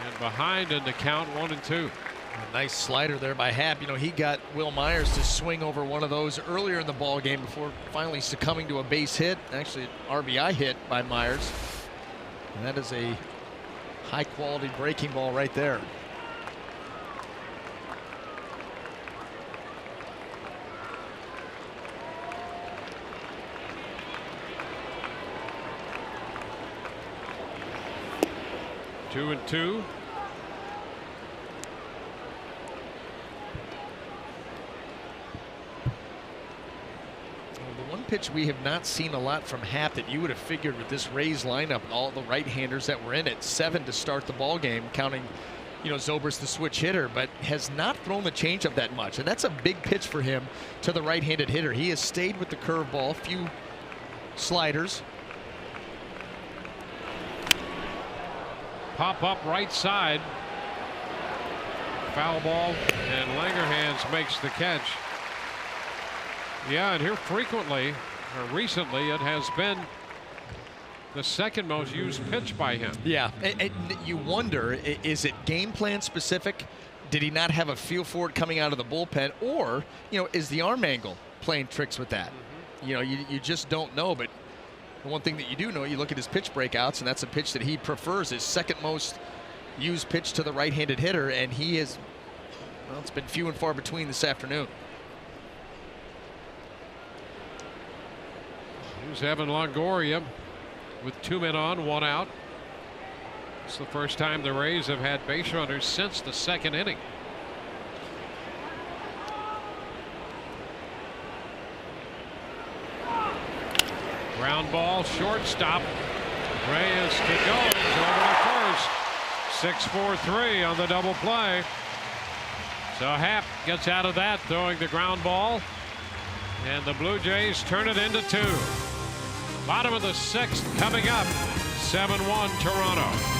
And behind in the count, 1-2. A nice slider there by Happ. You know, he got Will Myers to swing over one of those earlier in the ball game before finally succumbing to a base hit. Actually, an RBI hit by Myers. And that is a high quality breaking ball right there. 2-2. One pitch we have not seen a lot from Happ that you would have figured with this Rays lineup, all the right-handers that were in it, 7 to start the ball game, counting, Zobrist the switch hitter, but has not thrown the changeup that much, and that's a big pitch for him to the right-handed hitter. He has stayed with the curveball, few sliders. Pop up right side. Foul ball, and Langerhans makes the catch. Yeah, and here frequently, or recently, it has been the second most used pitch by him. Yeah, and you wonder, is it game plan specific? Did he not have a feel for it coming out of the bullpen? Or, is the arm angle playing tricks with that? You just don't know. But the one thing that you do know, you look at his pitch breakouts, and that's a pitch that he prefers, his second most used pitch to the right-handed hitter, and he is, well, it's been few and far between this afternoon. Here's Evan Longoria with 2 men on, 1 out. It's the first time the Rays have had base runners since the second inning. Ground ball, shortstop. Reyes to Gomes over to first. 6-4-3 on the double play. So Happ gets out of that, throwing the ground ball. And the Blue Jays turn it into 2. Bottom of the 6th coming up. 7-1 Toronto.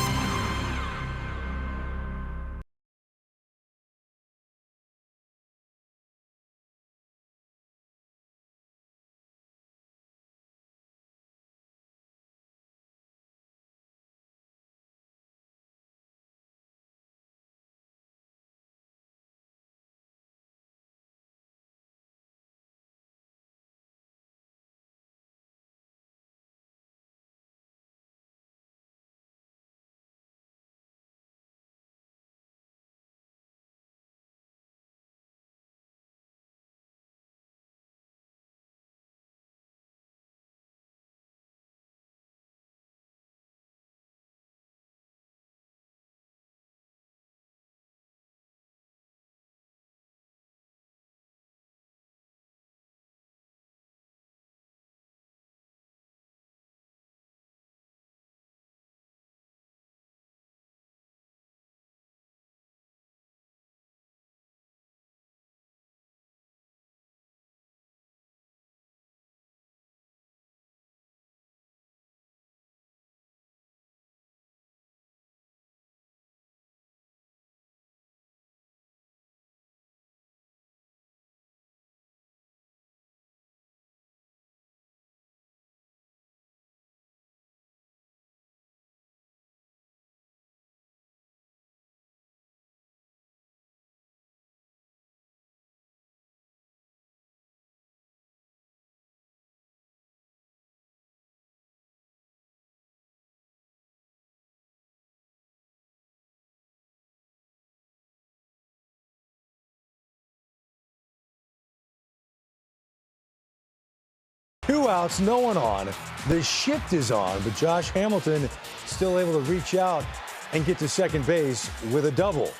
Two outs, no one on. The shift is on, but Josh Hamilton still able to reach out and get to second base with a double.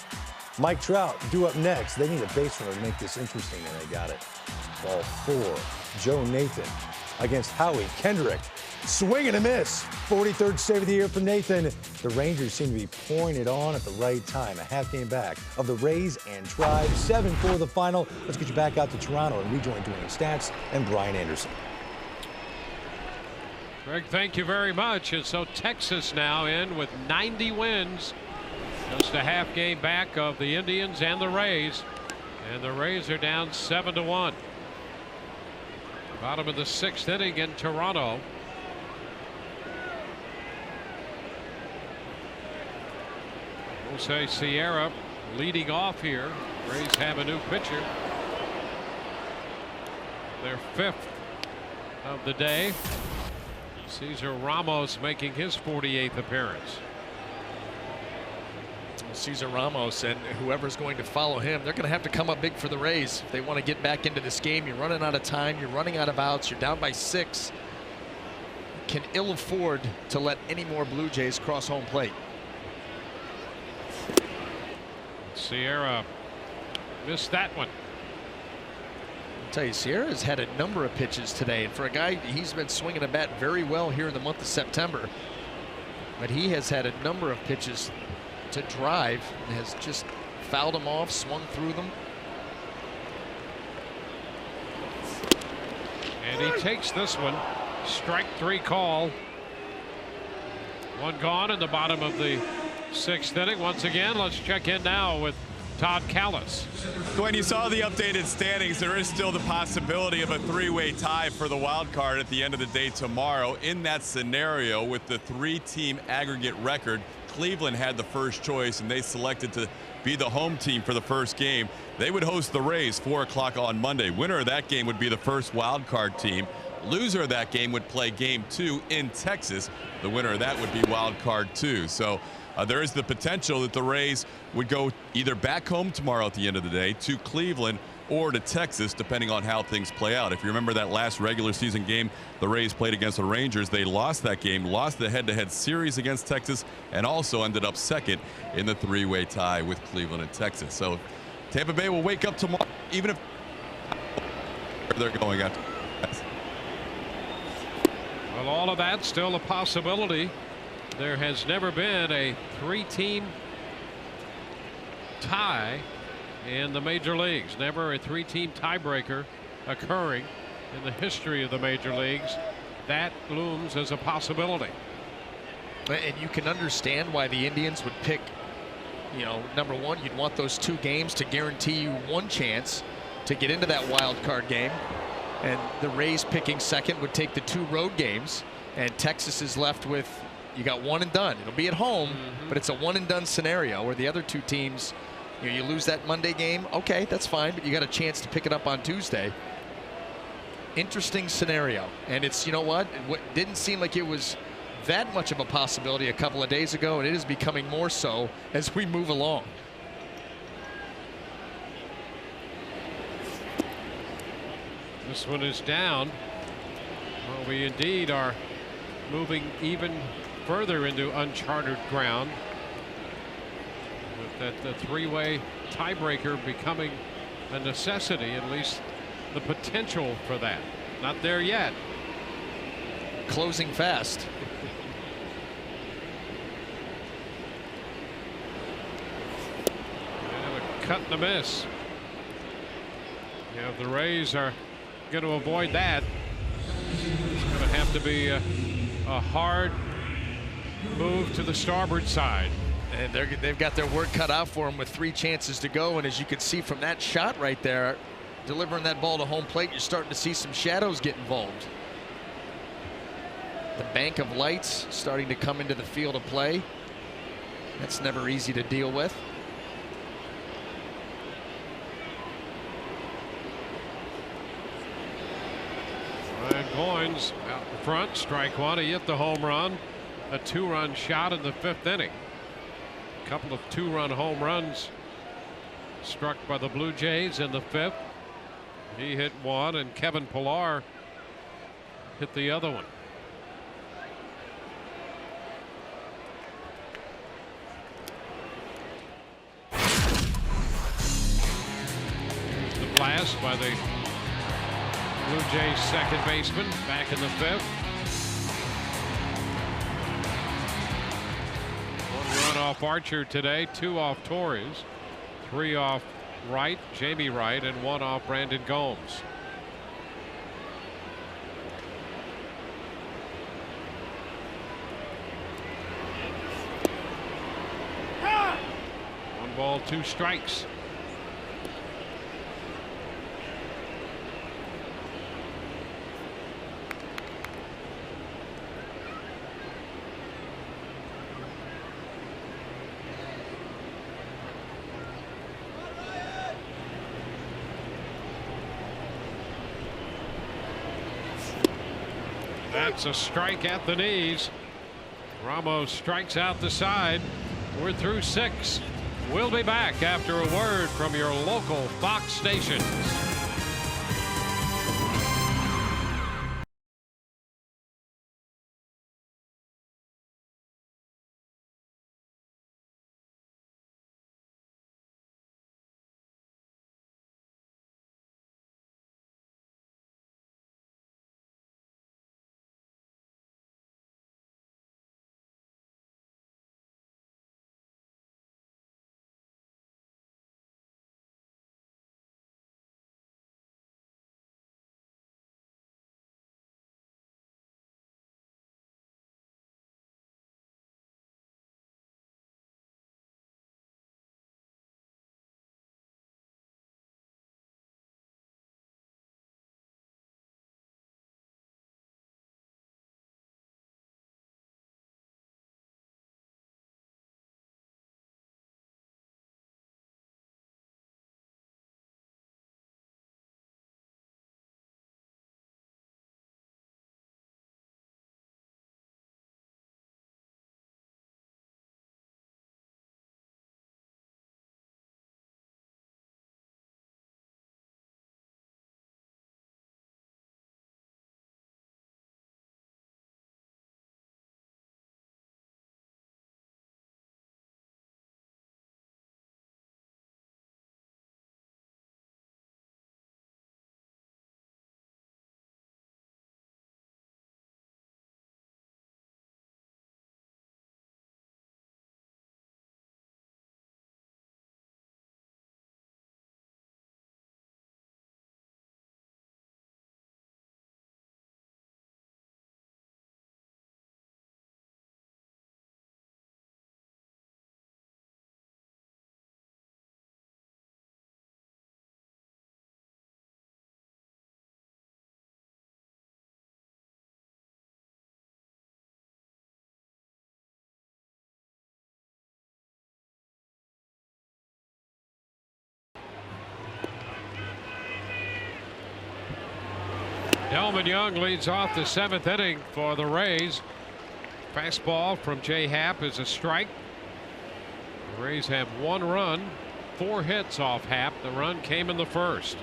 Mike Trout due up next. They need a base runner to make this interesting, and they got it. Ball 4. Joe Nathan against Howie Kendrick. Swing and a miss. 43rd save of the year for Nathan. The Rangers seem to be pouring it on at the right time. A half game back of the Rays and Tribe. 7-4 the final. Let's get you back out to Toronto and rejoin Dwayne Stats and Brian Anderson. Greg, thank you very much. And so Texas now in with 90 wins. Just a half game back of the Indians and the Rays. And the Rays are down 7-1. Bottom of the 6th inning in Toronto. Jose Sierra leading off here. Rays have a new pitcher. Their 5th of the day. Cesar Ramos making his 48th appearance. Cesar Ramos and whoever's going to follow him, they're going to have to come up big for the Rays if they want to get back into this game. You're running out of time. You're running out of outs. You're down by 6. Can ill afford to let any more Blue Jays cross home plate. Sierra missed that one. I'll tell you, Sierra's had a number of pitches today, and for a guy, he's been swinging a bat very well here in the month of September. But he has had a number of pitches to drive and has just fouled them off, swung through them. And he takes this one. Strike 3 call. One gone in the bottom of the 6th inning. Once again, let's check in now with Todd Kalas. When you saw the updated standings, there is still the possibility of a 3-way tie for the wild card at the end of the day tomorrow. In that scenario, with the 3-team aggregate record, Cleveland had the first choice, and they selected to be the home team for the first game. They would host the Rays 4 o'clock on Monday. Winner of that game would be the first wild card team. Loser of that game would play game 2 in Texas. The winner of that would be wild card 2. So there is the potential that the Rays would go either back home tomorrow at the end of the day to Cleveland or to Texas, depending on how things play out. If you remember that last regular season game the Rays played against the Rangers, they lost that game, lost the head-to-head series against Texas, and also ended up second in the 3-way tie with Cleveland and Texas. So Tampa Bay will wake up tomorrow, even if they're going after. Well, all of that still a possibility. There has never been a 3-team tie in the major leagues. Never a 3-team tiebreaker occurring in the history of the major leagues. That looms as a possibility. And you can understand why the Indians would pick, you know, number one, you'd want those 2 games to guarantee you one chance to get into that wild card game. And the Rays picking second would take the 2 road games, and Texas is left with, you got one and done. It'll be at home, but it's a one and done scenario where the other 2 teams, you know, you lose that Monday game, okay, that's fine, but you got a chance to pick it up on Tuesday. Interesting scenario. And it's, you know what, didn't seem like it was that much of a possibility a couple of days ago, and it is becoming more so as we move along. This one is down. Well, we indeed are moving even further into uncharted ground, with that the 3-way tiebreaker becoming a necessity, at least the potential for that. Not there yet. Closing fast. And a cut and a miss. Yeah, the Rays are going to avoid that. It's going to have to be a hard move to the starboard side. And they've got their work cut out for them with 3 chances to go. And as you can see from that shot right there, delivering that ball to home plate, you're starting to see some shadows get involved. The bank of lights starting to come into the field of play. That's never easy to deal with. Ryan Goins out in front, strike 1. He hit the home run, a 2-run shot in the 5th inning. A couple of 2-run home runs struck by the Blue Jays in the 5th. He hit one, and Kevin Pillar hit the other one. Here's the blast by the Blue Jays second baseman back in the 5th. 1 run off Archer today, 2 off Torres, 3 off Wright, Jamie Wright, and 1 off Brandon Gomes. One ball, 2 strikes. That's a strike at the knees. Ramos strikes out the side. We're through 6. We'll be back after a word from your local Fox stations. Delmon Young leads off the 7th inning for the Rays. Fastball from Jay Happ is a strike. The Rays have 1 run, 4 hits off Happ. The run came in the first.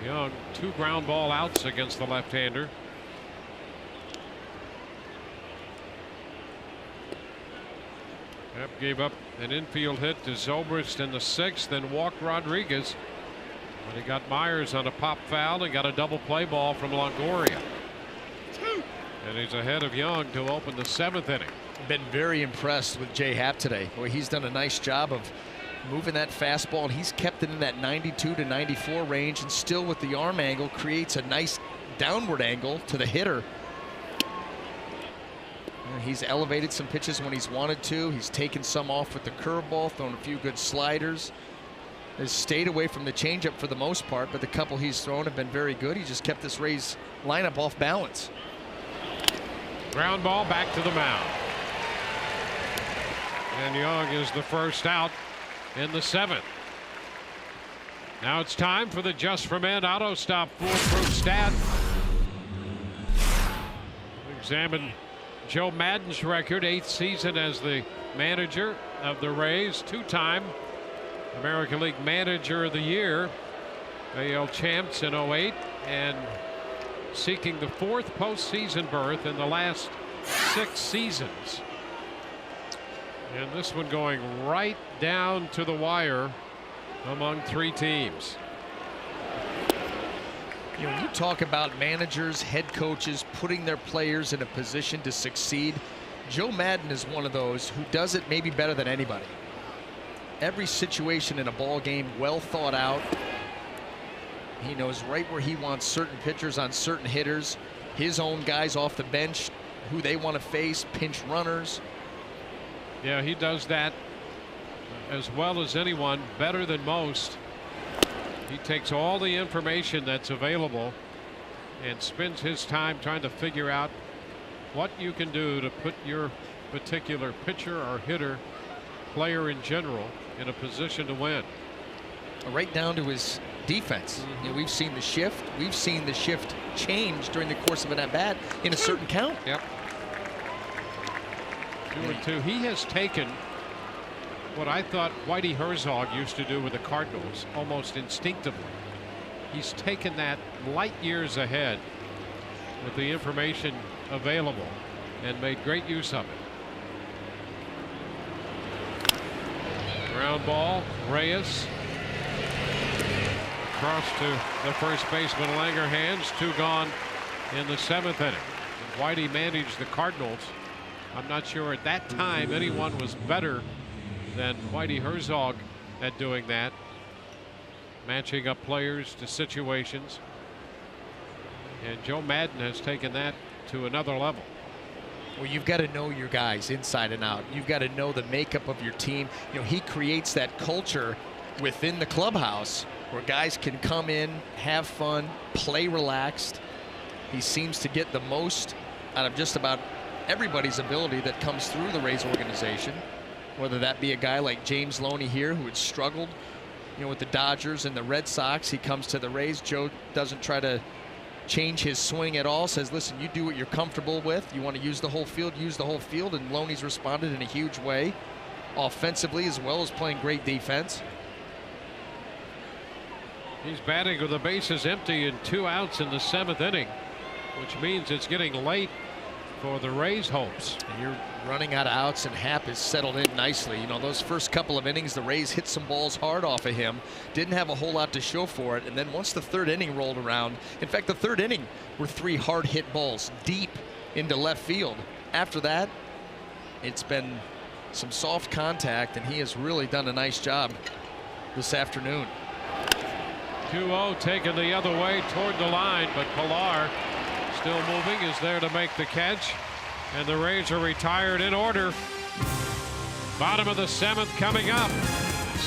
Young 2 ground ball outs against the left-hander. Happ gave up an infield hit to Zobrist in the 6th, then walked Rodriguez. But he got Myers on a pop foul and got a double play ball from Longoria. And he's ahead of Young to open the 7th inning. Been very impressed with Jay Happ today. Boy, he's done a nice job of moving that fastball, and he's kept it in that 92 to 94 range, and still with the arm angle creates a nice downward angle to the hitter. And he's elevated some pitches when he's wanted to. He's taken some off with the curveball, thrown a few good sliders. Has stayed away from the changeup for the most part, but the couple he's thrown have been very good. He just kept this Rays lineup off balance. Ground ball back to the mound. And Young is the first out in the 7th. Now it's time for the Just for Men Auto Stop Foolproof Stat. Examine Joe Maddon's record, 8th season as the manager of the Rays, 2-time American League Manager of the Year, AL champs in 08, and seeking the 4th postseason berth in the last 6 seasons. And this one going right down to the wire among 3 teams. You know, when you talk about managers, head coaches putting their players in a position to succeed, Joe Maddon is one of those who does it maybe better than anybody. Every situation in a ball game well thought out. He knows right where he wants certain pitchers on certain hitters, his own guys off the bench, who they want to face, pinch runners. Yeah, he does that as well as anyone, better than most. He takes all the information that's available and spends his time trying to figure out what you can do to put your particular pitcher or hitter, player in general, in a position to win. Right down to his defense. You know, we've seen the shift. We've seen the shift change during the course of an at-bat in a certain count. Yep. 2-2. He has taken what I thought Whitey Herzog used to do with the Cardinals almost instinctively. He's taken that light years ahead with the information available and made great use of it. Ground ball, Reyes across to the first baseman Langerhans. 2 gone in the 7th inning. And Whitey managed the Cardinals. I'm not sure at that time anyone was better than Whitey Herzog at doing that, matching up players to situations. And Joe Maddon has taken that to another level. Well, you've got to know your guys inside and out. You've got to know the makeup of your team. You know, he creates that culture within the clubhouse where guys can come in, have fun, play relaxed. He seems to get the most out of just about everybody's ability that comes through the Rays organization, whether that be a guy like James Loney here, who had struggled, you know, with the Dodgers and the Red Sox. He comes to the Rays. Joe doesn't try to change his swing at all, says, listen, you do what you're comfortable with. You want to use the whole field, use the whole field. And Loney's responded in a huge way, offensively as well as playing great defense. He's batting with the bases empty and 2 outs in the 7th inning, which means it's getting late for the Rays' hopes. And you're running out of outs, and Happ has settled in nicely. You know, those first couple of innings, the Rays hit some balls hard off of him, didn't have a whole lot to show for it. And then once the 3rd inning rolled around, in fact, the 3rd inning were 3 hard hit balls deep into left field. After that, it's been some soft contact, and he has really done a nice job this afternoon. 2-0 taken the other way toward the line, but Pilar, still moving, is there to make the catch, and the Rays are retired in order. Bottom of the 7th coming up.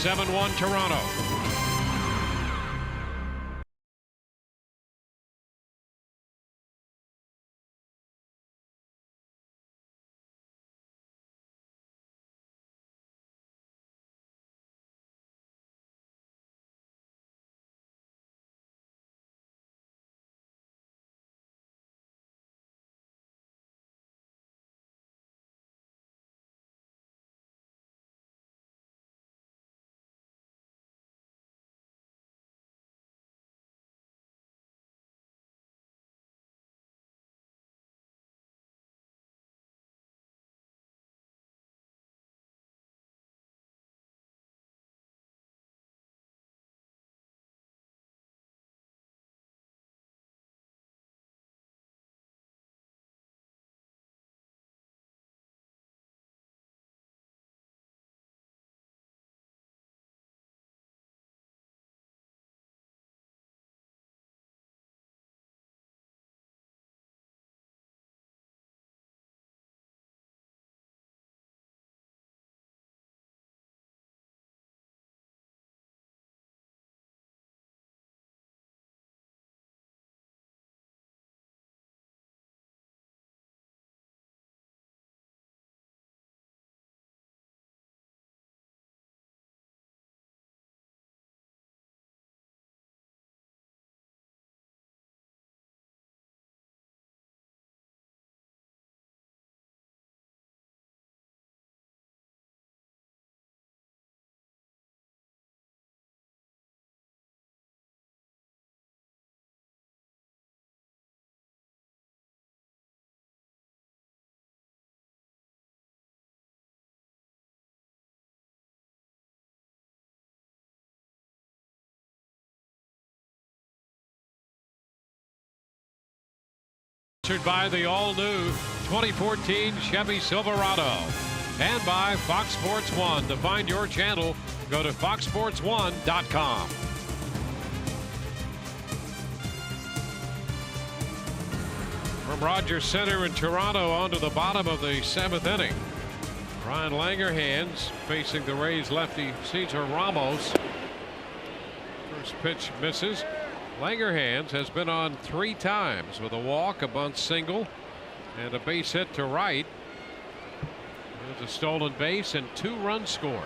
7-1 Toronto. Sponsored by the all-new 2014 Chevy Silverado and by Fox Sports 1. To find your channel, go to foxsports1.com. From Rogers Center in Toronto on to the bottom of the 7th inning. Ryan Langerhans facing the Rays lefty Cesar Ramos. First pitch misses. Langerhans has been on 3 times with a walk, a bunt single, and a base hit to right. There's a stolen base and 2 runs scored.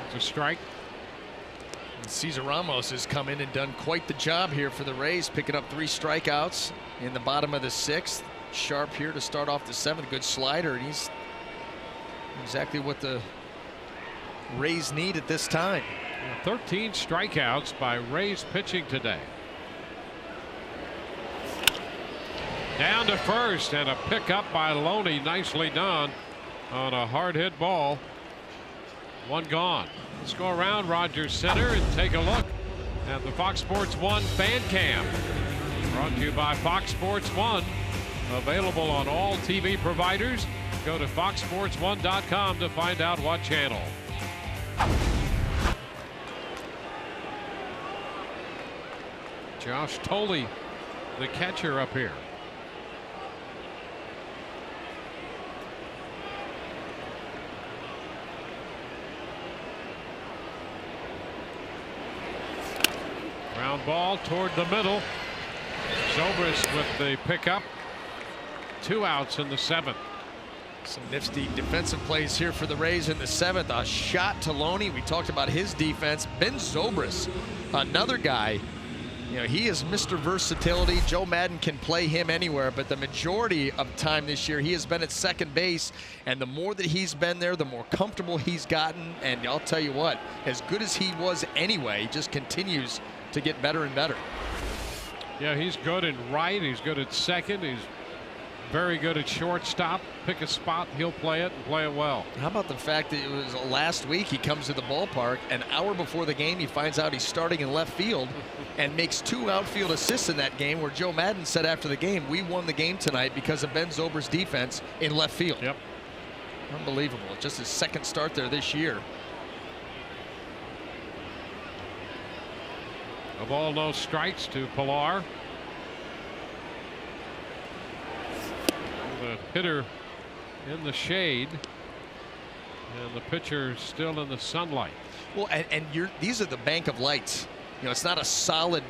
It's a strike. Cesar Ramos has come in and done quite the job here for the Rays, picking up 3 strikeouts in the bottom of the 6th. Sharp here to start off the 7th. Good slider, and he's exactly what the Rays need at this time. 13 strikeouts by Rays pitching today. Down to first, and a pickup by Loney, nicely done on a hard hit ball. 1 gone. Let's go around Rogers Center and take a look at the Fox Sports 1 fan cam. Brought to you by Fox Sports 1. Available on all TV providers. Go to foxsports1.com to find out what channel. Josh Thole, the catcher, up here. Ground ball toward the middle. Zobrist with the pickup. 2 outs in the 7th. Some nifty defensive plays here for the Rays in the 7th. A shot to Loney. We talked about his defense. Ben Zobrist, another guy. You know, he is Mr. Versatility. Joe Madden can play him anywhere, but the majority of time this year he has been at second base, and the more that he's been there, the more comfortable he's gotten. And I'll tell you what, as good as he was anyway, he just continues to get better and better. Yeah, he's good in right. He's good at second. He's very good at shortstop. Pick a spot, he'll play it and play it well. How about the fact that it was last week he comes to the ballpark, an hour before the game he finds out he's starting in left field and makes 2 outfield assists in that game, where Joe Madden said after the game, we won the game tonight because of Ben Zobrist's defense in left field. Yep. Unbelievable. Just his 2nd start there this year. A ball, no strikes to Pilar. The hitter in the shade, and the pitcher still in the sunlight. Well, and these are the bank of lights. You know, it's not a solid,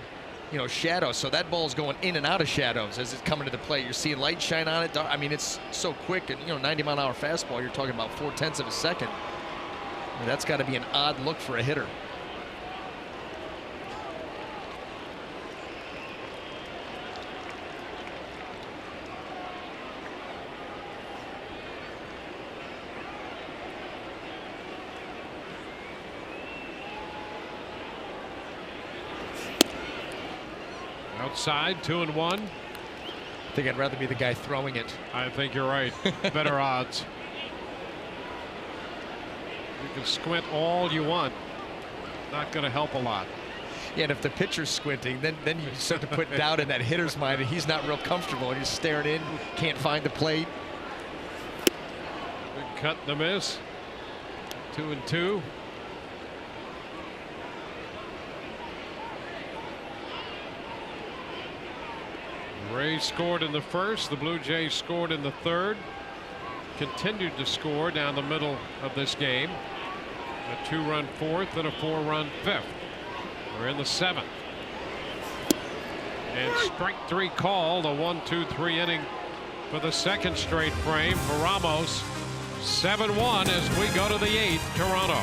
you know, shadow, so that ball's going in and out of shadows as it's coming to the plate. You're seeing light shine on it. I mean, it's so quick, and, you know, 90-mile-an-hour fastball, you're talking about 0.4 of a second. And that's got to be an odd look for a hitter. Outside, 2-1. I think I'd rather be the guy throwing it. I think you're right. Better odds. You can squint all you want. Not going to help a lot. Yeah, and if the pitcher's squinting, then you start to put doubt in that hitter's mind, and he's not real comfortable. He's staring in, can't find the plate. Big cut and a miss. 2-2. The Rays scored in the 1st. The Blue Jays scored in the 3rd. Continued to score down the middle of this game. A 2-run 4th and a 4-run 5th. We're in the 7th. And strike 3 call, the 1-2-3 inning for the 2nd straight frame for Ramos. 7-1 as we go to the 8th, Toronto.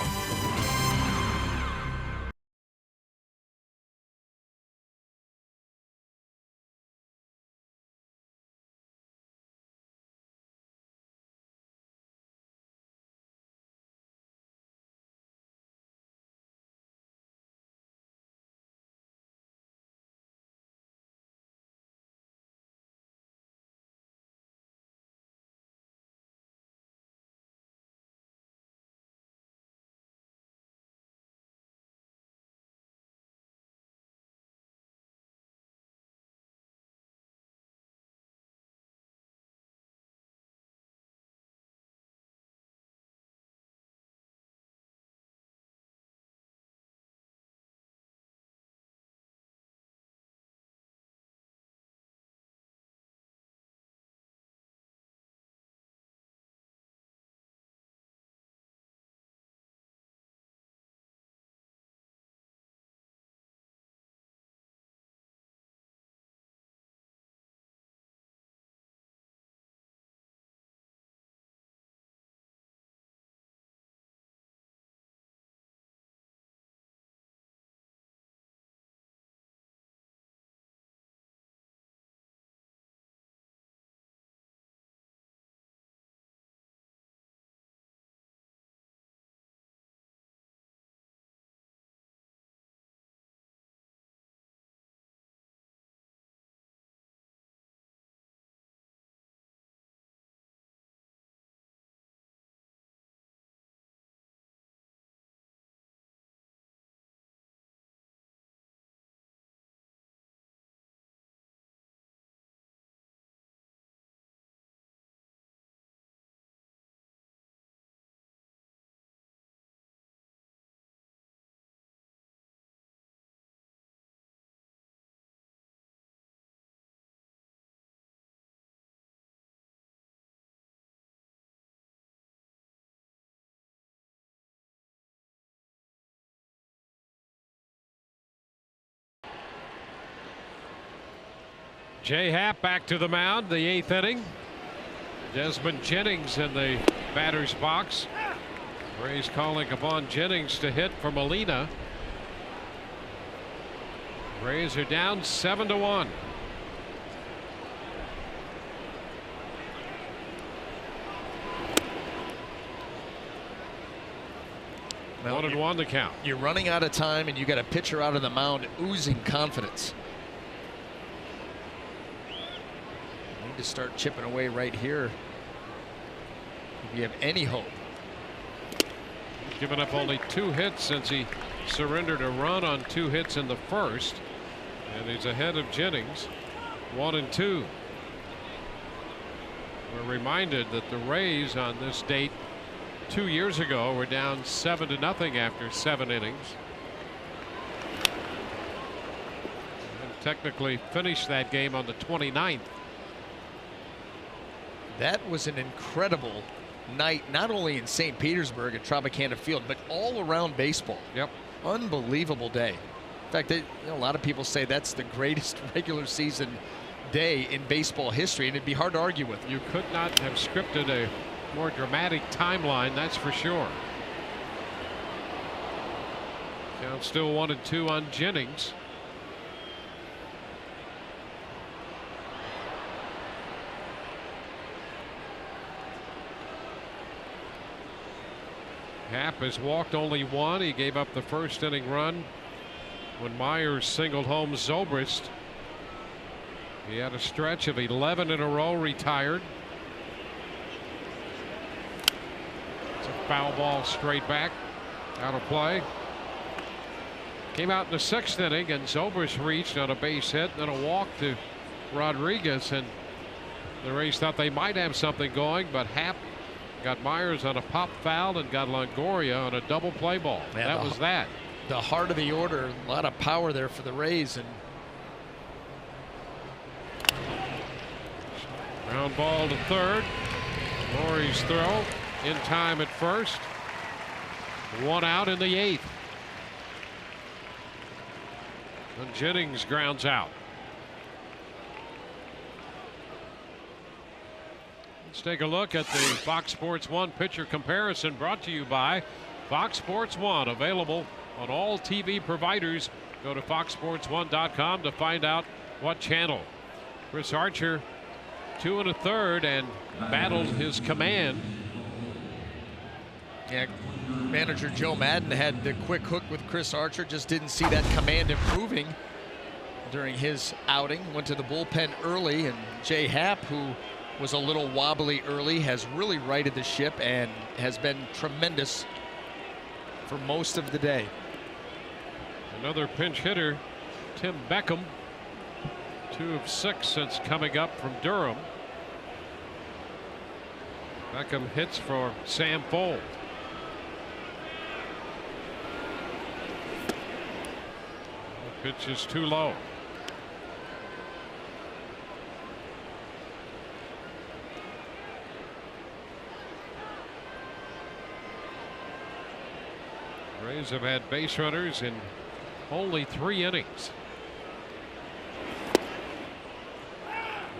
Jay Happ back to the mound, the 8th inning. Desmond Jennings in the batter's box. Rays calling upon Jennings to hit for Molina. Rays are down 7-1. Well, 1-1 to count. You're running out of time, and you got a pitcher out of the mound oozing confidence. You need to start chipping away right here if you have any hope. He's given up only 2 hits since he surrendered a run on 2 hits in the first, and he's ahead of Jennings, 1-2. We're reminded that the Rays on this date 2 years ago were down 7-0 after 7 innings. And technically finished that game on the 29th. That was an incredible night, not only in St. Petersburg at Tropicana Field, but all around baseball. Yep. Unbelievable day. In fact, a lot of people say that's the greatest regular season day in baseball history, and it'd be hard to argue with. You could not have scripted a more dramatic timeline, that's for sure. Count still 1-2 on Jennings. Happ has walked only 1. He gave up the first inning run when Myers singled home Zobrist. He had a stretch of 11 in a row, retired. It's a foul ball straight back, out of play. Came out in the 6th inning, and Zobrist reached on a base hit, then a walk to Rodriguez, and the Rays thought they might have something going, but Happ got Myers on a pop foul and got Longoria on a double play ball. Yeah, that was that. The heart of the order, a lot of power there for the Rays. And ground ball to third. Lowry's throw in time at first. 1 out in the 8th. And Jennings grounds out. Let's take a look at the Fox Sports 1 pitcher comparison, brought to you by Fox Sports 1, available on all TV providers. Go to foxsports1.com to find out what channel. Chris Archer, 2 1/3, and battled his command. yeah, manager Joe Madden had the quick hook with Chris Archer, just didn't see that command improving during his outing. Went to the bullpen early, and Jay Happ, who was a little wobbly early, has really righted the ship and has been tremendous for most of the day. Another pinch hitter, Tim Beckham, 2 of 6 since coming up from Durham. Beckham hits for Sam Fold. The pitch is too low. Rays have had base runners in only 3 innings.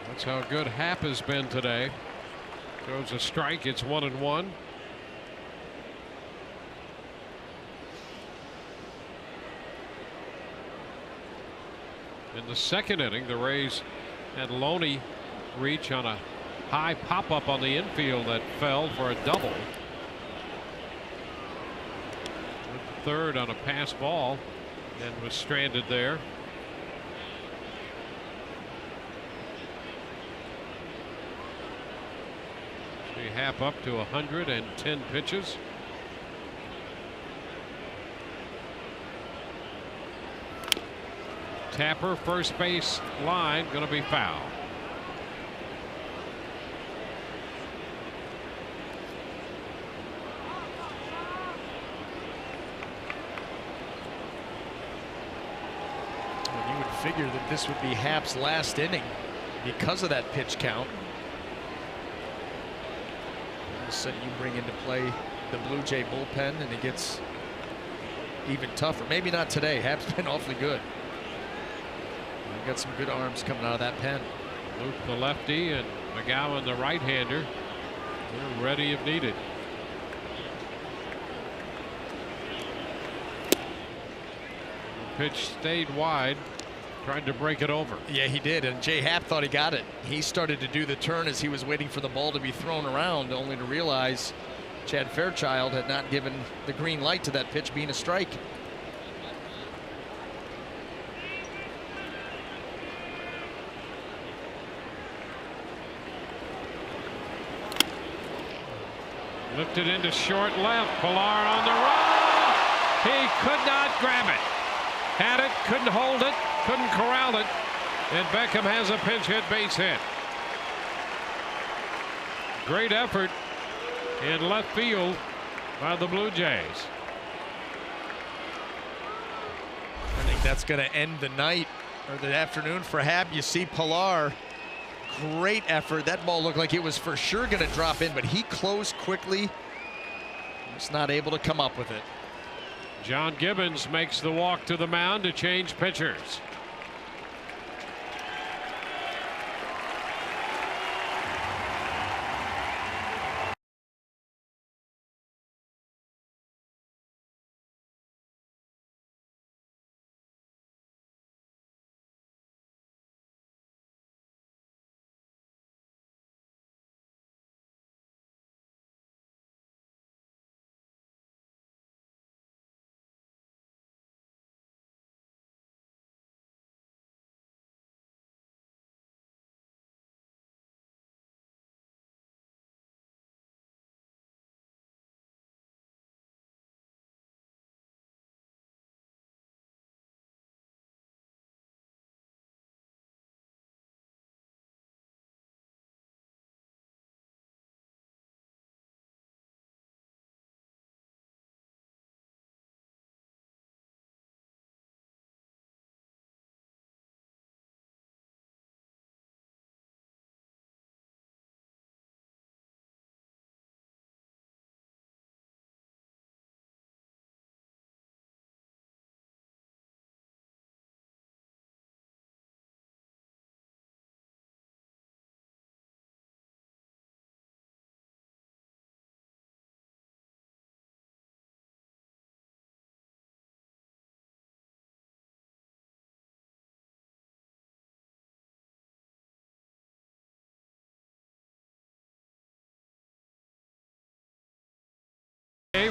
That's how good Happ has been today. Throws a strike. It's 1-1. In the 2nd inning, the Rays had Loney reach on a high pop-up on the infield that fell for a double. Third on a pass ball and was stranded there. See Happ up to 110 pitches. Tapper, first base line, going to be foul. Figure that this would be Happ's last inning because of that pitch count. All of a sudden you bring into play the Blue Jay bullpen and it gets even tougher. Maybe not today. Happ's been awfully good. We've got some good arms coming out of that pen. Luke the lefty and McGowan the right-hander. They're ready if needed. The pitch stayed wide. Tried to break it over. Yeah, he did, and Jay Happ thought he got it. He started to do the turn as he was waiting for the ball to be thrown around, only to realize Chad Fairchild had not given the green light to that pitch being a strike. Lifted into short left. Pilar on the run. He could not grab it. Had it, couldn't hold it, couldn't corral it, and Beckham has a pinch hit base hit. Great effort in left field by the Blue Jays. I think that's going to end the night or the afternoon for Happ. You see Pilar, great effort. That ball looked like it was for sure going to drop in, but he closed quickly. Just not able to come up with it. John Gibbons makes the walk to the mound to change pitchers.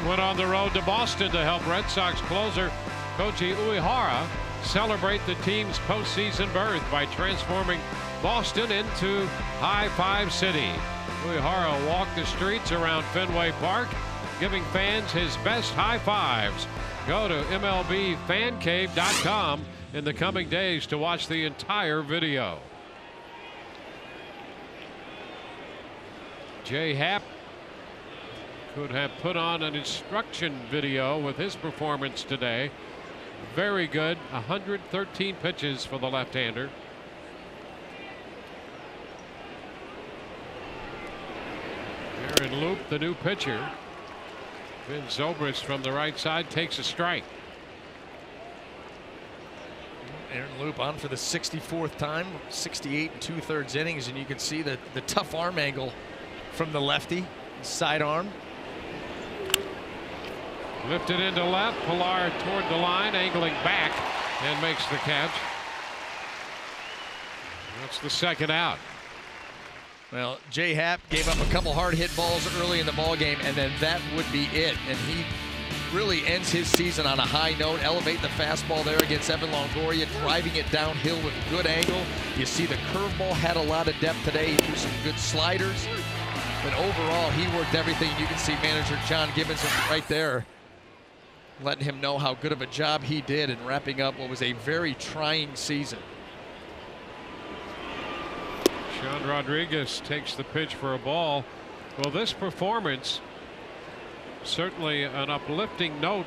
Went on the road to Boston to help Red Sox closer Koji Uehara celebrate the team's postseason berth by transforming Boston into High Five City. Uehara walked the streets around Fenway Park, giving fans his best high fives. Go to MLBFanCave.com in the coming days to watch the entire video. Jay Happ could have put on an instruction video with his performance today. Very good. 113 pitches for the left-hander. Aaron Loup, the new pitcher. Vin Zobrist from the right side takes a strike. Aaron Loup on for the 64th time, 68 2/3 innings, and you can see the tough arm angle from the lefty, sidearm. Lifted into left. Pilar toward the line, angling back, and makes the catch. That's the second out. Well, Jay Happ gave up a couple hard hit balls early in the ball game, and then that would be it. And he really ends his season on a high note. Elevate the fastball there against Evan Longoria, driving it downhill with good angle. You see the curveball had a lot of depth today. He threw some good sliders, but overall he worked everything. You can see manager John Gibbons right there, letting him know how good of a job he did in wrapping up what was a very trying season. Sean Rodriguez takes the pitch for a ball. Well, this performance certainly an uplifting note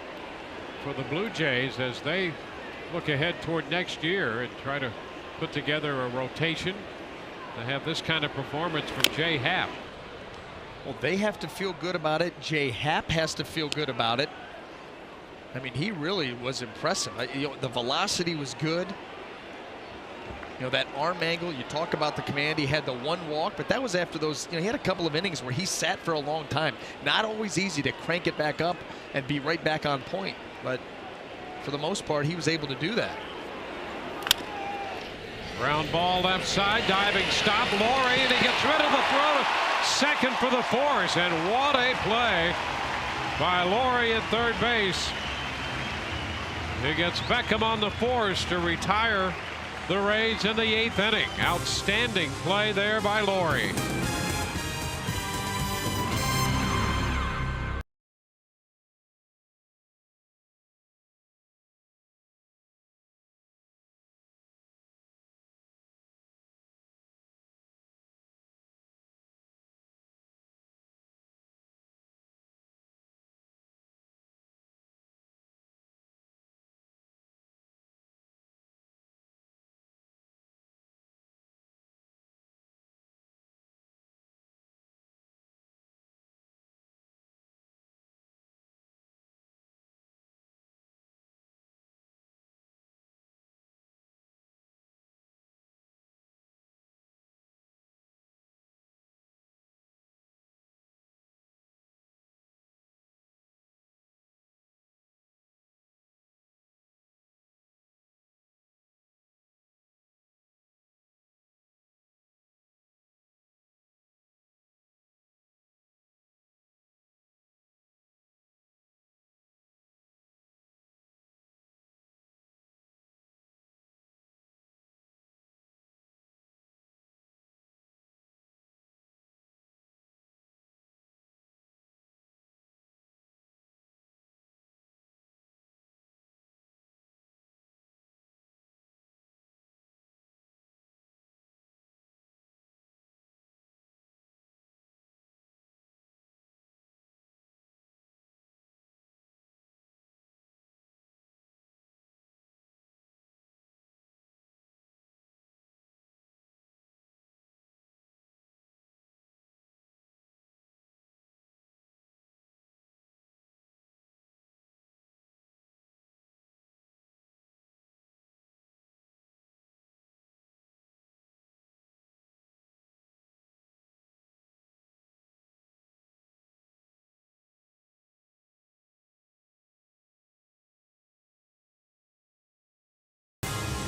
for the Blue Jays as they look ahead toward next year and try to put together a rotation to have this kind of performance from Jay Happ. Well, they have to feel good about it. Jay Happ has to feel good about it. I mean, he really was impressive. The velocity was good. You know, that arm angle, you talk about the command, he had the one walk, but that was after those, you know, he had a couple of innings where he sat for a long time. Not always easy to crank it back up and be right back on point, but for the most part, he was able to do that. Ground ball left side, diving stop, Laurie, and he gets rid of the throw to second for the force, and what a play by Laurie at third base. He gets Beckham on the force to retire the Rays in the 8th inning. Outstanding play there by Laurie.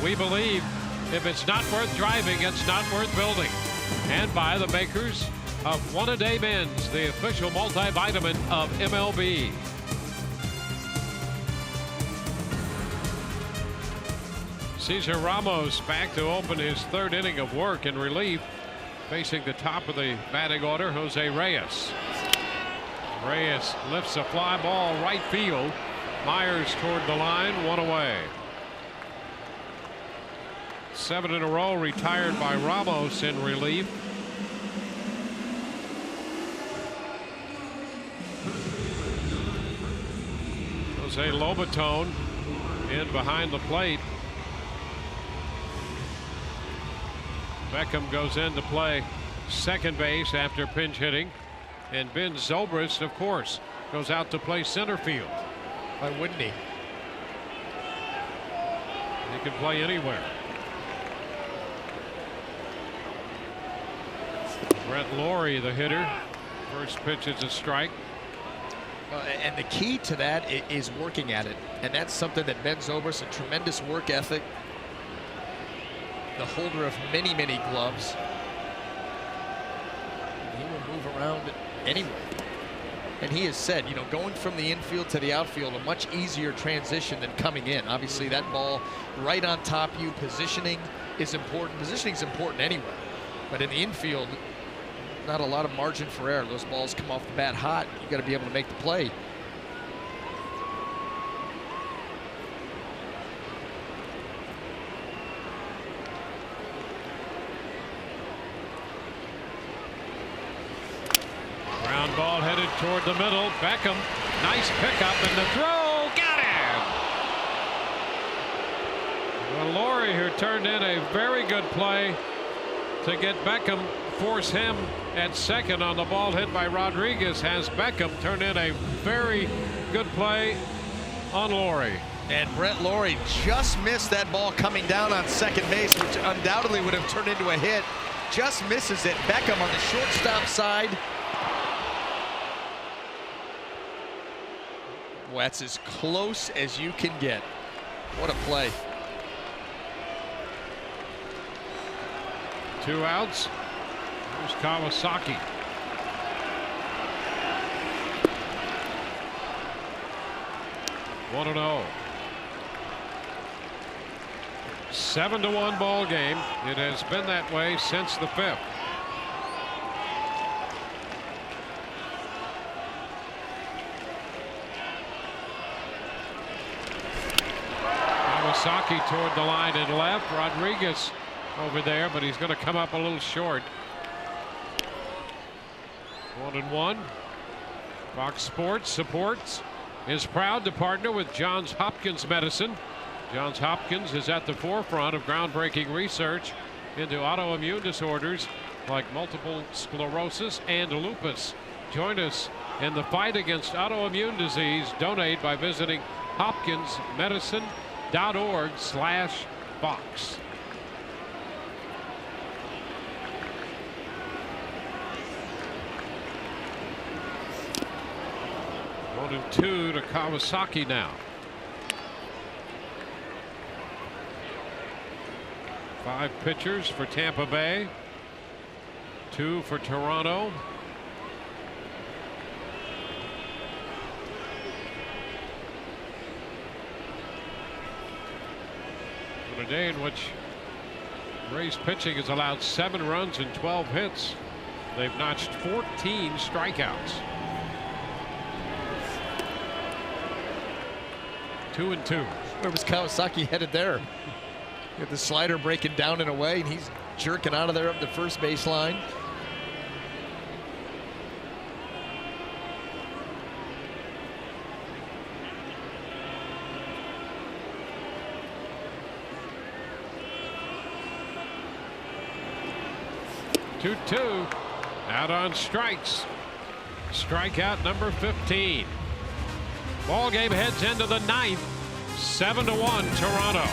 We believe if it's not worth driving, it's not worth building. And by the makers of One A Day Men's, the official multivitamin of MLB. Cesar Ramos back to open his 3rd inning of work in relief, facing the top of the batting order, Jose Reyes. Reyes lifts a fly ball right field. Myers toward the line, 1 away. 7 in a row retired by Ramos in relief. Jose Lobaton in behind the plate. Beckham goes in to play second base after pinch hitting, and Ben Zobrist, of course, goes out to play center field. Why wouldn't he? He can play anywhere. Brett Laurie, the hitter. First pitch is a strike. And the key to that is working at it. And that's something that Ben Zobrist, a tremendous work ethic. The holder of many, many gloves. He will move around anyway. And he has said, you know, going from the infield to the outfield, a much easier transition than coming in. Obviously, that ball right on top of you, positioning is important. Positioning is important anyway. But in the infield, not a lot of margin for error. Those balls come off the bat hot. You got to be able to make the play. Ground ball headed toward the middle. Beckham, nice pickup, and the throw, got him. Well, Laurie, who turned in a very good play to get Beckham, force him at second on the ball hit by Rodriguez, has Beckham turn in a very good play on Laurie. And Brett Laurie just missed that ball coming down on second base, which undoubtedly would have turned into a hit. Just misses it. Beckham on the shortstop side. Well, that's as close as you can get. What a play. 2 outs. Here's Kawasaki. One and 0. 7-1 ball game. It has been that way since the 5th. Kawasaki toward the line and left. Rodriguez over there, but he's going to come up a little short. 1-1. Fox Sports supports is proud to partner with Johns Hopkins Medicine. Johns Hopkins is at the forefront of groundbreaking research into autoimmune disorders like multiple sclerosis and lupus. Join us in the fight against autoimmune disease. Donate by visiting hopkinsmedicine.org/Fox. 1-2 to Kawasaki now. 5 pitchers for Tampa Bay, 2 for Toronto. On a day in which Rays pitching has allowed 7 runs and 12 hits, they've notched 14 strikeouts. 2-2. Where was Kawasaki headed there? Got the slider breaking down and away, and he's jerking out of there up the first baseline. Two out on strikes. Strikeout number 15. Ball game heads into the 9th. 7-1 Toronto.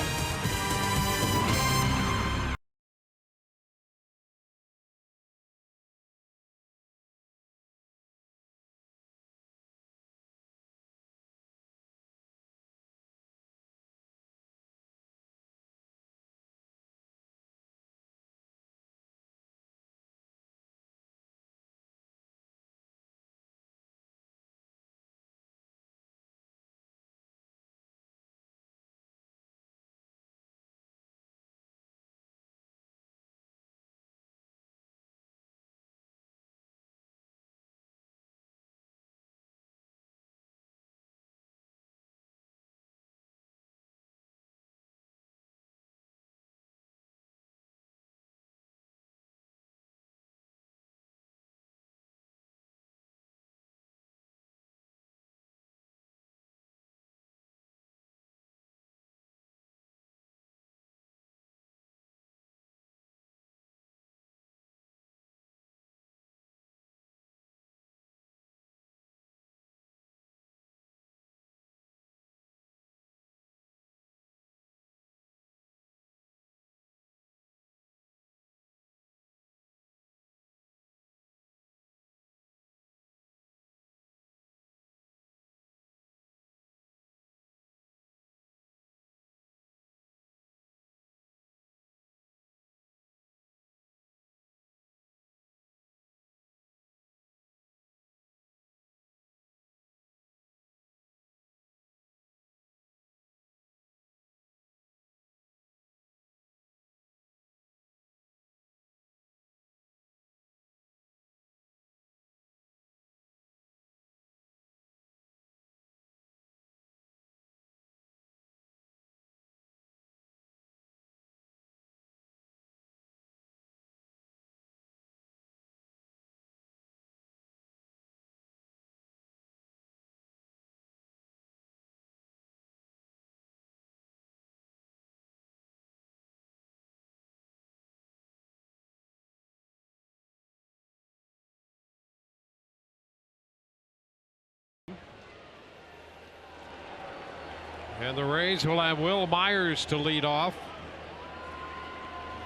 And the Rays will have Wil Myers to lead off.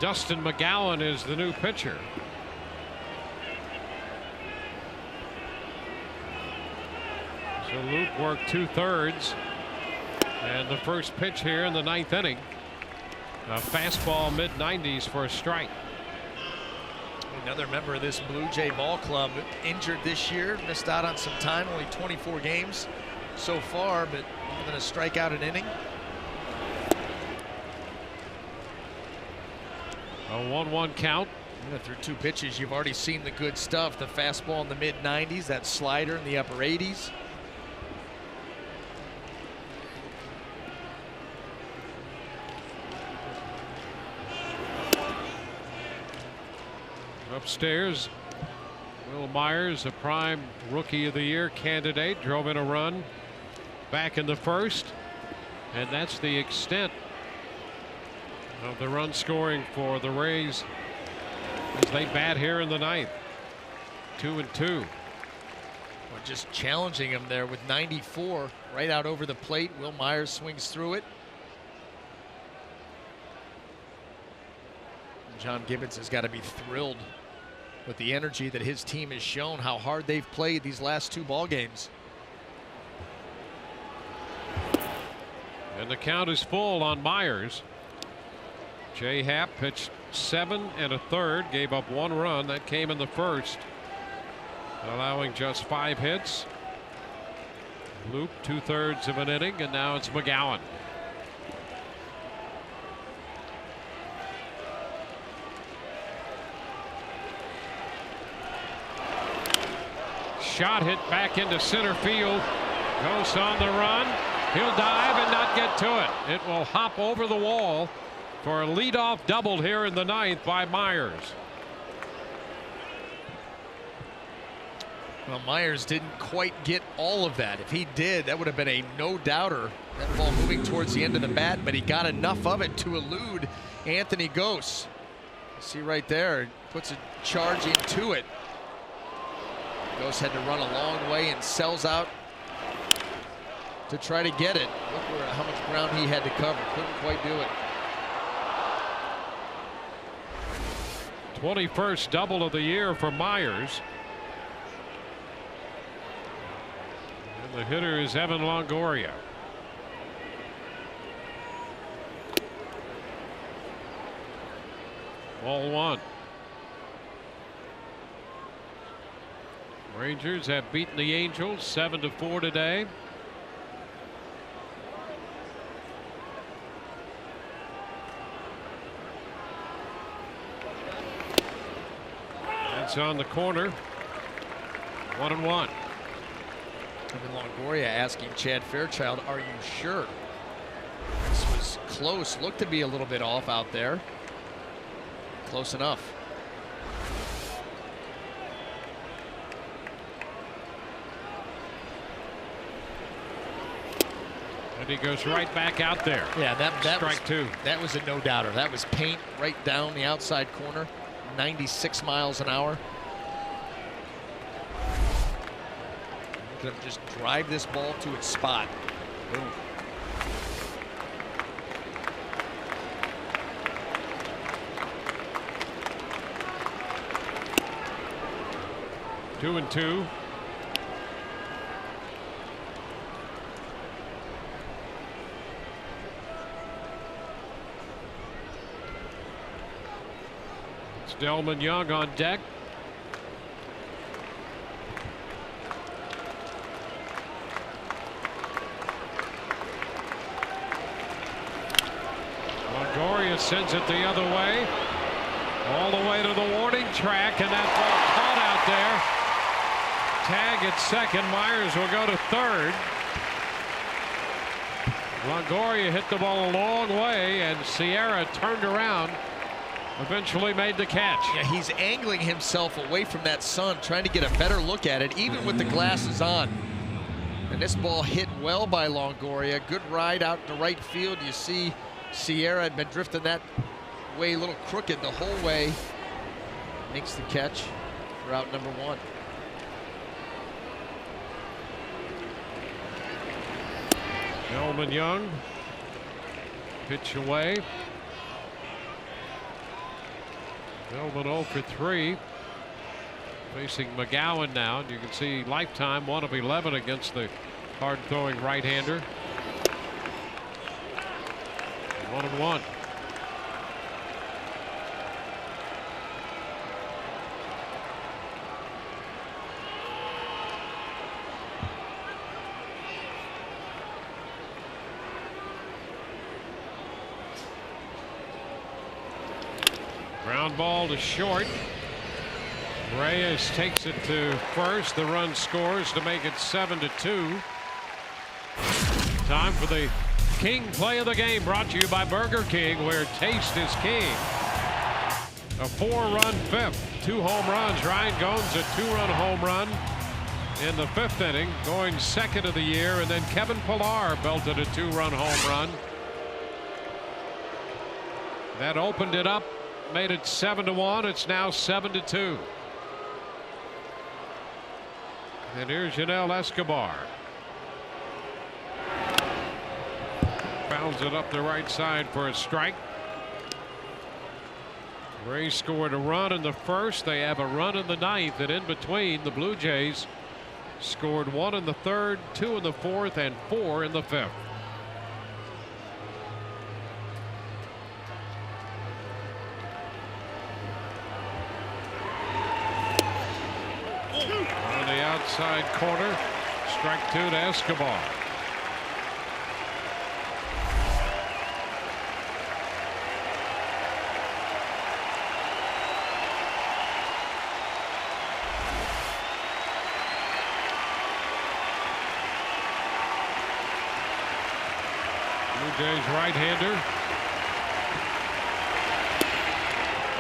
Dustin McGowan is the new pitcher. So Luke worked 2/3. And the first pitch here in the 9th inning. A fastball mid-90s for a strike. Another member of this Blue Jay ball club injured this year, missed out on some time, only 24 games so far, but more than a strikeout an inning. A 1-1 count. Through 2 pitches, you've already seen the good stuff. The fastball in the mid-90s, that slider in the upper 80s. Upstairs, Wil Myers, a prime Rookie of the Year candidate, drove in a run back in the first, and that's the extent of the run scoring for the Rays as they bat here in the 9th. 2-2. Well, just challenging him there with 94 right out over the plate. Wil Myers swings through it. John Gibbons has got to be thrilled with the energy that his team has shown, how hard they've played these last 2 ball games. And the count is full on Myers. Jay Happ pitched 7 1/3, gave up 1 run. That came in the first, allowing just 5 hits. Luke 2/3 of an inning, and now it's McGowan. Shot hit back into center field. Goes on the run. He'll dive and not get to it. It will hop over the wall for a leadoff double here in the 9th by Myers. Well, Myers didn't quite get all of that. If he did, that would have been a no-doubter. That ball moving towards the end of the bat, but he got enough of it to elude Anthony Gose. See right there, puts a charge into it. Gose had to run a long way and sells out to try to get it. Look how much ground he had to cover. Couldn't quite do it. 21st double of the year for Myers. And the hitter is Evan Longoria. Ball 1. Rangers have beaten the Angels 7-4 today. That's on the corner. 1-1. Evan Longoria asking Chad Fairchild, are you sure? This was close. Looked to be a little bit off out there. Close enough. And he goes right back out there. Yeah, that strike was, 2. That was a no-doubter. That was paint right down the outside corner. 96 miles an hour. Look at him just drive this ball to its spot. Boom. Two and two. Delmon Young on deck. Longoria sends it the other way. All the way to the warning track, and that ball caught out there. Tag at second. Myers will go to third. Longoria hit the ball a long way, and Sierra turned around. Eventually made the catch. Yeah, he's angling himself away from that sun, trying to get a better look at it, even with the glasses on. And this ball hit well by Longoria. Good ride out to right field. You see Sierra had been drifting that way a little crooked the whole way. Makes the catch for out number 1. Elman Young. Pitch away. Elman 0 for 3. Facing McGowan now, and you can see lifetime 1 of 11 against the hard-throwing right-hander. 1-1. Ground ball to short. Reyes takes it to first. The run scores to make it 7-2. Time for the King play of the game, brought to you by Burger King, where taste is king. A 4-run fifth, 2 home runs. Ryan Goins a 2-run home run in the 5th inning, going 2nd of the year, and then Kevin Pillar belted a 2-run home run. That opened it up, made it 7-1. It's now 7-2. And here's Yunel Escobar. Fouls it up the right side for a strike. Rays scored a run in the 1st. They have a run in the 9th, and in between, the Blue Jays scored 1 in the 3rd, 2 in the 4th, and 4 in the 5th. On the outside corner, strike 2 to Escobar. Blue Jays right-hander.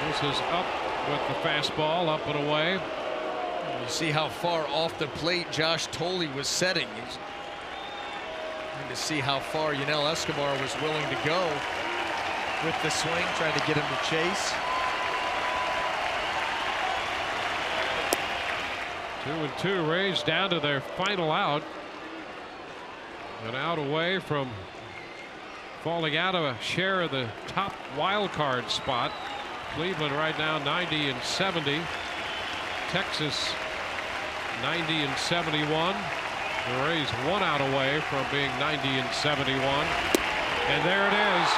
This is up with the fastball, up and away. You see how far off the plate Josh Thole was setting. He's trying to see how far Yunel Escobar was willing to go with the swing, trying to get him to chase. 2-2. Rays down to their final out. An out away from falling out of a share of the top wild card spot. Cleveland right now 90-70. Texas 90-71. The Rays 1 out away from being 90-71. And there it is.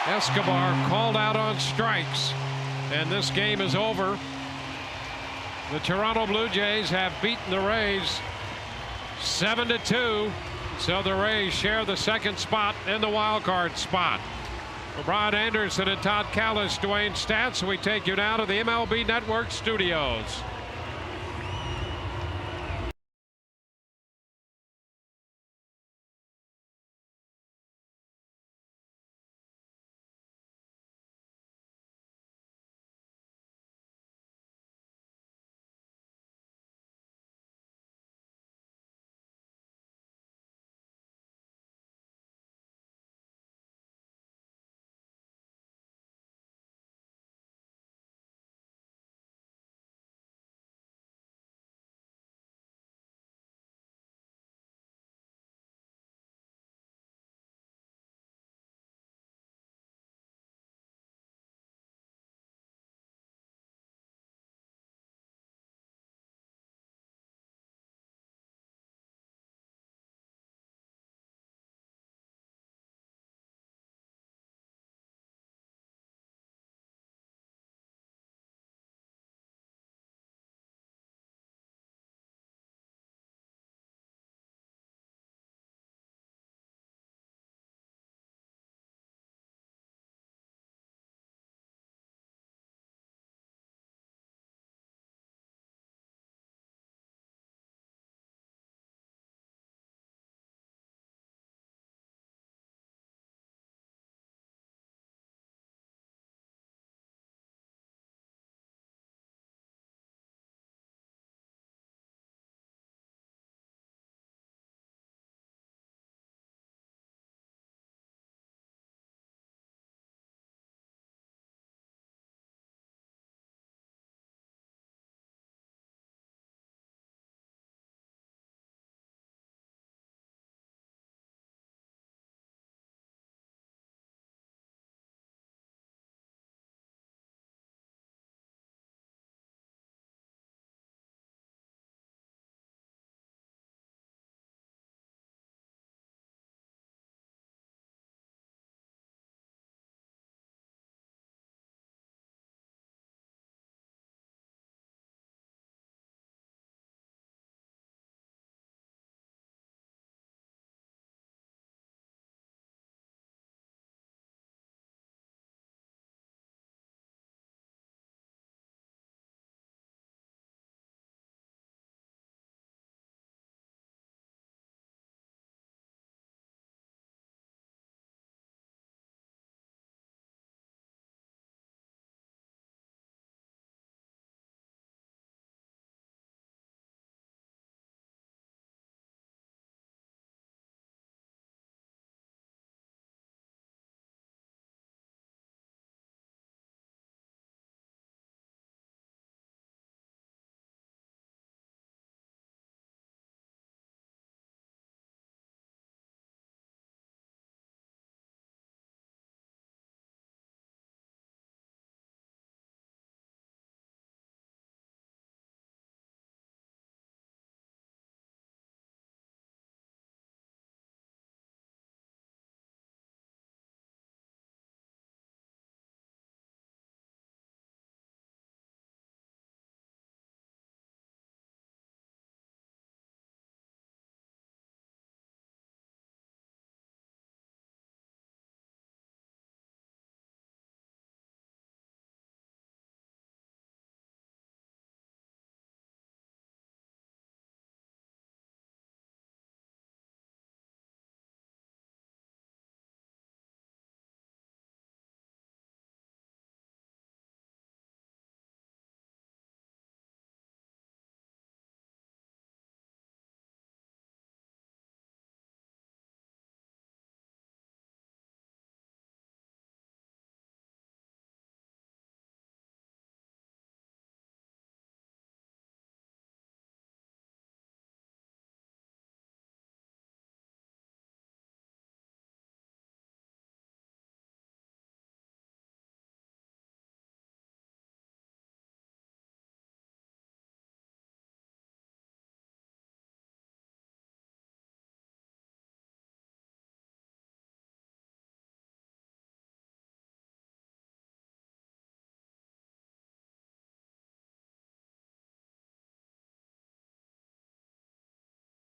Escobar called out on strikes. And this game is over. The Toronto Blue Jays have beaten the Rays 7-2. So the Rays share the 2nd spot in the wild card spot. For Brian Anderson and Todd Callis, Dwayne Statz, we take you now to the MLB Network studios.